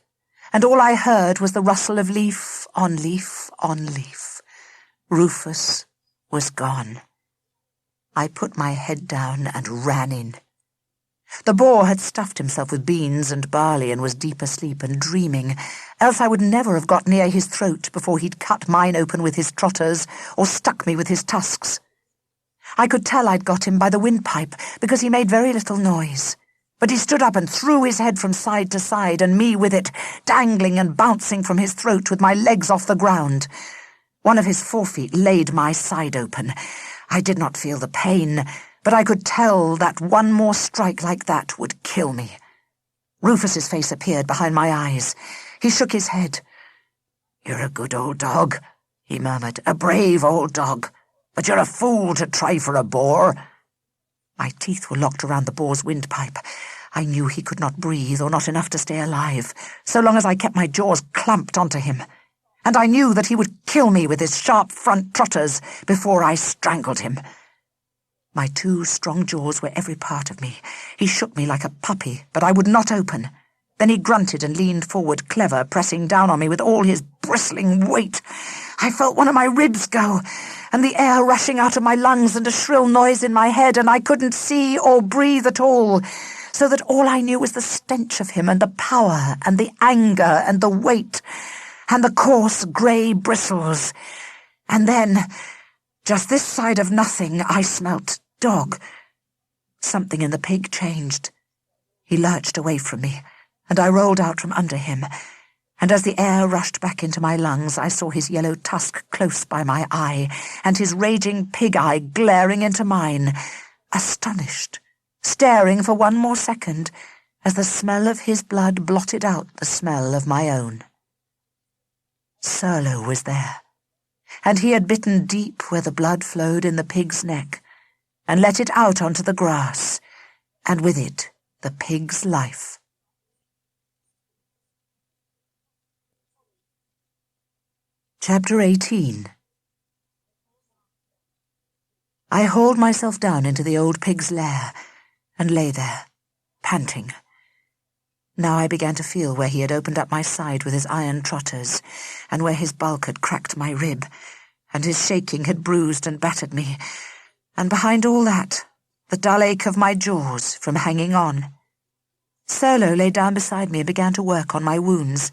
and all I heard was the rustle of leaf on leaf on leaf. Rufus was gone. I put my head down and ran in. The boar had stuffed himself with beans and barley and was deep asleep and dreaming, else I would never have got near his throat before he'd cut mine open with his trotters or stuck me with his tusks. I could tell I'd got him by the windpipe, because he made very little noise. But he stood up and threw his head from side to side, and me with it, dangling and bouncing from his throat with my legs off the ground. One of his forefeet laid my side open. I did not feel the pain, but I could tell that one more strike like that would kill me. Rufus's face appeared behind my eyes. He shook his head. "You're a good old dog," he murmured, "a brave old dog. But you're a fool to try for a boar." My teeth were locked around the boar's windpipe. I knew he could not breathe, or not enough to stay alive, so long as I kept my jaws clamped onto him. And I knew that he would kill me with his sharp front trotters before I strangled him. My two strong jaws were every part of me. He shook me like a puppy, but I would not open. Then he grunted and leaned forward, clever, pressing down on me with all his bristling weight. I felt one of my ribs go, and the air rushing out of my lungs and a shrill noise in my head, and I couldn't see or breathe at all, so that all I knew was the stench of him and the power and the anger and the weight and the coarse grey bristles. And then, just this side of nothing, I smelt dog. Something in the pig changed. He lurched away from me, and I rolled out from under him, and as the air rushed back into my lungs, I saw his yellow tusk close by my eye, and his raging pig eye glaring into mine, astonished, staring for one more second as the smell of his blood blotted out the smell of my own. Serlo was there, and he had bitten deep where the blood flowed in the pig's neck, and let it out onto the grass, and with it the pig's life. Chapter 18. I hauled myself down into the old pig's lair, and lay there, panting. Now I began to feel where he had opened up my side with his iron trotters, and where his bulk had cracked my rib, and his shaking had bruised and battered me, and behind all that, the dull ache of my jaws from hanging on. Serlo lay down beside me and began to work on my wounds.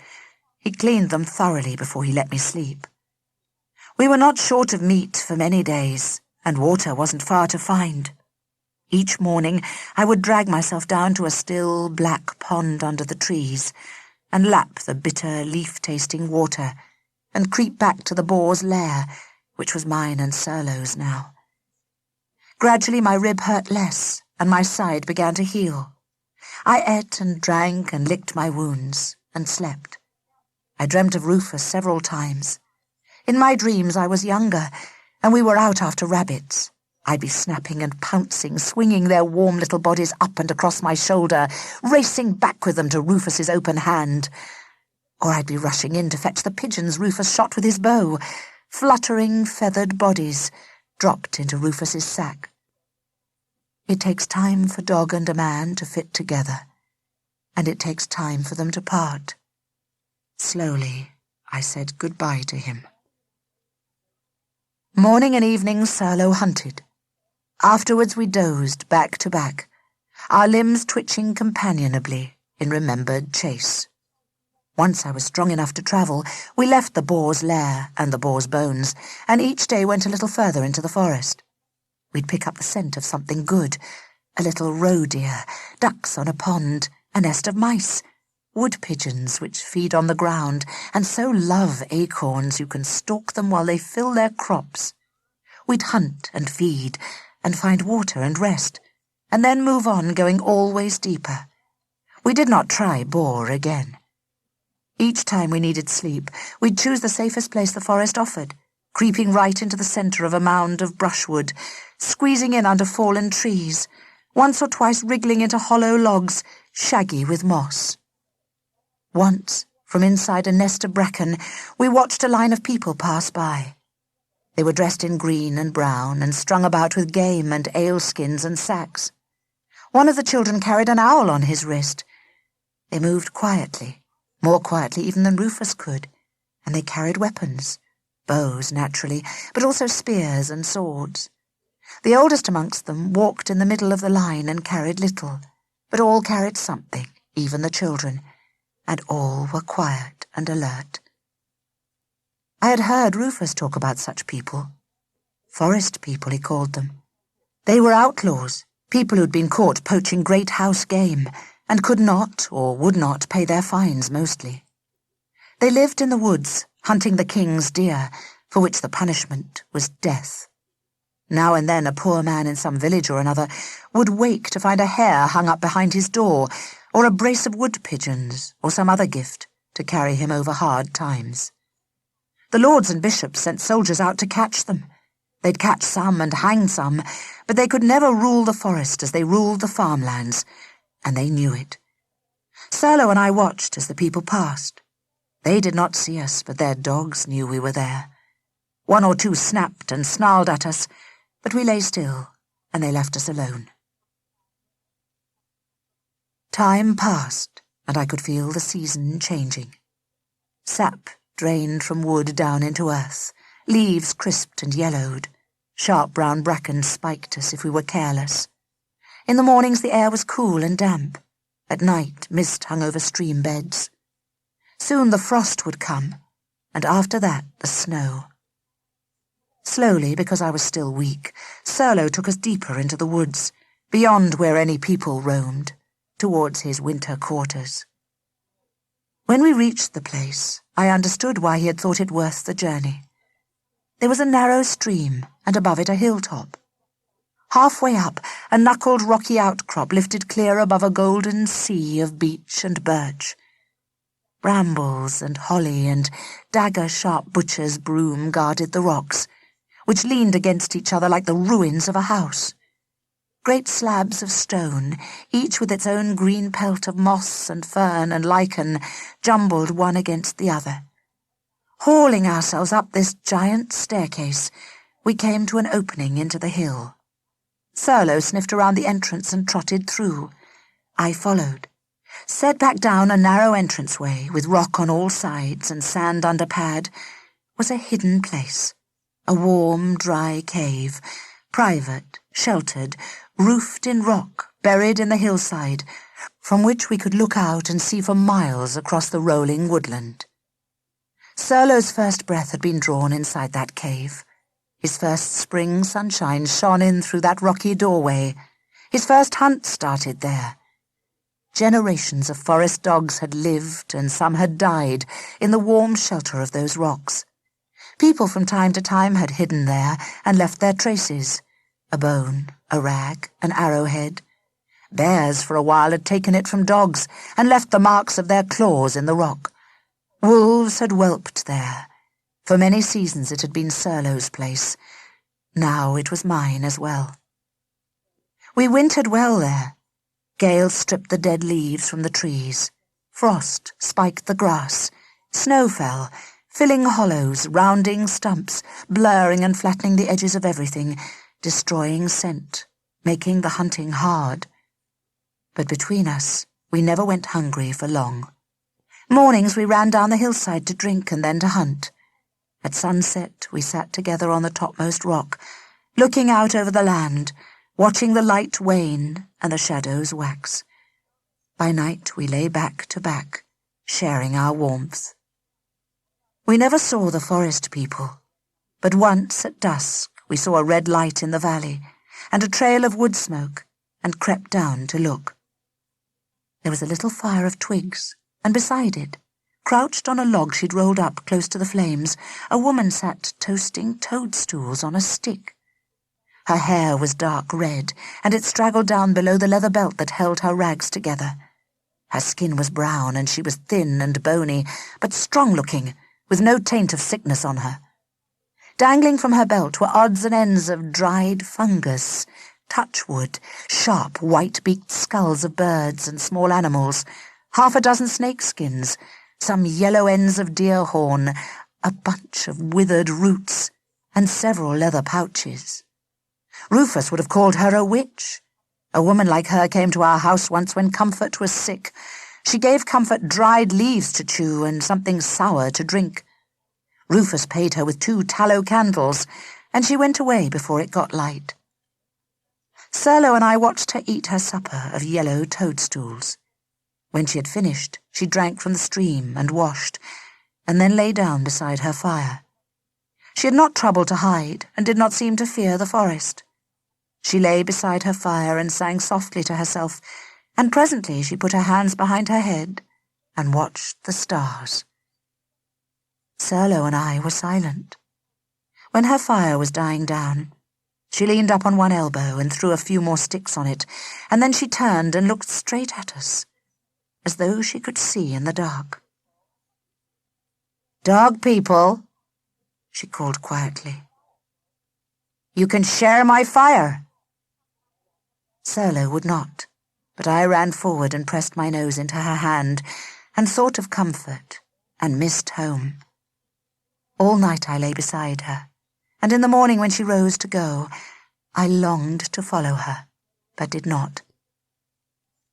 He cleaned them thoroughly before he let me sleep. We were not short of meat for many days, and water wasn't far to find. Each morning I would drag myself down to a still, black pond under the trees, and lap the bitter, leaf-tasting water, and creep back to the boar's lair, which was mine and Serlo's now. Gradually my rib hurt less, and my side began to heal. I ate and drank and licked my wounds, and slept. I dreamt of Rufus several times. In my dreams I was younger, and we were out after rabbits. I'd be snapping and pouncing, swinging their warm little bodies up and across my shoulder, racing back with them to Rufus's open hand. Or I'd be rushing in to fetch the pigeons Rufus shot with his bow, fluttering feathered bodies dropped into Rufus's sack. It takes time for dog and a man to fit together, and it takes time for them to part. Slowly, I said goodbye to him. Morning and evening Serlo hunted. Afterwards we dozed back to back, our limbs twitching companionably in remembered chase. Once I was strong enough to travel, we left the boar's lair and the boar's bones, and each day went a little further into the forest. We'd pick up the scent of something good, a little roe deer, ducks on a pond, a nest of mice, wood pigeons which feed on the ground and so love acorns you can stalk them while they fill their crops. We'd hunt and feed and find water and rest, and then move on, going always deeper. We did not try boar again. Each time we needed sleep, we'd choose the safest place the forest offered, creeping right into the centre of a mound of brushwood, squeezing in under fallen trees, once or twice wriggling into hollow logs, shaggy with moss. Once, from inside a nest of bracken, we watched a line of people pass by. They were dressed in green and brown and strung about with game and ale-skins and sacks. One of the children carried an owl on his wrist. They moved quietly, more quietly even than Rufus could, and they carried weapons, bows naturally, but also spears and swords. The oldest amongst them walked in the middle of the line and carried little, but all carried something, even the children, and all were quiet and alert. I had heard Rufus talk about such people. Forest people, he called them. They were outlaws, people who'd been caught poaching great house game, and could not, or would not, pay their fines mostly. They lived in the woods, hunting the king's deer, for which the punishment was death. Now and then a poor man in some village or another would wake to find a hare hung up behind his door, or a brace of wood pigeons, or some other gift to carry him over hard times. The lords and bishops sent soldiers out to catch them. They'd catch some and hang some, but they could never rule the forest as they ruled the farmlands, and they knew it. Serlo and I watched as the people passed. They did not see us, but their dogs knew we were there. One or two snapped and snarled at us, but we lay still, and they left us alone. Time passed, and I could feel the season changing. Sap drained from wood down into earth, leaves crisped and yellowed. Sharp brown bracken spiked us if we were careless. In the mornings the air was cool and damp. At night mist hung over stream beds. Soon the frost would come, and after that the snow. Slowly, because I was still weak, Serlo took us deeper into the woods, beyond where any people roamed, towards his winter quarters. When we reached the place, I understood why he had thought it worth the journey. There was a narrow stream, and above it a hilltop. Halfway up, a knuckled rocky outcrop lifted clear above a golden sea of beech and birch. Brambles and holly and dagger-sharp butcher's broom guarded the rocks, which leaned against each other like the ruins of a house. Great slabs of stone, each with its own green pelt of moss and fern and lichen, jumbled one against the other. Hauling ourselves up this giant staircase, we came to an opening into the hill. Serlo sniffed around the entrance and trotted through. I followed. Set back down a narrow entranceway, with rock on all sides and sand under pad, was a hidden place. A warm, dry cave, private, sheltered, roofed in rock, buried in the hillside, from which we could look out and see for miles across the rolling woodland. Serlo's first breath had been drawn inside that cave. His first spring sunshine shone in through that rocky doorway. His first hunt started there. Generations of forest dogs had lived, and some had died, in the warm shelter of those rocks. People from time to time had hidden there and left their traces. A bone, a rag, an arrowhead. Bears for a while had taken it from dogs and left the marks of their claws in the rock. Wolves had whelped there. For many seasons it had been Serlo's place. Now it was mine as well. We wintered well there. Gales stripped the dead leaves from the trees. Frost spiked the grass. Snow fell, filling hollows, rounding stumps, blurring and flattening the edges of everything, destroying scent, making the hunting hard. But between us, we never went hungry for long. Mornings we ran down the hillside to drink and then to hunt. At sunset we sat together on the topmost rock, looking out over the land, watching the light wane and the shadows wax. By night we lay back to back, sharing our warmth. We never saw the forest people, but once at dusk we saw a red light in the valley and a trail of wood smoke, and crept down to look. There was a little fire of twigs, and beside it, crouched on a log she'd rolled up close to the flames, a woman sat toasting toadstools on a stick. Her hair was dark red, and it straggled down below the leather belt that held her rags together. Her skin was brown, and she was thin and bony, but strong-looking, with no taint of sickness on her. Dangling from her belt were odds and ends of dried fungus, touchwood, sharp white-beaked skulls of birds and small animals, half a dozen snakeskins, some yellow ends of deer horn, a bunch of withered roots, and several leather pouches. Rufus would have called her a witch. A woman like her came to our house once when Comfort was sick. She gave Comfort dried leaves to chew and something sour to drink. Rufus paid her with 2 tallow candles, and she went away before it got light. Serlo and I watched her eat her supper of yellow toadstools. When she had finished, she drank from the stream and washed, and then lay down beside her fire. She had not troubled to hide, and did not seem to fear the forest. She lay beside her fire and sang softly to herself, and presently she put her hands behind her head and watched the stars. Serlo and I were silent. When her fire was dying down, she leaned up on one elbow and threw a few more sticks on it, and then she turned and looked straight at us, as though she could see in the dark. "Dog people," she called quietly, "you can share my fire." Serlo would not, but I ran forward and pressed my nose into her hand, and thought of Comfort, and missed home. All night I lay beside her, and in the morning when she rose to go, I longed to follow her, but did not.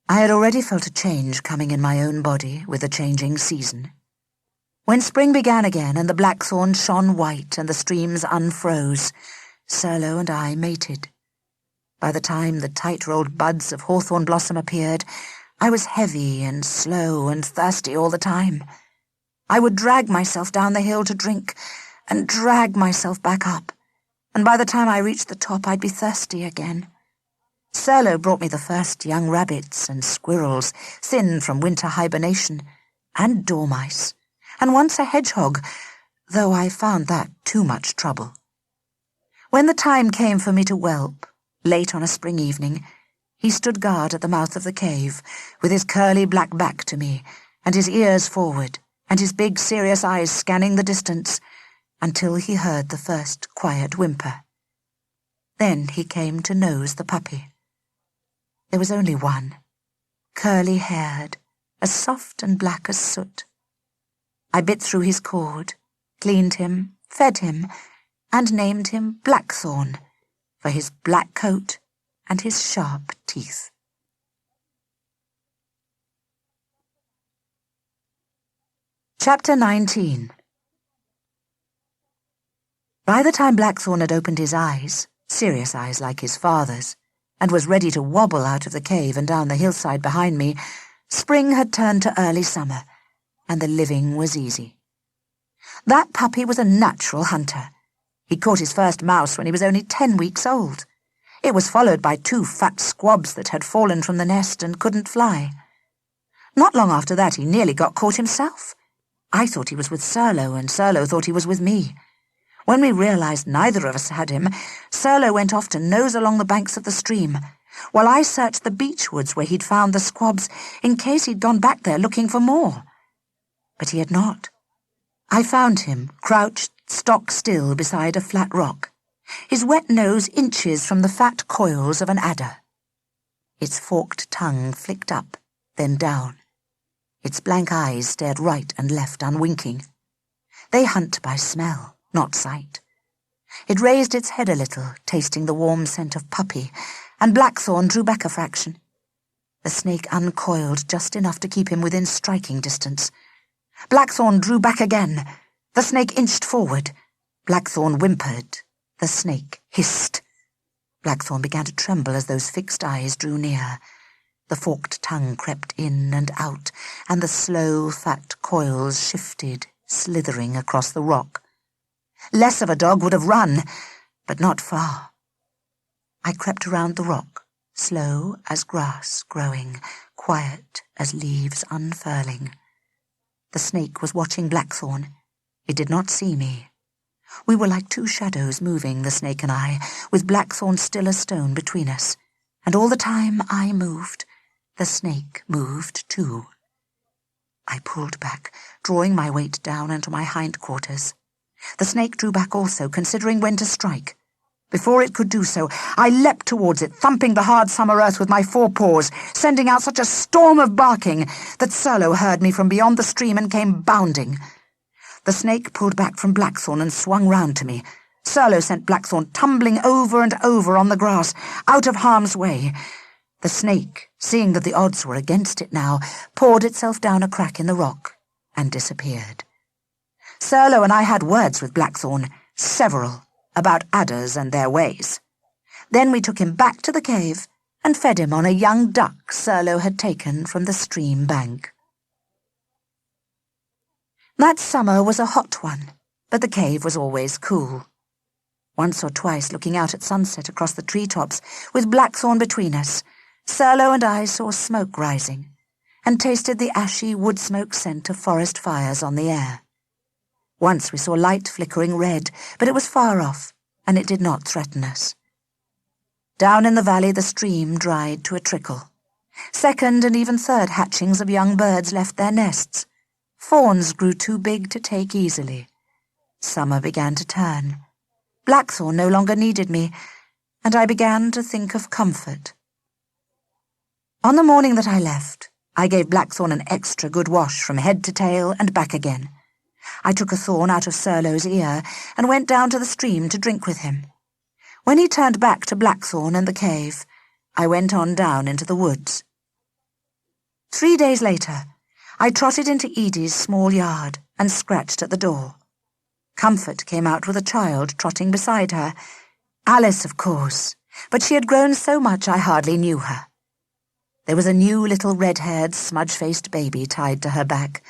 I had already felt a change coming in my own body with the changing season. When spring began again and the blackthorn shone white and the streams unfroze, Serlo and I mated. By the time the tight-rolled buds of hawthorn blossom appeared, I was heavy and slow and thirsty all the time. I would drag myself down the hill to drink, and drag myself back up, and by the time I reached the top I'd be thirsty again. Serlo brought me the first young rabbits and squirrels, thin from winter hibernation, and dormice, and once a hedgehog, though I found that too much trouble. When the time came for me to whelp, Late on a spring evening, he stood guard at the mouth of the cave, with his curly black back to me, and his ears forward, and his big serious eyes scanning the distance, until he heard the first quiet whimper. Then he came to nose the puppy. There was only one, curly-haired, as soft and black as soot. I bit through his cord, cleaned him, fed him, and named him Blackthorn, for his black coat and his sharp teeth. Chapter 19. By the time Blackthorn had opened his eyes, serious eyes like his father's, and was ready to wobble out of the cave and down the hillside behind me, spring had turned to early summer, and the living was easy. That puppy was a natural hunter. He caught his first mouse when he was only 10 weeks old. It was followed by 2 fat squabs that had fallen from the nest and couldn't fly. Not long after that he nearly got caught himself. I thought he was with Serlo, and Serlo thought he was with me. When we realized neither of us had him, Serlo went off to nose along the banks of the stream, while I searched the beech woods where he'd found the squabs in case he'd gone back there looking for more. But he had not. I found him, crouched stock still beside a flat rock, his wet nose inches from the fat coils of an adder. Its forked tongue flicked up, then down. Its blank eyes stared right and left unwinking. They hunt by smell, not sight. It raised its head a little, tasting the warm scent of puppy, and Blackthorn drew back a fraction. The snake uncoiled just enough to keep him within striking distance. Blackthorn drew back again. The snake inched forward. Blackthorn whimpered. The snake hissed. Blackthorn began to tremble as those fixed eyes drew near. The forked tongue crept in and out, and the slow, fat coils shifted, slithering across the rock. Less of a dog would have run, but not far. I crept around the rock, slow as grass growing, quiet as leaves unfurling. The snake was watching Blackthorn. It did not see me. We were like 2 shadows moving, the snake and I, with Blackthorn still a stone between us. And all the time I moved, the snake moved too. I pulled back, drawing my weight down into my hindquarters. The snake drew back also, considering when to strike. Before it could do so, I leapt towards it, thumping the hard summer earth with my 4 paws, sending out such a storm of barking that Serlo heard me from beyond the stream and came bounding. The snake pulled back from Blackthorn and swung round to me. Serlo sent Blackthorn tumbling over and over on the grass, out of harm's way. The snake, seeing that the odds were against it now, poured itself down a crack in the rock and disappeared. Serlo and I had words with Blackthorn, several, about adders and their ways. Then we took him back to the cave and fed him on a young duck Serlo had taken from the stream bank. That summer was a hot one, but the cave was always cool. Once or twice, looking out at sunset across the treetops, with Blackthorn between us, Serlo and I saw smoke rising, and tasted the ashy wood smoke scent of forest fires on the air. Once we saw light flickering red, but it was far off, and it did not threaten us. Down in the valley the stream dried to a trickle. Second and even third hatchings of young birds left their nests. Fawns grew too big to take easily. Summer began to turn. Blackthorn no longer needed me, and I began to think of Comfort. On the morning that I left, I gave Blackthorn an extra good wash from head to tail and back again. I took a thorn out of Serlo's ear and went down to the stream to drink with him. When he turned back to Blackthorn and the cave, I went on down into the woods. 3 days later, I trotted into Edie's small yard and scratched at the door. Comfort came out with a child trotting beside her. Alice, of course, but she had grown so much I hardly knew her. There was a new little red-haired, smudge-faced baby tied to her back.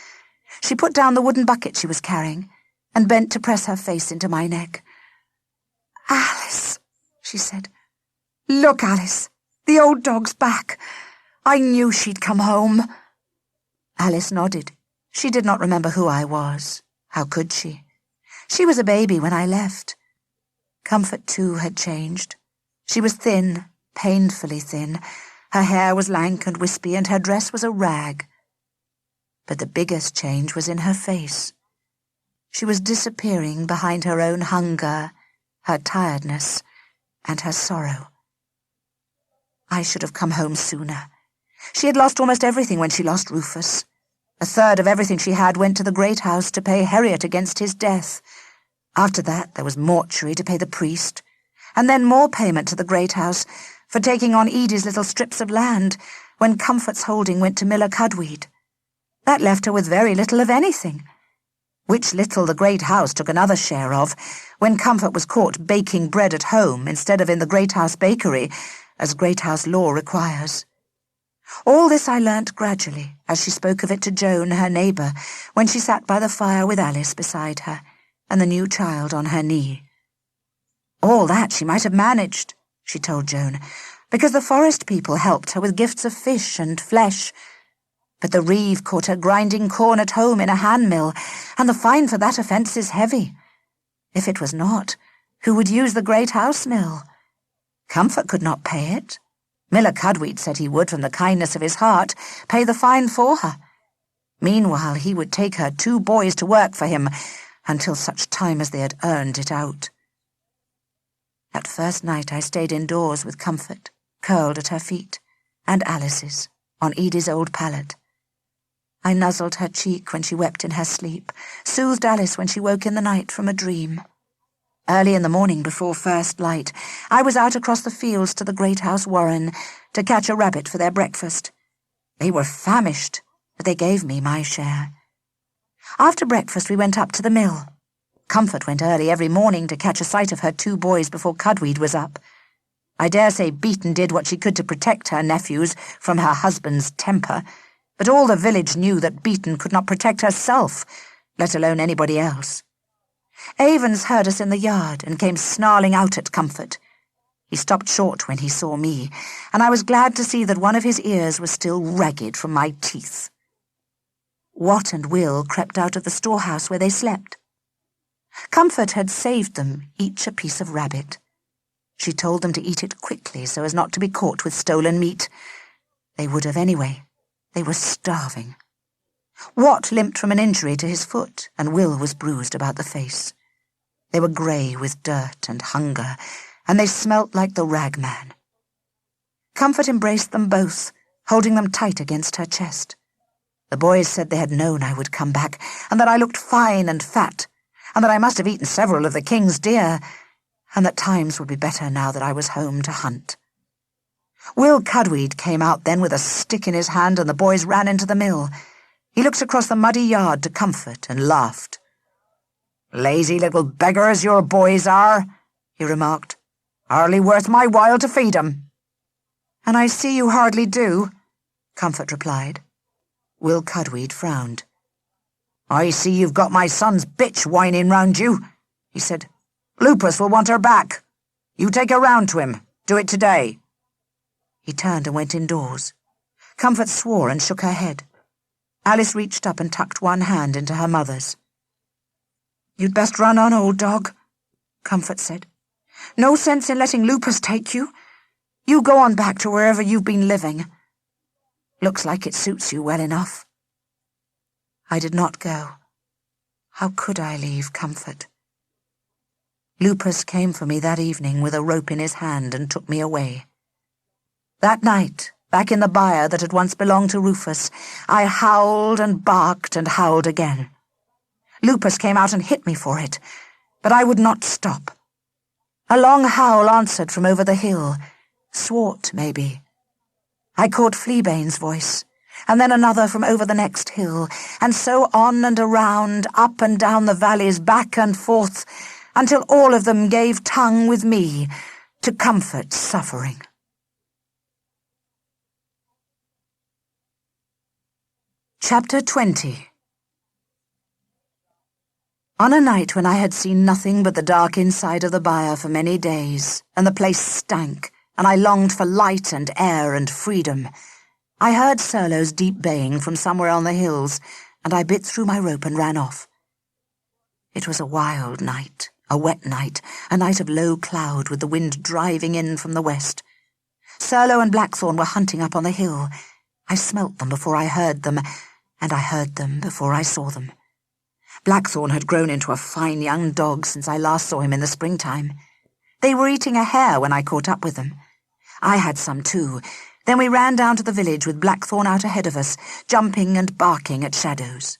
She put down the wooden bucket she was carrying and bent to press her face into my neck. "Alice," she said. "Look, Alice, the old dog's back. I knew she'd come home." Alice nodded. She did not remember who I was. How could she? She was a baby when I left. Comfort, too, had changed. She was thin, painfully thin. Her hair was lank and wispy, and her dress was a rag. But the biggest change was in her face. She was disappearing behind her own hunger, her tiredness, and her sorrow. I should have come home sooner. She had lost almost everything when she lost Rufus. A third of everything she had went to the great house to pay Harriet against his death. After that there was mortuary to pay the priest, and then more payment to the great house for taking on Edie's little strips of land when Comfort's holding went to Willcudweed. That left her with very little of anything, which little the great house took another share of when Comfort was caught baking bread at home instead of in the great house bakery, as great house law requires. All this I learnt gradually, as she spoke of it to Joan, her neighbour, when she sat by the fire with Alice beside her, and the new child on her knee. All that she might have managed, she told Joan, because the forest people helped her with gifts of fish and flesh. But the reeve caught her grinding corn at home in a handmill, and the fine for that offence is heavy. If it was not, who would use the great house mill? Comfort could not pay it. Willcudweed said he would, from the kindness of his heart, pay the fine for her. Meanwhile he would take her 2 boys to work for him, until such time as they had earned it out. That first night I stayed indoors with Comfort, curled at her feet, and Alice's, on Edie's old pallet. I nuzzled her cheek when she wept in her sleep, soothed Alice when she woke in the night from a dream. Early in the morning, before first light, I was out across the fields to the great house warren to catch a rabbit for their breakfast. They were famished, but they gave me my share. After breakfast we went up to the mill. Comfort went early every morning to catch a sight of her 2 boys before Cudweed was up. I dare say Beaton did what she could to protect her nephews from her husband's temper, but all the village knew that Beaton could not protect herself, let alone anybody else. Avens heard us in the yard and came snarling out at Comfort. He stopped short when he saw me, and I was glad to see that one of his ears was still ragged from my teeth. Wat and Will crept out of the storehouse where they slept. Comfort had saved them each a piece of rabbit. She told them to eat it quickly so as not to be caught with stolen meat. They would have anyway. They were starving. Wat limped from an injury to his foot, and Will was bruised about the face. They were grey with dirt and hunger, and they smelt like the ragman. Comfort embraced them both, holding them tight against her chest. The boys said they had known I would come back, and that I looked fine and fat, and that I must have eaten several of the king's deer, and that times would be better now that I was home to hunt. Willcudweed came out then with a stick in his hand, and the boys ran into the mill. He looked across the muddy yard to Comfort and laughed. "Lazy little beggars your boys are," he remarked. "Hardly worth my while to feed 'em." "And I see you hardly do," Comfort replied. Willcudweed frowned. "I see you've got my son's bitch whining round you," he said. "Lupus will want her back. You take her round to him. Do it today." He turned and went indoors. Comfort swore and shook her head. Alice reached up and tucked one hand into her mother's. "You'd best run on, old dog," Comfort said. "No sense in letting Lupus take you. You go on back to wherever you've been living. Looks like it suits you well enough." I did not go. How could I leave Comfort? Lupus came for me that evening with a rope in his hand and took me away. That night, back in the byre that had once belonged to Rufus, I howled and barked and howled again. Lupus came out and hit me for it, but I would not stop. A long howl answered from over the hill, swart maybe. I caught Fleabane's voice, and then another from over the next hill, and so on and around, up and down the valleys, back and forth, until all of them gave tongue with me to comfort suffering. Chapter 20. On a night when I had seen nothing but the dark inside of the byre for many days, and the place stank, and I longed for light and air and freedom, I heard Serlo's deep baying from somewhere on the hills, and I bit through my rope and ran off. It was a wild night, A wet night, a night of low cloud with the wind driving in from the west. Serlo and Blackthorn were hunting up on the hill. I smelt them before I heard them, and I heard them before I saw them. Blackthorn had grown into a fine young dog since I last saw him in the springtime. They were eating a hare when I caught up with them. I had some too. Then we ran down to the village with Blackthorn out ahead of us, jumping and barking at shadows.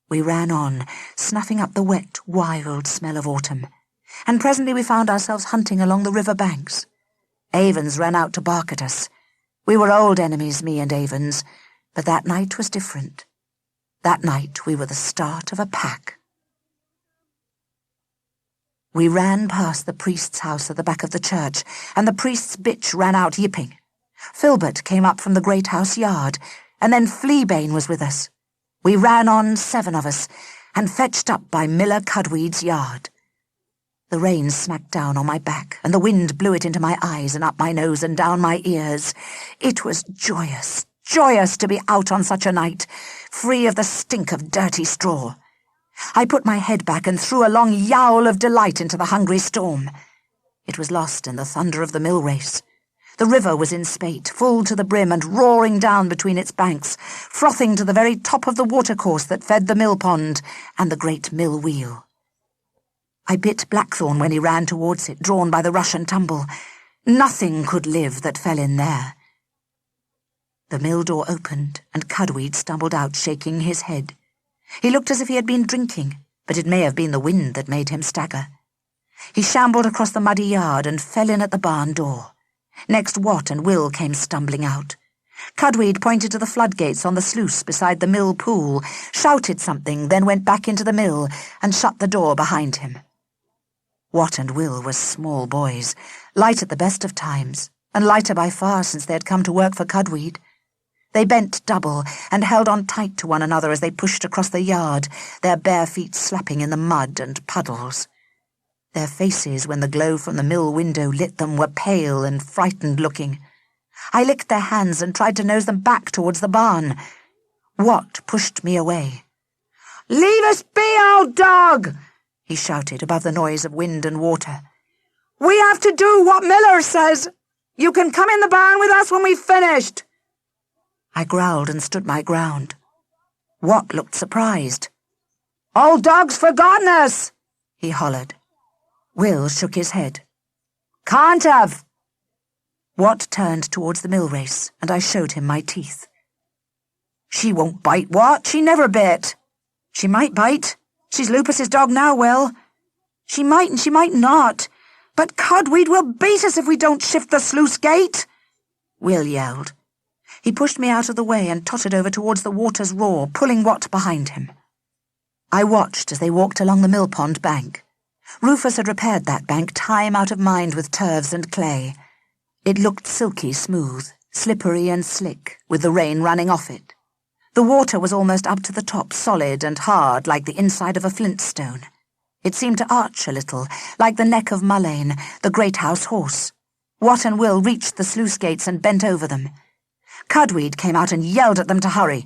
We ran on, snuffing up the wet, wild smell of autumn, and presently we found ourselves hunting along the river banks. Avens ran out to bark at us. We were old enemies, me and Avens, but that night was different. That night we were the start of a pack. We ran past the priest's house at the back of the church, and the priest's bitch ran out yipping. Filbert came up from the great house yard, and then Fleabane was with us. We ran on, 7 of us, and fetched up by Willcudweeds' yard. The rain smacked down on my back, and the wind blew it into my eyes and up my nose and down my ears. It was joyous, joyous to be out on such a night, free of the stink of dirty straw. I put my head back and threw a long yowl of delight into the hungry storm. It was lost in the thunder of the mill race. The river was in spate, full to the brim and roaring down between its banks, frothing to the very top of the watercourse that fed the mill pond and the great mill wheel. I bit Blackthorn when he ran towards it, drawn by the rush and tumble. Nothing could live that fell in there. The mill door opened, and Cudweed stumbled out, shaking his head. He looked as if he had been drinking, but it may have been the wind that made him stagger. He shambled across the muddy yard and fell in at the barn door. Next Wat and Will came stumbling out. Cudweed pointed to the floodgates on the sluice beside the mill pool, shouted something, then went back into the mill and shut the door behind him. Wat and Will were small boys, light at the best of times, and lighter by far since they had come to work for Cudweed. They bent double and held on tight to one another as they pushed across the yard, their bare feet slapping in the mud and puddles. Their faces, when the glow from the mill window lit them, were pale and frightened-looking. I licked their hands and tried to nose them back towards the barn. Wat pushed me away. "Leave us be, old dog!" he shouted above the noise of wind and water. "We have to do what Miller says. You can come in the barn with us when we've finished." I growled and stood my ground. Wat looked surprised. "Old dog's forgotten us," he hollered. Will shook his head. "Can't have." Wat turned towards the mill race, and I showed him my teeth. "She won't bite, Wat. She never bit." "She might bite. She's Lupus's dog now, Will." "She might and she might not. But Cudweed will beat us if we don't shift the sluice gate," Will yelled. He pushed me out of the way and tottered over towards the water's roar, pulling Wat behind him. I watched as they walked along the mill pond bank. Rufus had repaired that bank time out of mind with turves and clay. It looked silky smooth, slippery and slick, with the rain running off it. The water was almost up to the top, solid and hard like the inside of a flintstone. It seemed to arch a little, like the neck of Mullane, the great house horse. Wat and Will reached the sluice gates and bent over them. Cudweed came out and yelled at them to hurry.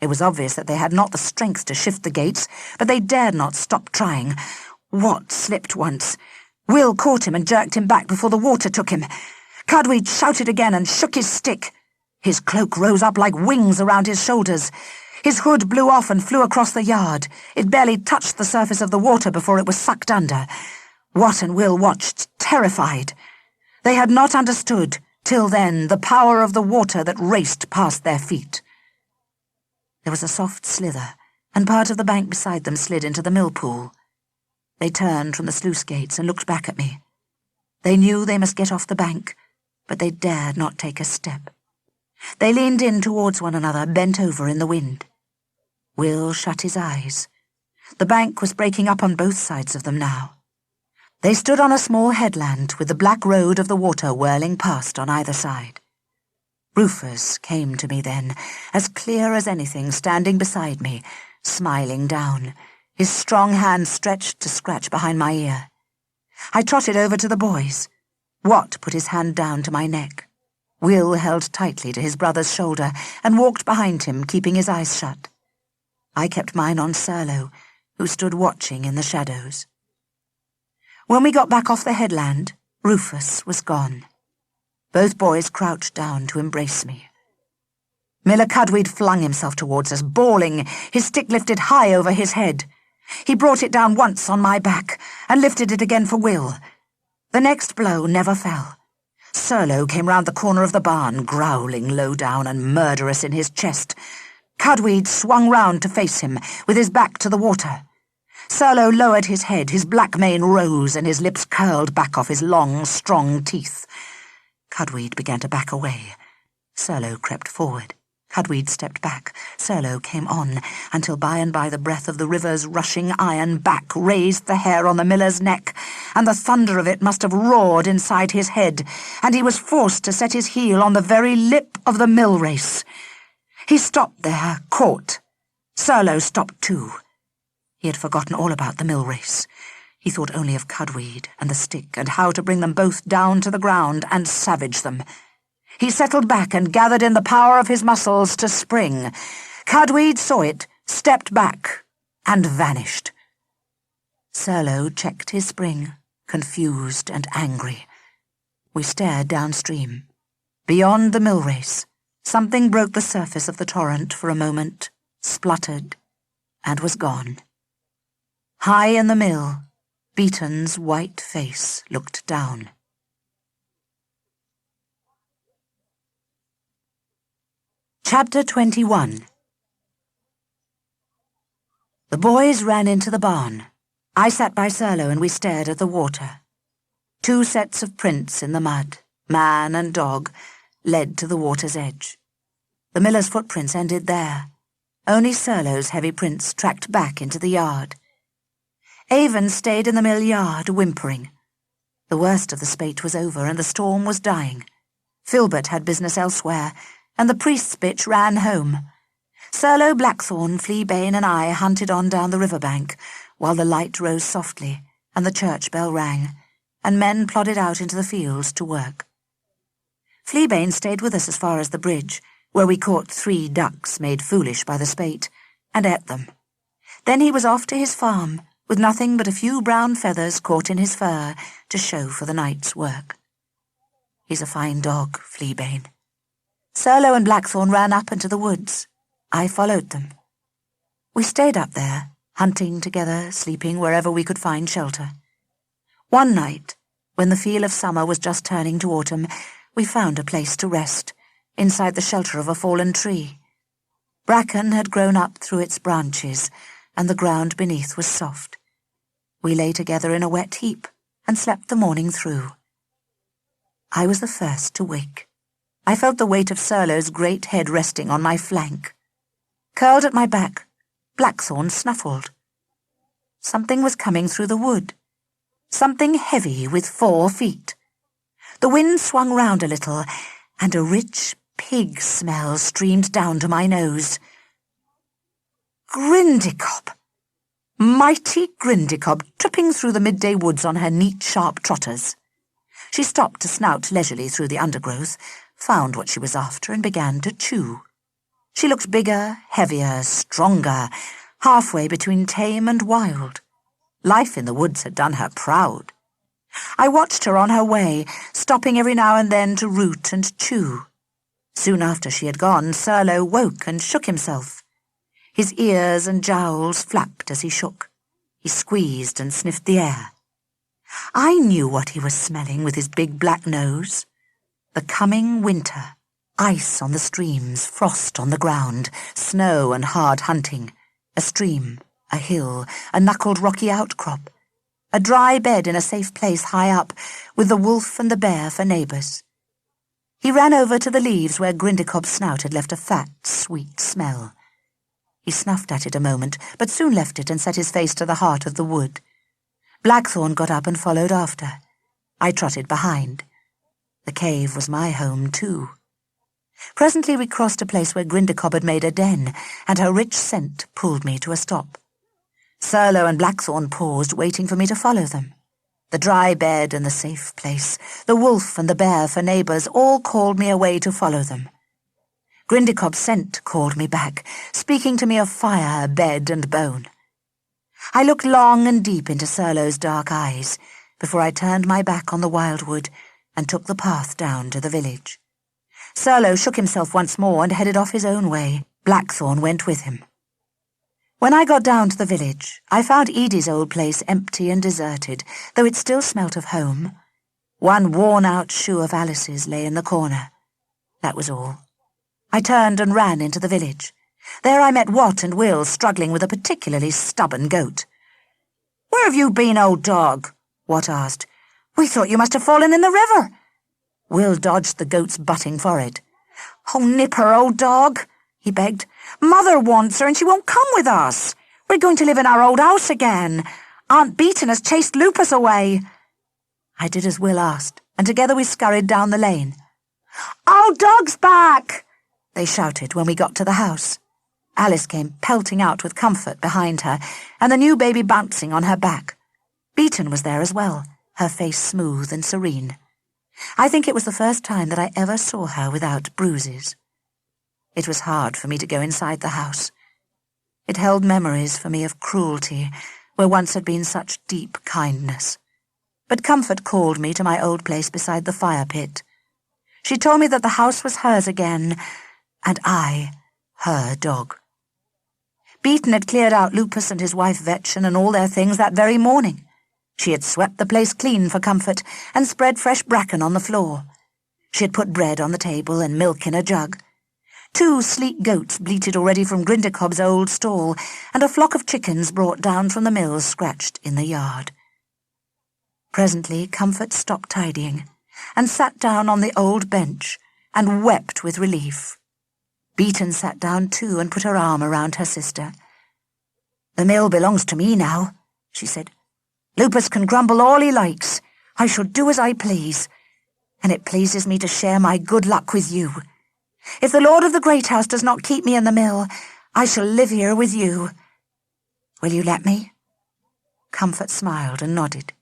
It was obvious that they had not the strength to shift the gates, but they dared not stop trying. Wat slipped once. Will caught him and jerked him back before the water took him. Cudweed shouted again and shook his stick. His cloak rose up like wings around his shoulders. His hood blew off and flew across the yard. It barely touched the surface of the water before it was sucked under. Wat and Will watched, terrified. They had not understood, till then, the power of the water that raced past their feet. There was a soft slither, and part of the bank beside them slid into the mill pool. They turned from the sluice gates and looked back at me. They knew they must get off the bank, but they dared not take a step. They leaned in towards one another, bent over in the wind. Will shut his eyes. The bank was breaking up on both sides of them now. They stood on a small headland with the black road of the water whirling past on either side. Rufus came to me then, as clear as anything, standing beside me, smiling down, his strong hand stretched to scratch behind my ear. I trotted over to the boys. Wat put his hand down to my neck. Will held tightly to his brother's shoulder and walked behind him, keeping his eyes shut. I kept mine on Serlo, who stood watching in the shadows. When we got back off the headland, Rufus was gone. Both boys crouched down to embrace me. Willcudweed flung himself towards us, bawling, his stick lifted high over his head. He brought it down once on my back, and lifted it again for Will. The next blow never fell. Serlo came round the corner of the barn, growling low down and murderous in his chest. Cudweed swung round to face him, with his back to the water. Serlo lowered his head, his black mane rose, and his lips curled back off his long, strong teeth. Cudweed began to back away. Serlo crept forward. Cudweed stepped back. Serlo came on, until by and by the breath of the river's rushing iron back raised the hair on the miller's neck, and the thunder of it must have roared inside his head, and he was forced to set his heel on the very lip of the mill race. He stopped there, caught. Serlo stopped too. He had forgotten all about the mill race. He thought only of Cudweed and the stick, and how to bring them both down to the ground and savage them. He settled back and gathered in the power of his muscles to spring. Cudweed saw it, stepped back, and vanished. Serlo checked his spring, confused and angry. We stared downstream. Beyond the mill race, something broke the surface of the torrent for a moment, spluttered, and was gone. High in the mill, Beaton's white face looked down. Chapter 21. The boys ran into the barn. I sat by Serlo and we stared at the water. 2 sets of prints in the mud, man and dog, led to the water's edge. The miller's footprints ended there. Only Serlo's heavy prints tracked back into the yard. Avon stayed in the mill yard, whimpering. The worst of the spate was over and the storm was dying. Filbert had business elsewhere, and the priest's bitch ran home. Serlo, Blackthorn, Fleabane and I hunted on down the riverbank, while the light rose softly, and the church bell rang, and men plodded out into the fields to work. Fleabane stayed with us as far as the bridge, where we caught 3 ducks made foolish by the spate, and ate them. Then he was off to his farm, with nothing but a few brown feathers caught in his fur to show for the night's work. He's a fine dog, Fleabane. Serlo and Blackthorn ran up into the woods. I followed them. We stayed up there, hunting together, sleeping wherever we could find shelter. One night, when the feel of summer was just turning to autumn, we found a place to rest, inside the shelter of a fallen tree. Bracken had grown up through its branches, and the ground beneath was soft. We lay together in a wet heap, and slept the morning through. I was the first to wake. I felt the weight of Serlo's great head resting on my flank. Curled at my back, Blackthorn snuffled. Something was coming through the wood. Something heavy with 4 feet. The wind swung round a little, and a rich pig smell streamed down to my nose. Grindycob! Mighty Grindycob, tripping through the midday woods on her neat, sharp trotters. She stopped to snout leisurely through the undergrowth, found what she was after, and began to chew. She looked bigger, heavier, stronger, halfway between tame and wild. Life in the woods had done her proud. I watched her on her way, stopping every now and then to root and chew. Soon after she had gone, Serlo woke and shook himself. His ears and jowls flapped as he shook. He squeezed and sniffed the air. I knew what he was smelling with his big black nose. The coming winter. Ice on the streams, frost on the ground, snow and hard hunting. A stream, a hill, a knuckled rocky outcrop. A dry bed in a safe place high up, with the wolf and the bear for neighbours. He ran over to the leaves where Grindicob's snout had left a fat, sweet smell. He snuffed at it a moment, but soon left it and set his face to the heart of the wood. Blackthorn got up and followed after. I trotted behind. The cave was my home, too. Presently we crossed a place where Grindicob had made a den, and her rich scent pulled me to a stop. Serlo and Blackthorn paused, waiting for me to follow them. The dry bed and the safe place, the wolf and the bear for neighbours, all called me away to follow them. Grindicob's scent called me back, speaking to me of fire, bed and bone. I looked long and deep into Serlo's dark eyes, before I turned my back on the wildwood and took the path down to the village. Serlo shook himself once more and headed off his own way. Blackthorn went with him. When I got down to the village, I found Edie's old place empty and deserted, though it still smelt of home. One worn-out shoe of Alice's lay in the corner. That was all. I turned and ran into the village. There I met Wat and Will struggling with a particularly stubborn goat. "Where have you been, old dog?" Wat asked. "We thought you must have fallen in the river." Will dodged the goat's butting forehead. "Oh, nip her, old dog," he begged. "Mother wants her and she won't come with us. We're going to live in our old house again. Aunt Beaton has chased Lupus away." I did as Will asked, and together we scurried down the lane. "Old dog's back!" they shouted when we got to the house. Alice came pelting out with Comfort behind her, and the new baby bouncing on her back. Beaton was there as well, her face smooth and serene. I think it was the first time that I ever saw her without bruises. It was hard for me to go inside the house. It held memories for me of cruelty, where once had been such deep kindness. But Comfort called me to my old place beside the fire pit. She told me that the house was hers again, and I, her dog. Beaton had cleared out Lupus and his wife Vetchen and all their things that very morning. She had swept the place clean for Comfort and spread fresh bracken on the floor. She had put bread on the table and milk in a jug. 2 sleek goats bleated already from Grindacob's old stall, and a flock of chickens brought down from the mill scratched in the yard. Presently Comfort stopped tidying and sat down on the old bench and wept with relief. Beaton sat down too and put her arm around her sister. "The mill belongs to me now," she said. "Lupus can grumble all he likes. I shall do as I please, and it pleases me to share my good luck with you. If the Lord of the Great House does not keep me in the mill, I shall live here with you. Will you let me?" Comfort smiled and nodded.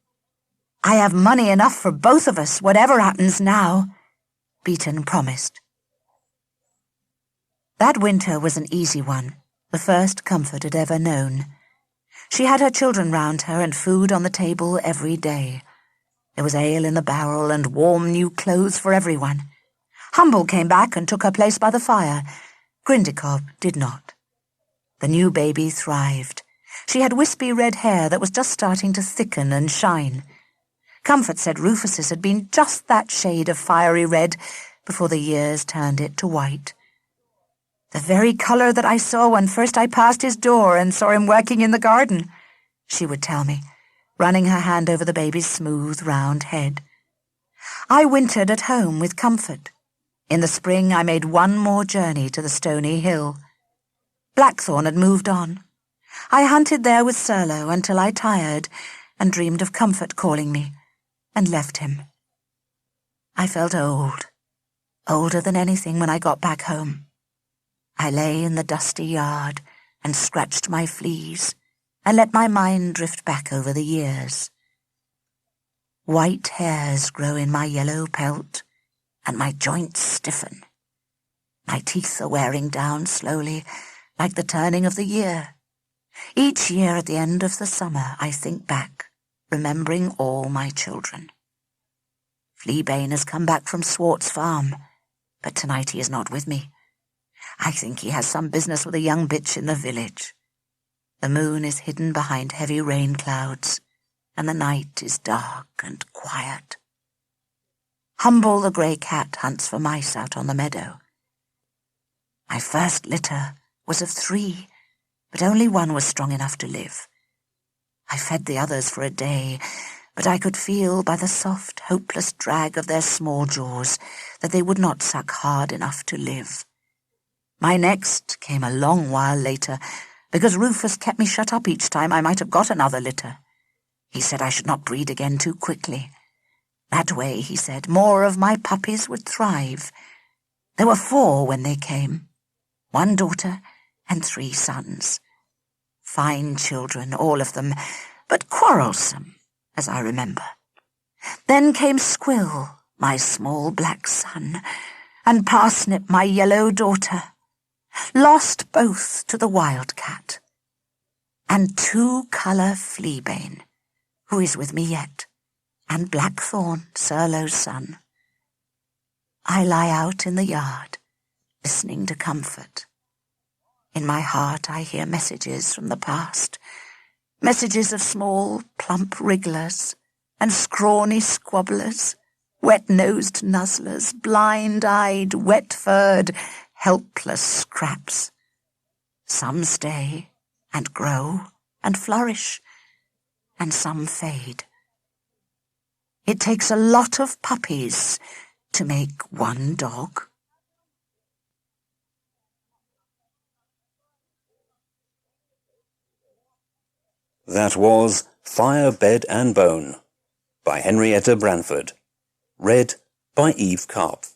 "I have money enough for both of us, whatever happens now," Beaton promised. That winter was an easy one, the first Comfort had ever known. She had her children round her and food on the table every day. There was ale in the barrel and warm new clothes for everyone. Humble came back and took her place by the fire. Grindacob did not. The new baby thrived. She had wispy red hair that was just starting to thicken and shine. Comfort said Rufus's had been just that shade of fiery red before the years turned it to white. "The very colour that I saw when first I passed his door and saw him working in the garden," she would tell me, running her hand over the baby's smooth, round head. I wintered at home with Comfort. In the spring I made one more journey to the stony hill. Blackthorn had moved on. I hunted there with Serlo until I tired and dreamed of Comfort calling me, and left him. I felt old, older than anything when I got back home. I lay in the dusty yard and scratched my fleas and let my mind drift back over the years. White hairs grow in my yellow pelt, and my joints stiffen. My teeth are wearing down slowly, like the turning of the year. Each year at the end of the summer I think back, remembering all my children. Fleabane has come back from Swart's farm, but tonight he is not with me. I think he has some business with a young bitch in the village. The moon is hidden behind heavy rain clouds, and the night is dark and quiet. Humble the grey cat hunts for mice out on the meadow. My first litter was of 3, but only one was strong enough to live. I fed the others for a day, but I could feel by the soft, hopeless drag of their small jaws that they would not suck hard enough to live. My next came a long while later, because Rufus kept me shut up each time I might have got another litter. He said I should not breed again too quickly. That way, he said, more of my puppies would thrive. There were 4 when they came, 1 daughter and 3 sons. Fine children, all of them, but quarrelsome, as I remember. Then came Squill, my small black son, and Parsnip, my yellow daughter, lost both to the wildcat, and 2-colour Fleabane, who is with me yet, and Blackthorn, Serlo's son. I lie out in the yard, listening to comfort. In my heart I hear messages from the past, messages of small, plump wrigglers and scrawny squabblers, wet-nosed nuzzlers, blind-eyed, wet-furred, helpless scraps. Some stay and grow and flourish, and some fade. It takes a lot of puppies to make one dog. That was Fireside Bed and Bone by Henrietta Branford. Read by Karpf.